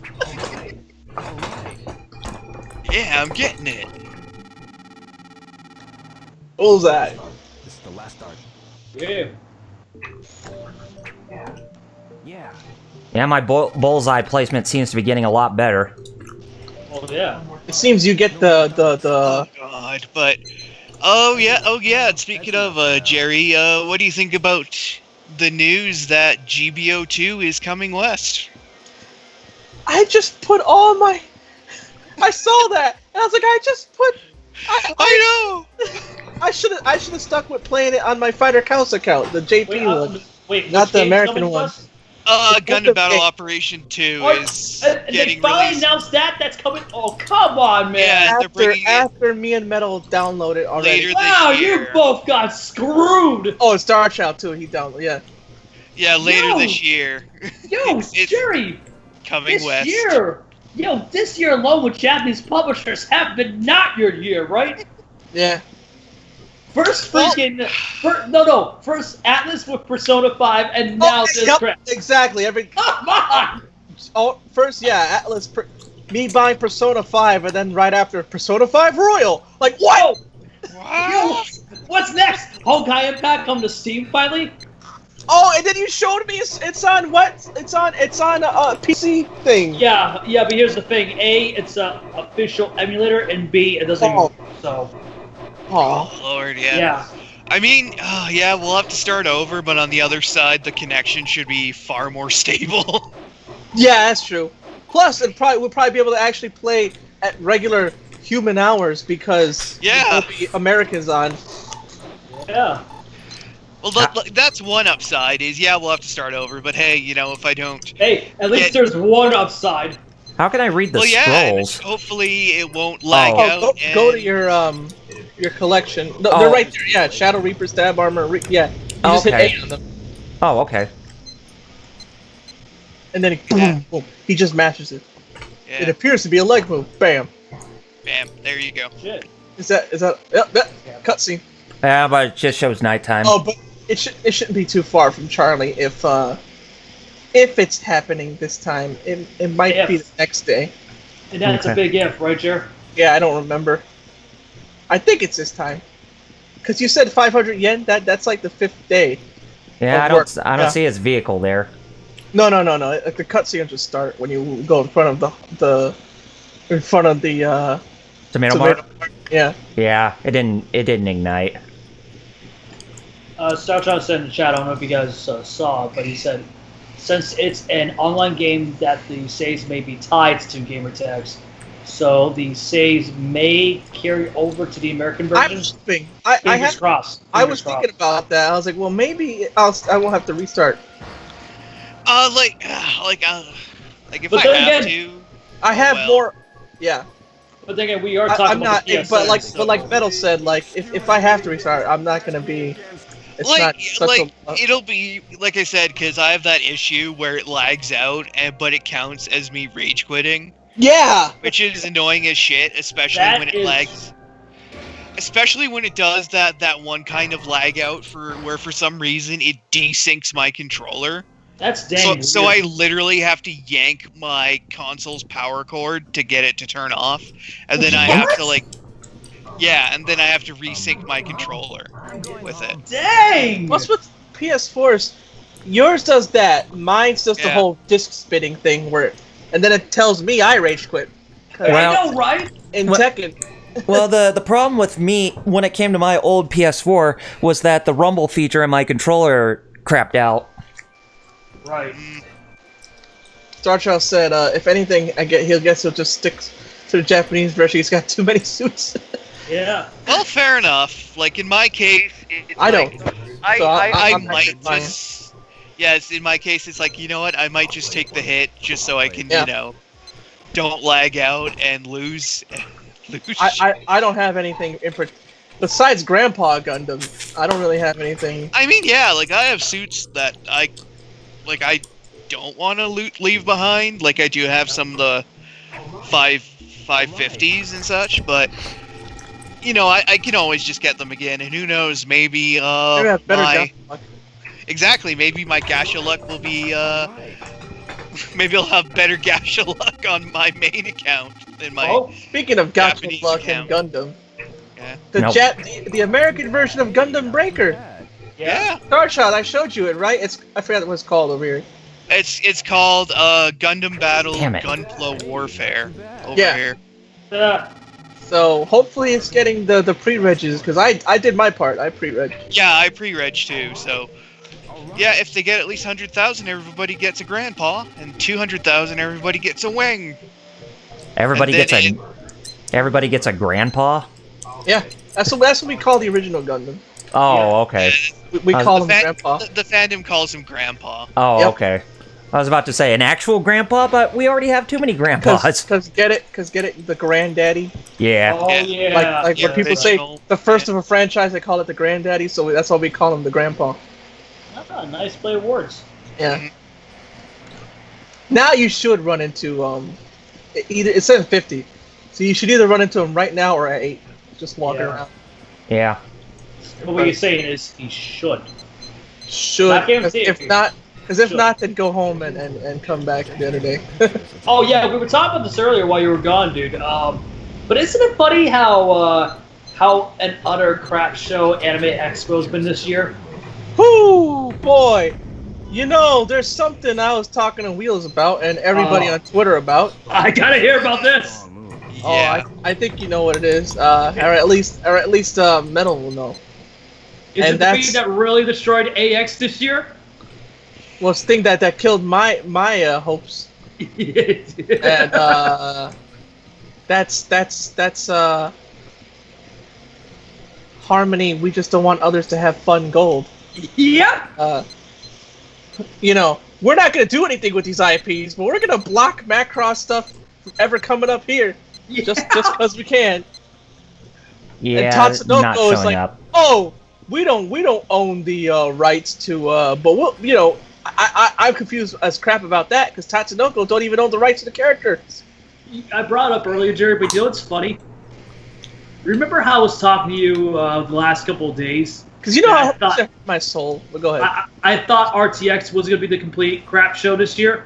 [SPEAKER 3] Yeah, I'm getting it.
[SPEAKER 8] Bullseye.
[SPEAKER 4] This is the last arc.
[SPEAKER 1] Yeah.
[SPEAKER 4] Yeah.
[SPEAKER 2] Yeah, my bullseye placement seems to be getting a lot better.
[SPEAKER 1] Oh yeah.
[SPEAKER 8] It seems you get the.
[SPEAKER 3] Oh god, but oh yeah. Speaking of Jerry, what do you think about the news that GBO 2 is coming west?
[SPEAKER 8] I just put all my. I saw that and I was like, I just put.
[SPEAKER 3] I know.
[SPEAKER 8] I should have stuck with playing it on my Fighter Counts account, the JP one.
[SPEAKER 1] Wait,
[SPEAKER 8] not the American one.
[SPEAKER 3] Gundam Battle Operation 2 is getting
[SPEAKER 1] they finally
[SPEAKER 3] released.
[SPEAKER 1] announced that's coming. Oh come on, man!
[SPEAKER 3] Yeah, they're bringing
[SPEAKER 8] after me and Metal download it already.
[SPEAKER 3] later
[SPEAKER 1] Wow,
[SPEAKER 3] this year.
[SPEAKER 1] you both got screwed.
[SPEAKER 8] Oh, it's Starchild too. He downloaded. Yeah.
[SPEAKER 3] Yeah, later
[SPEAKER 1] Yo.
[SPEAKER 3] this year.
[SPEAKER 1] Yo,
[SPEAKER 3] It's
[SPEAKER 1] Jerry,
[SPEAKER 3] coming
[SPEAKER 1] this
[SPEAKER 3] west.
[SPEAKER 1] year. Yo, this year alone with Japanese publishers have been not your year, right?
[SPEAKER 8] Yeah.
[SPEAKER 1] First first Atlas with Persona 5, and now this crap.
[SPEAKER 8] Exactly.
[SPEAKER 1] Come on!
[SPEAKER 8] Oh, first, yeah, Atlas. Me buying Persona 5, and then right after Persona 5 Royal. Like, what?
[SPEAKER 1] Yo, what's next? Honkai Impact come to Steam finally?
[SPEAKER 8] Oh, and then you showed me it's on what? It's on a PC thing.
[SPEAKER 1] Yeah, but here's the thing: A, it's a official emulator, and B, it doesn't.
[SPEAKER 8] Oh.
[SPEAKER 1] So.
[SPEAKER 8] Oh
[SPEAKER 3] Lord, yeah.
[SPEAKER 1] Yeah.
[SPEAKER 3] I mean, yeah, we'll have to start over, but on the other side, the connection should be far more stable.
[SPEAKER 8] Yeah, that's true. Plus, we'll probably be able to actually play at regular human hours because there'll be Americans on.
[SPEAKER 1] Yeah.
[SPEAKER 3] Well, that's one upside. Is we'll have to start over. But hey, if I don't.
[SPEAKER 1] Hey, at least there's one upside.
[SPEAKER 2] How can I read the scrolls?
[SPEAKER 3] And hopefully it won't lag out.
[SPEAKER 8] Go to your collection. No, they're right there. Yeah, Shadow Reaper, Stab Armor. You just hit A on them.
[SPEAKER 2] Oh, okay.
[SPEAKER 8] And then boom, he just matches it.
[SPEAKER 3] Yeah.
[SPEAKER 8] It appears to be a leg move. Bam.
[SPEAKER 3] Bam. There you go.
[SPEAKER 1] Shit.
[SPEAKER 8] Is that? Yep. Cutscene.
[SPEAKER 2] Yeah, but it just shows nighttime.
[SPEAKER 8] Oh, but it shouldn't be too far from Charlie if it's happening this time. It might be the next day.
[SPEAKER 1] And that's a big if, right, Jer?
[SPEAKER 8] Yeah, I don't remember. I think it's this time. Cause you said 500 yen. That's like the 5th day.
[SPEAKER 2] Yeah, I don't see his vehicle there.
[SPEAKER 8] No. Like the cutscene will just start when you go in front of the
[SPEAKER 2] Tomato Mart.
[SPEAKER 8] Yeah.
[SPEAKER 2] Yeah, it didn't ignite.
[SPEAKER 1] Starchild said in the chat, I don't know if you guys saw, but he said, since it's an online game that the saves may be tied to gamer tags, so the saves may carry over to the American version.
[SPEAKER 8] I'm hoping.
[SPEAKER 1] Fingers crossed.
[SPEAKER 8] I was thinking about that. I was like, well, maybe I won't have to restart.
[SPEAKER 3] If I have
[SPEAKER 8] more. Yeah.
[SPEAKER 1] But then again, we are talking about the PSN,
[SPEAKER 8] but like Metal said, like if I have to restart, I'm not gonna be.
[SPEAKER 3] It'll be like I said, because I have that issue where it lags out, but it counts as me rage quitting.
[SPEAKER 8] Yeah.
[SPEAKER 3] Which is annoying as shit, especially when it lags. Especially when it does that one kind of lag out where for some reason it desyncs my controller.
[SPEAKER 1] That's dang.
[SPEAKER 3] So I literally have to yank my console's power cord to get it to turn off, and then I have to and then I have to resync my controller with it.
[SPEAKER 1] Dang!
[SPEAKER 8] What's with PS4s? Yours does that. Mine's just the whole disc spitting thing and then it tells me I rage quit.
[SPEAKER 1] I know, right?
[SPEAKER 8] In Tekken.
[SPEAKER 2] Well, the problem with me when it came to my old PS4 was that the rumble feature in my controller crapped out.
[SPEAKER 1] Right.
[SPEAKER 8] Starchild said, if anything, he'll just stick to the Japanese version. He's got too many suits.
[SPEAKER 1] Yeah.
[SPEAKER 3] Well, fair enough. Like in my case,
[SPEAKER 8] I
[SPEAKER 3] might just. Yes, in my case, it's like, you know what? I might just take the hit just so I can, don't lag out and lose.
[SPEAKER 8] I don't have anything besides Grandpa Gundam. I don't really have anything.
[SPEAKER 3] I mean, yeah, I have suits that I don't want to leave behind. Like I do have some of the 550s and such, but I can always just get them again. And who knows? Maybe exactly. Maybe my Gacha luck will be. Maybe I'll have better Gacha luck on my main account than my.
[SPEAKER 8] Speaking of Gacha
[SPEAKER 3] Japanese
[SPEAKER 8] luck
[SPEAKER 3] account.
[SPEAKER 8] and Gundam, the American version of Gundam Breaker.
[SPEAKER 3] Yeah.
[SPEAKER 8] Starshot, I showed you it, right? I forgot what it's called over here.
[SPEAKER 3] It's called Gundam Battle
[SPEAKER 2] Damn it.
[SPEAKER 3] Gunpla Warfare over here.
[SPEAKER 1] Yeah.
[SPEAKER 8] So hopefully it's getting the pre-regs, because I did my part. I pre-reg.
[SPEAKER 3] Yeah, I pre-reg too. So yeah, if they get at least 100,000, everybody gets a grandpa, and 200,000, everybody gets a wing.
[SPEAKER 2] Everybody gets a grandpa.
[SPEAKER 8] Yeah, that's what we call the original Gundam.
[SPEAKER 2] Oh, okay.
[SPEAKER 8] We call him Grandpa.
[SPEAKER 3] The fandom calls him Grandpa.
[SPEAKER 2] Oh, okay. I was about to say an actual grandpa, but we already have too many grandpas.
[SPEAKER 8] Cause get it, the granddaddy.
[SPEAKER 2] Yeah.
[SPEAKER 1] Oh yeah.
[SPEAKER 8] Like when people say the first of a franchise, they call it the granddaddy. So that's why we call him the grandpa.
[SPEAKER 1] Ah, nice play of words.
[SPEAKER 8] Yeah. Mm-hmm. Now you should run into it says 50, so you should either run into him right now or at 8, just walking around.
[SPEAKER 2] Yeah.
[SPEAKER 1] But what you're saying is he should.
[SPEAKER 8] Should.
[SPEAKER 1] I can't see
[SPEAKER 8] If
[SPEAKER 1] it.
[SPEAKER 8] not, because if
[SPEAKER 1] Should.
[SPEAKER 8] not, then go home and come back the other day.
[SPEAKER 1] Oh yeah, we were talking about this earlier while you were gone, dude. But isn't it funny how an utter crap show Anime Expo's been this year?
[SPEAKER 8] Whoo, boy! You know, there's something I was talking to Wheels about and everybody on Twitter about.
[SPEAKER 1] I gotta hear about this.
[SPEAKER 3] Yeah.
[SPEAKER 8] Oh, I think you know what it is. Or at least Metal will know.
[SPEAKER 1] Is
[SPEAKER 8] And
[SPEAKER 1] it the
[SPEAKER 8] that's-
[SPEAKER 1] thing that really destroyed AX this year?
[SPEAKER 8] Well, it's the thing that killed my hopes. And that's Harmony. We just don't want others to have fun. Gold.
[SPEAKER 1] Yep.
[SPEAKER 8] You know, we're not gonna do anything with these IPs, but we're gonna block Macross stuff from ever coming up here, just because we can.
[SPEAKER 2] Yeah,
[SPEAKER 8] And
[SPEAKER 2] not
[SPEAKER 8] Tatsunoko is
[SPEAKER 2] showing
[SPEAKER 8] like,
[SPEAKER 2] up.
[SPEAKER 8] oh, we don't own the rights to, but we'll, you know, I'm confused as crap about that because Tatsunoko don't even own the rights to the character.
[SPEAKER 1] I brought it up earlier, Jerry, but you know what's funny? Remember how I was talking to you the last couple of days?
[SPEAKER 8] Because you know
[SPEAKER 1] And I
[SPEAKER 8] how
[SPEAKER 1] thought-
[SPEAKER 8] that hurt my soul. But go ahead.
[SPEAKER 1] I thought RTX was going to be the complete crap show this year.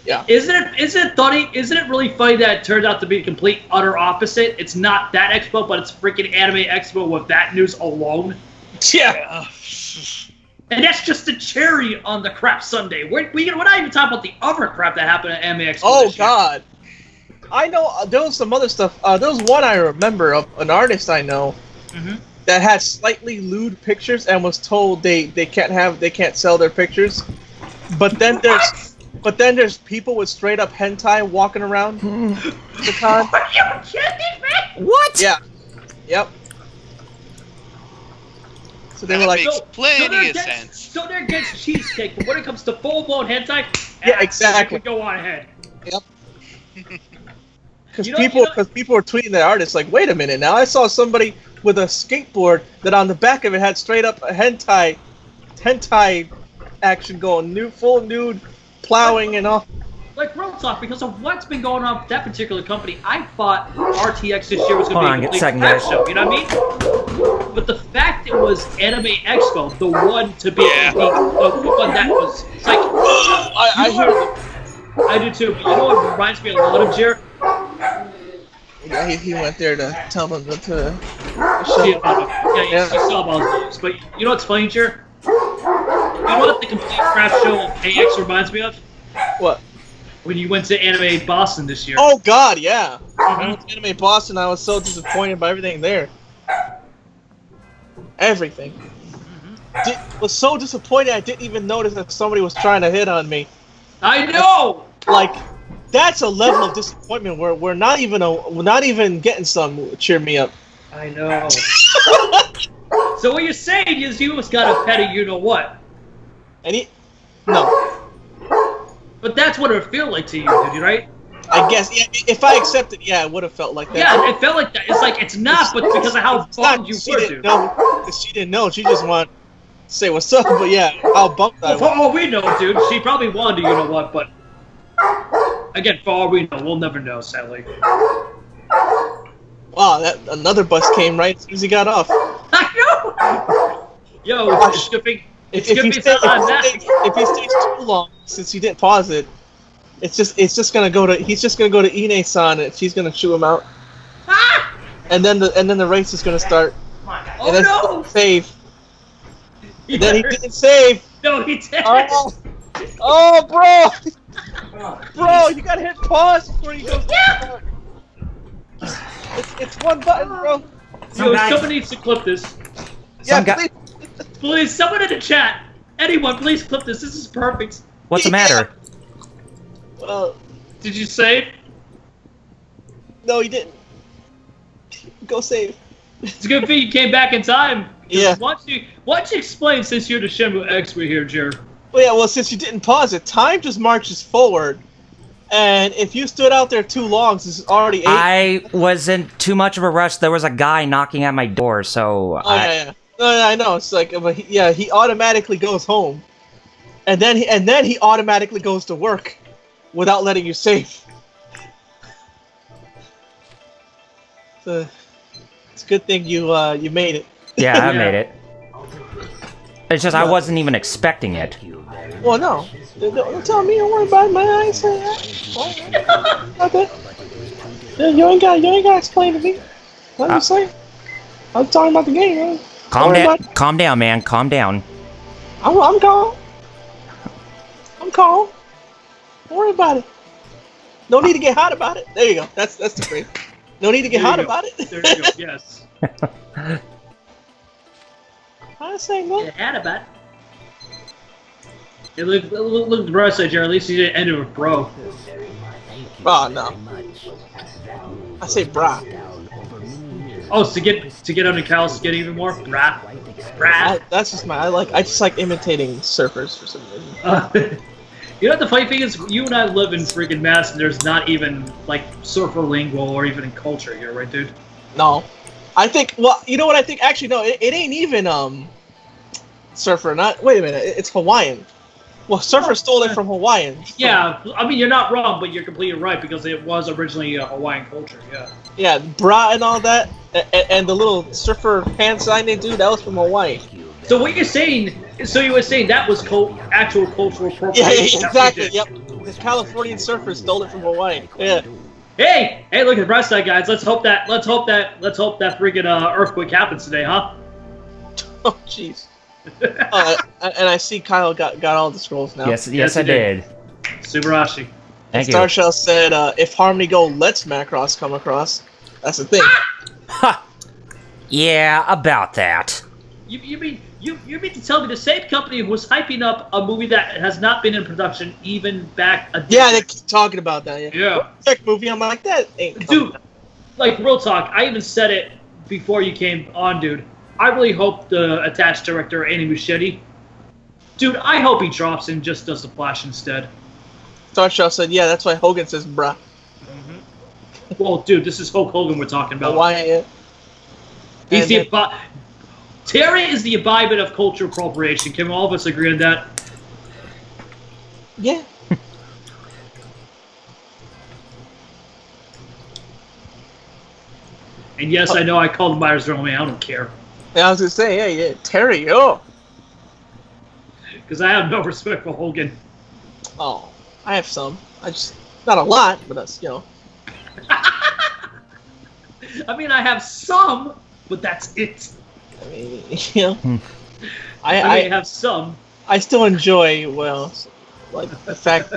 [SPEAKER 8] Yeah.
[SPEAKER 1] Isn't it funny? Isn't it really funny that it turned out to be the complete utter opposite? It's not that expo, but it's freaking Anime Expo with that news alone.
[SPEAKER 8] Yeah.
[SPEAKER 1] And that's just the cherry on the crap sundae. We're not even talking about the other crap that happened at Anime Expo.
[SPEAKER 8] Oh
[SPEAKER 1] this year.
[SPEAKER 8] God. I know there was some other stuff. There was one I remember of an artist I know that had slightly lewd pictures and was told they can't sell their pictures. But then there's people with straight up hentai walking around the con.
[SPEAKER 1] Are you kidding me?
[SPEAKER 2] What?
[SPEAKER 8] Yeah. Yep. So they were
[SPEAKER 3] That
[SPEAKER 8] like,
[SPEAKER 3] makes plenty
[SPEAKER 1] they're
[SPEAKER 3] of
[SPEAKER 1] against-
[SPEAKER 3] sense.
[SPEAKER 1] So they're against cheesecake, but when it comes to full-blown hentai,
[SPEAKER 8] Yeah, exactly.
[SPEAKER 1] Go on ahead.
[SPEAKER 8] yep. Because
[SPEAKER 1] You know-
[SPEAKER 8] people were tweeting their artists like, wait a minute now, I saw somebody with a skateboard that on the back of it had straight up a hentai action going, full nude plowing and all.
[SPEAKER 1] Like real talk, because of what's been going on with that particular company, I thought RTX this year was
[SPEAKER 2] Hold
[SPEAKER 1] going
[SPEAKER 2] on,
[SPEAKER 1] to
[SPEAKER 2] get
[SPEAKER 1] be a
[SPEAKER 2] second,
[SPEAKER 1] complete crap
[SPEAKER 2] guys.
[SPEAKER 1] show. You know what I mean? But the fact it was Anime Expo, the one to be the one that was it's like
[SPEAKER 8] I hear them.
[SPEAKER 1] I do too. But you know what reminds me a lot of Jer?
[SPEAKER 8] Yeah, he went there to tell them to
[SPEAKER 1] Yeah, you saw about those. But you know what's funny, Jer? You know what the complete crap show of AX reminds me of?
[SPEAKER 8] What?
[SPEAKER 1] When you went to Anime Boston this year.
[SPEAKER 8] Oh God, yeah. I went to Anime Boston. I was so disappointed by everything there. Everything. Was so disappointed I didn't even notice that somebody was trying to hit on me.
[SPEAKER 1] I know.
[SPEAKER 8] Like, that's a level of disappointment where we're not even getting some cheer me up.
[SPEAKER 1] I know. So what you're saying is you was got a petty, you know what?
[SPEAKER 8] And no,
[SPEAKER 1] But that's what it would feel like to you, did you, right?
[SPEAKER 8] I guess yeah, if I accepted, yeah, it would have felt like that.
[SPEAKER 1] Yeah, it felt like that. It's like it's not, but because of how
[SPEAKER 8] It's not-
[SPEAKER 1] bummed you
[SPEAKER 8] she
[SPEAKER 1] were,
[SPEAKER 8] didn't
[SPEAKER 1] dude.
[SPEAKER 8] know, 'cause she didn't know. She just wanted to say what's up. But yeah, how bummed I
[SPEAKER 1] Well, for
[SPEAKER 8] was.
[SPEAKER 1] all we know, dude, she probably wanted to, you know what? But again, for all we know, we'll never know, sadly.
[SPEAKER 8] Wow, that another bus came right as soon as he got off.
[SPEAKER 1] I know. Yo, it's good thing. It's
[SPEAKER 8] If
[SPEAKER 1] good
[SPEAKER 8] he
[SPEAKER 1] thing
[SPEAKER 8] stays
[SPEAKER 1] it's not on that.
[SPEAKER 8] if he stays too long, since he didn't pause it, it's just gonna go to Ine-san and she's gonna chew him out.
[SPEAKER 1] Ah!
[SPEAKER 8] And then the race is gonna start.
[SPEAKER 1] Oh
[SPEAKER 8] And then
[SPEAKER 1] no!
[SPEAKER 8] save. And then he didn't save.
[SPEAKER 1] No, he didn't.
[SPEAKER 8] Oh, bro! Bro, you gotta hit pause before you go.
[SPEAKER 1] Yeah.
[SPEAKER 8] It's one button, bro.
[SPEAKER 1] Yo, someone needs to clip this.
[SPEAKER 8] Yeah,
[SPEAKER 2] guy-
[SPEAKER 8] please.
[SPEAKER 1] Please, someone in the chat. Anyone, please clip this. This is perfect.
[SPEAKER 2] What's the matter?
[SPEAKER 1] Did you say it?
[SPEAKER 8] No, he didn't. Go save.
[SPEAKER 1] It's a good thing you came back in time. 'Cause
[SPEAKER 8] Yeah.
[SPEAKER 1] Why don't you explain, since you're the Shenmue expert here, Jared?
[SPEAKER 8] Well, yeah, well, since you didn't pause it, time just marches forward. And if you stood out there too long, this is already 8.
[SPEAKER 2] I was in too much of a rush. There was a guy knocking at my door, so
[SPEAKER 8] Oh, yeah. No, I know. It's like, but he automatically goes home. And then he automatically goes to work without letting you save. So, It's a good thing you made it.
[SPEAKER 2] Yeah, I
[SPEAKER 1] Yeah.
[SPEAKER 2] made it. It's just I wasn't even expecting it.
[SPEAKER 8] Well, no. Don't tell me. Don't worry about it, man. I ain't saying that. Okay. Yeah, you ain't got to explain to me. What I'm saying. I'm talking about the game, man.
[SPEAKER 2] Calm down, man. Calm down.
[SPEAKER 8] I'm calm. I'm calm. Don't worry about it. No need to get hot about it. There you go. That's the phrase. No need to get hot about it.
[SPEAKER 1] There you go. Yes.
[SPEAKER 8] I say no.
[SPEAKER 1] Had about it. Hey, look at the bright side, Jared. At least you didn't end it with bro.
[SPEAKER 8] Oh no. I say brah.
[SPEAKER 1] Oh, so to get under Cal's skin even more? Brah.
[SPEAKER 8] That's just I just like imitating surfers for some reason.
[SPEAKER 1] You know what the funny thing is? You and I live in freaking Mass, and there's not even, like, surfer lingo or even culture here, right, dude?
[SPEAKER 8] No. I think, well, you know what I think? Actually, no, it ain't even, surfer. Wait a minute, it's Hawaiian. Well, surfer stole it from Hawaiians.
[SPEAKER 1] Yeah, I mean, you're not wrong, but you're completely right, because it was originally a Hawaiian culture, yeah.
[SPEAKER 8] Yeah, bra and all that, and the little surfer hand sign they do, that was from Hawaii.
[SPEAKER 1] So what you're saying, you were saying that was actual cultural appropriation.
[SPEAKER 8] Yeah, exactly, yep. The Californian surfers stole it from Hawaii. Yeah.
[SPEAKER 1] Hey, look at the bright side, guys. Let's hope that freaking earthquake happens today, huh?
[SPEAKER 8] Oh, jeez. And I see Kyle got all the scrolls now.
[SPEAKER 2] Yes, I did.
[SPEAKER 1] Subarashi.
[SPEAKER 2] Thank you.
[SPEAKER 8] Starshell said, if Harmony Go lets Macross come across, that's the thing.
[SPEAKER 2] Ha! Yeah, about that.
[SPEAKER 1] You mean to tell me the same company was hyping up a movie that has not been in production even back a decade?
[SPEAKER 8] Yeah, they keep talking about that.
[SPEAKER 1] Yeah.
[SPEAKER 8] Tech movie, I'm like, that ain't
[SPEAKER 1] Dude, like, real talk, I even said it before you came on, dude. I really hope the attached director, Andy Muschietti, dude, I hope he drops and just does the Flash instead.
[SPEAKER 8] Starshell said, yeah, that's why Hogan says bruh.
[SPEAKER 1] Well, dude, this is Hulk Hogan we're talking about.
[SPEAKER 8] Why?
[SPEAKER 1] He's Terry is the embodiment of cultural appropriation. Can all of us agree on that?
[SPEAKER 8] Yeah.
[SPEAKER 1] And yes, I know I called him by his real name. I don't care.
[SPEAKER 8] Yeah, I was gonna say, yeah, Terry, oh.
[SPEAKER 1] Because I have no respect for Hogan.
[SPEAKER 8] Oh, I have some. I just, not a lot, but that's, you know.
[SPEAKER 1] I mean, I have some, but that's it.
[SPEAKER 8] I mean, you know.
[SPEAKER 1] I have some.
[SPEAKER 8] I still enjoy, well, like, the fact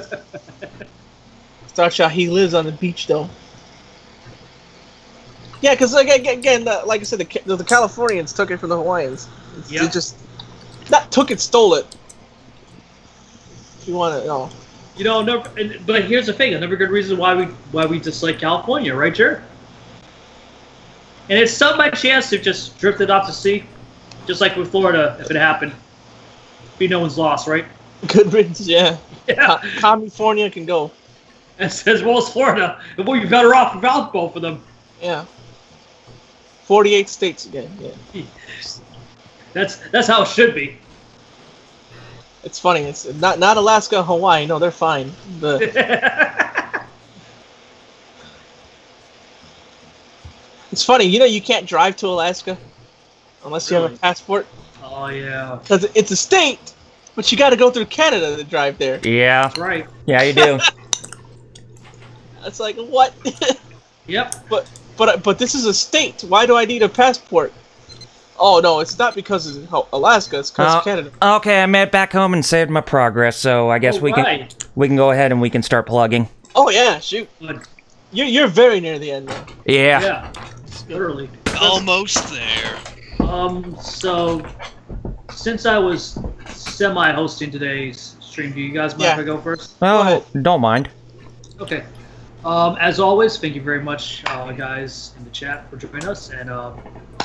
[SPEAKER 8] Starshot, he lives on the beach, though. Yeah, because, like, again, like I said, the Californians took it from the Hawaiians.
[SPEAKER 1] Yep.
[SPEAKER 8] They just, not took it, stole it. If you want to know.
[SPEAKER 1] You know, but here's the thing: another good reason why we dislike California, right, Jared? And it's not my chance to just drift it off to sea, just like with Florida, if it happened. Be no one's loss, right?
[SPEAKER 8] Good riddance, yeah.
[SPEAKER 1] Yeah.
[SPEAKER 8] California can go.
[SPEAKER 1] As well as Florida, well, you're better off without both of them.
[SPEAKER 8] Yeah. 48 states again. Yeah.
[SPEAKER 1] That's how it should be.
[SPEAKER 8] It's funny. It's not Alaska, Hawaii. No, they're fine. It's funny. You know, you can't drive to Alaska unless you have a passport.
[SPEAKER 1] Oh yeah.
[SPEAKER 8] Because it's a state, but you got to go through Canada to drive there.
[SPEAKER 2] Yeah.
[SPEAKER 1] That's right.
[SPEAKER 2] Yeah, you do.
[SPEAKER 8] It's like what?
[SPEAKER 1] Yep.
[SPEAKER 8] But this is a state. Why do I need a passport? Oh no, it's not because it's Alaska. It's because of Canada.
[SPEAKER 2] Okay, I made it back home and saved my progress, so I guess we can go ahead and we can start plugging.
[SPEAKER 8] Oh yeah, shoot.
[SPEAKER 1] Good.
[SPEAKER 8] You're very near the end now.
[SPEAKER 2] Yeah.
[SPEAKER 1] Yeah. Literally.
[SPEAKER 3] Almost there.
[SPEAKER 1] So since I was semi-hosting today's stream, do you guys mind if I go first?
[SPEAKER 2] Oh, don't mind.
[SPEAKER 1] Okay. As always, thank you very much, guys in the chat, for joining us. And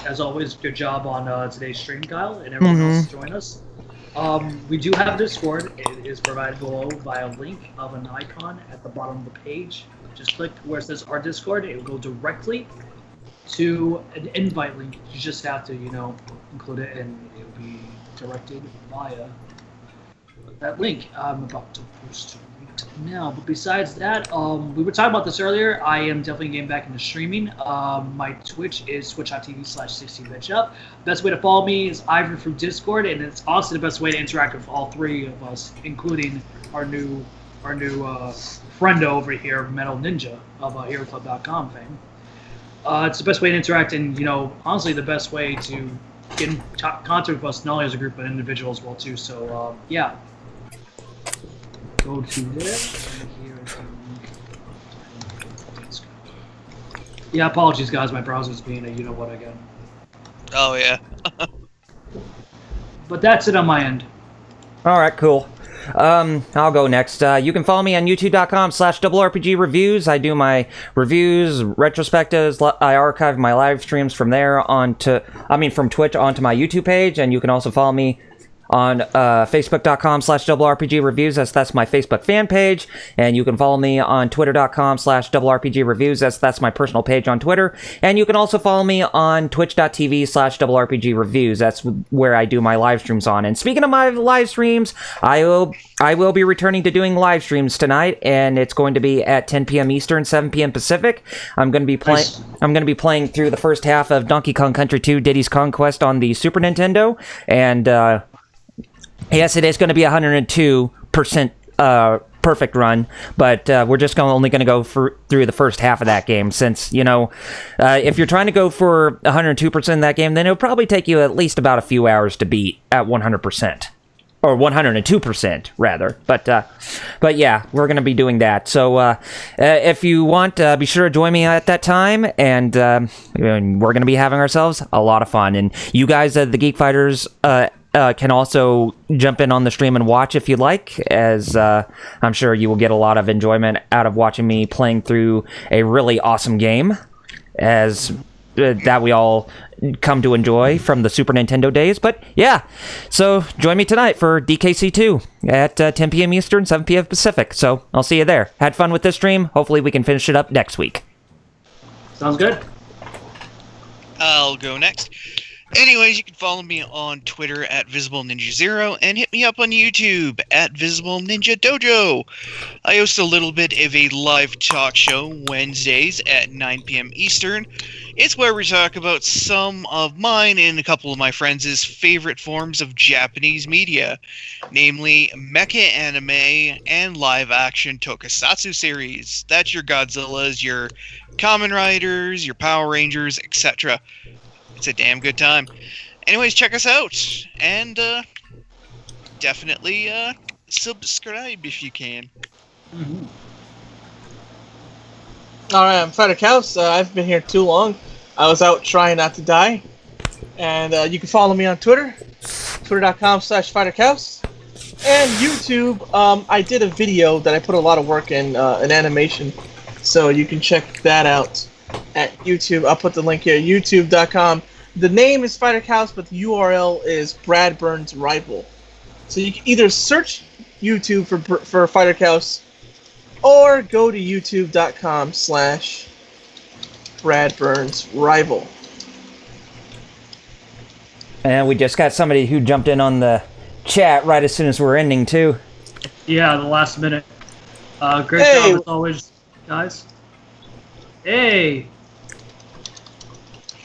[SPEAKER 1] as always, good job on today's stream, Kyle, and everyone else join us. We do have Discord. It is provided below via a link of an icon at the bottom of the page. Just click where it says our Discord. It will go directly to an invite link. You just have to, include it, and it will be directed via that link. I'm about to post to read now. But besides that, we were talking about this earlier. I am definitely getting back into streaming. My Twitch is twitch.tv/16bitchup. Best way to follow me is Ivory through Discord, and it's also the best way to interact with all three of us, including our new friend over here, Metal Ninja of HeroClub.com fame. It's the best way to interact, and honestly, the best way to get in contact with us, not only as a group but individual as well too. So yeah. Go to this. Yeah, apologies, guys. My browser's being a you-know-what again.
[SPEAKER 3] Oh, yeah.
[SPEAKER 1] But that's it on my end.
[SPEAKER 2] All right, cool. I'll go next. You can follow me on youtube.com/RPG reviews. I do my reviews, retrospectives. I archive my live streams from there from Twitch onto my YouTube page, and you can also follow me on facebook.com/RPG reviews. That's my Facebook fan page. And you can follow me on twitter.com/RPG reviews. That's my personal page on Twitter. And you can also follow me on twitch.tv/RPG reviews. That's where I do my live streams on. And speaking of my live streams, I will be returning to doing live streams tonight, and it's going to be at 10 p.m. Eastern, 7 p.m. Pacific. I'm going to be playing.
[SPEAKER 1] Nice.
[SPEAKER 2] I'm going to be playing through the first half of Donkey Kong Country 2: Diddy's Conquest on the Super Nintendo, and yes, it is going to be 102% perfect run, but we're just only going to go through the first half of that game, since, if you're trying to go for 102% in that game, then it'll probably take you at least about a few hours to beat at 100%. Or 102%, rather. But yeah, we're going to be doing that. So if you want, be sure to join me at that time, and we're going to be having ourselves a lot of fun. And you guys, the Geek Fighters, can also jump in on the stream and watch if you like, as I'm sure you will get a lot of enjoyment out of watching me playing through a really awesome game, as that we all come to enjoy from the Super Nintendo days. But yeah, so join me tonight for DKC2 at 10 p.m. Eastern, 7 p.m. Pacific. So I'll see you there. Had fun with this stream. Hopefully we can finish it up next week.
[SPEAKER 1] Sounds good.
[SPEAKER 3] I'll go next. Anyways, you can follow me on Twitter at VisibleNinja0 and hit me up on YouTube at Visible Ninja Dojo. I host a little bit of a live talk show Wednesdays at 9 p.m. Eastern. It's where we talk about some of mine and a couple of my friends' favorite forms of Japanese media, namely mecha anime and live-action tokusatsu series. That's your Godzillas, your Kamen Riders, your Power Rangers, etc. It's a damn good time. Anyways, check us out, and definitely subscribe if you can.
[SPEAKER 1] Mm-hmm.
[SPEAKER 8] Alright, I'm Fighter Cows. I've been here too long. I was out trying not to die. And you can follow me on Twitter, twitter.com/FighterCows. And YouTube, I did a video that I put a lot of work in animation, so you can check that out at YouTube. I'll put the link here, youtube.com. The name is Fighter Cows, but the URL is Brad Burns Rival. So you can either search YouTube for Fighter Cows, or go to youtube.com/Brad Burns Rival.
[SPEAKER 2] And we just got somebody who jumped in on the chat right as soon as we're ending, too.
[SPEAKER 1] Yeah, the last minute. Great job as always, guys. Hey!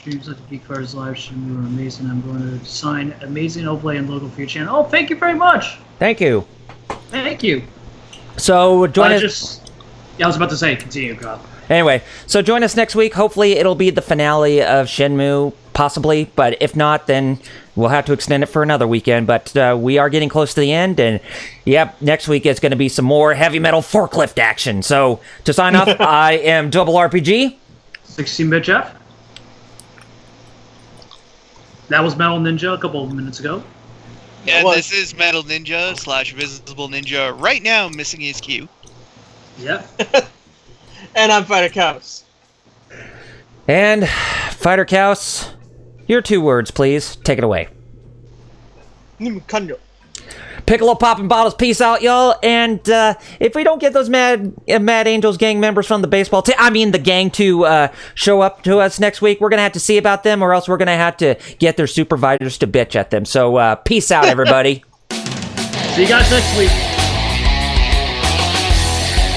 [SPEAKER 1] Streams like the Geek Fighters live stream were amazing. I'm going to sign amazing overlay and logo for your channel. Oh, thank you very much!
[SPEAKER 2] Thank you.
[SPEAKER 1] Thank you.
[SPEAKER 2] So, join us...
[SPEAKER 1] I was about to say, continue, Kyle.
[SPEAKER 2] Anyway, so join us next week. Hopefully it'll be the finale of Shenmue, possibly. But if not, then we'll have to extend it for another weekend. But we are getting close to the end. And, yep, next week is going to be some more heavy metal forklift action. So, to sign off, I am Double RPG.
[SPEAKER 1] 16-bit Jeff. That was Metal Ninja a couple of minutes ago.
[SPEAKER 3] Yeah, this is Metal Ninja / Visible Ninja. Right now, missing his cue.
[SPEAKER 1] Yep.
[SPEAKER 8] And I'm Fighter Cows.
[SPEAKER 2] And, Fighter Cows, your 2 words, please. Take it away.
[SPEAKER 8] Nimukanyo.
[SPEAKER 2] Piccolo popping bottles, peace out, y'all. And if we don't get those Mad Angels gang members from the baseball team, the gang, to show up to us next week, we're gonna have to see about them, or else we're gonna have to get their supervisors to bitch at them. So peace out, everybody.
[SPEAKER 1] See you guys next week.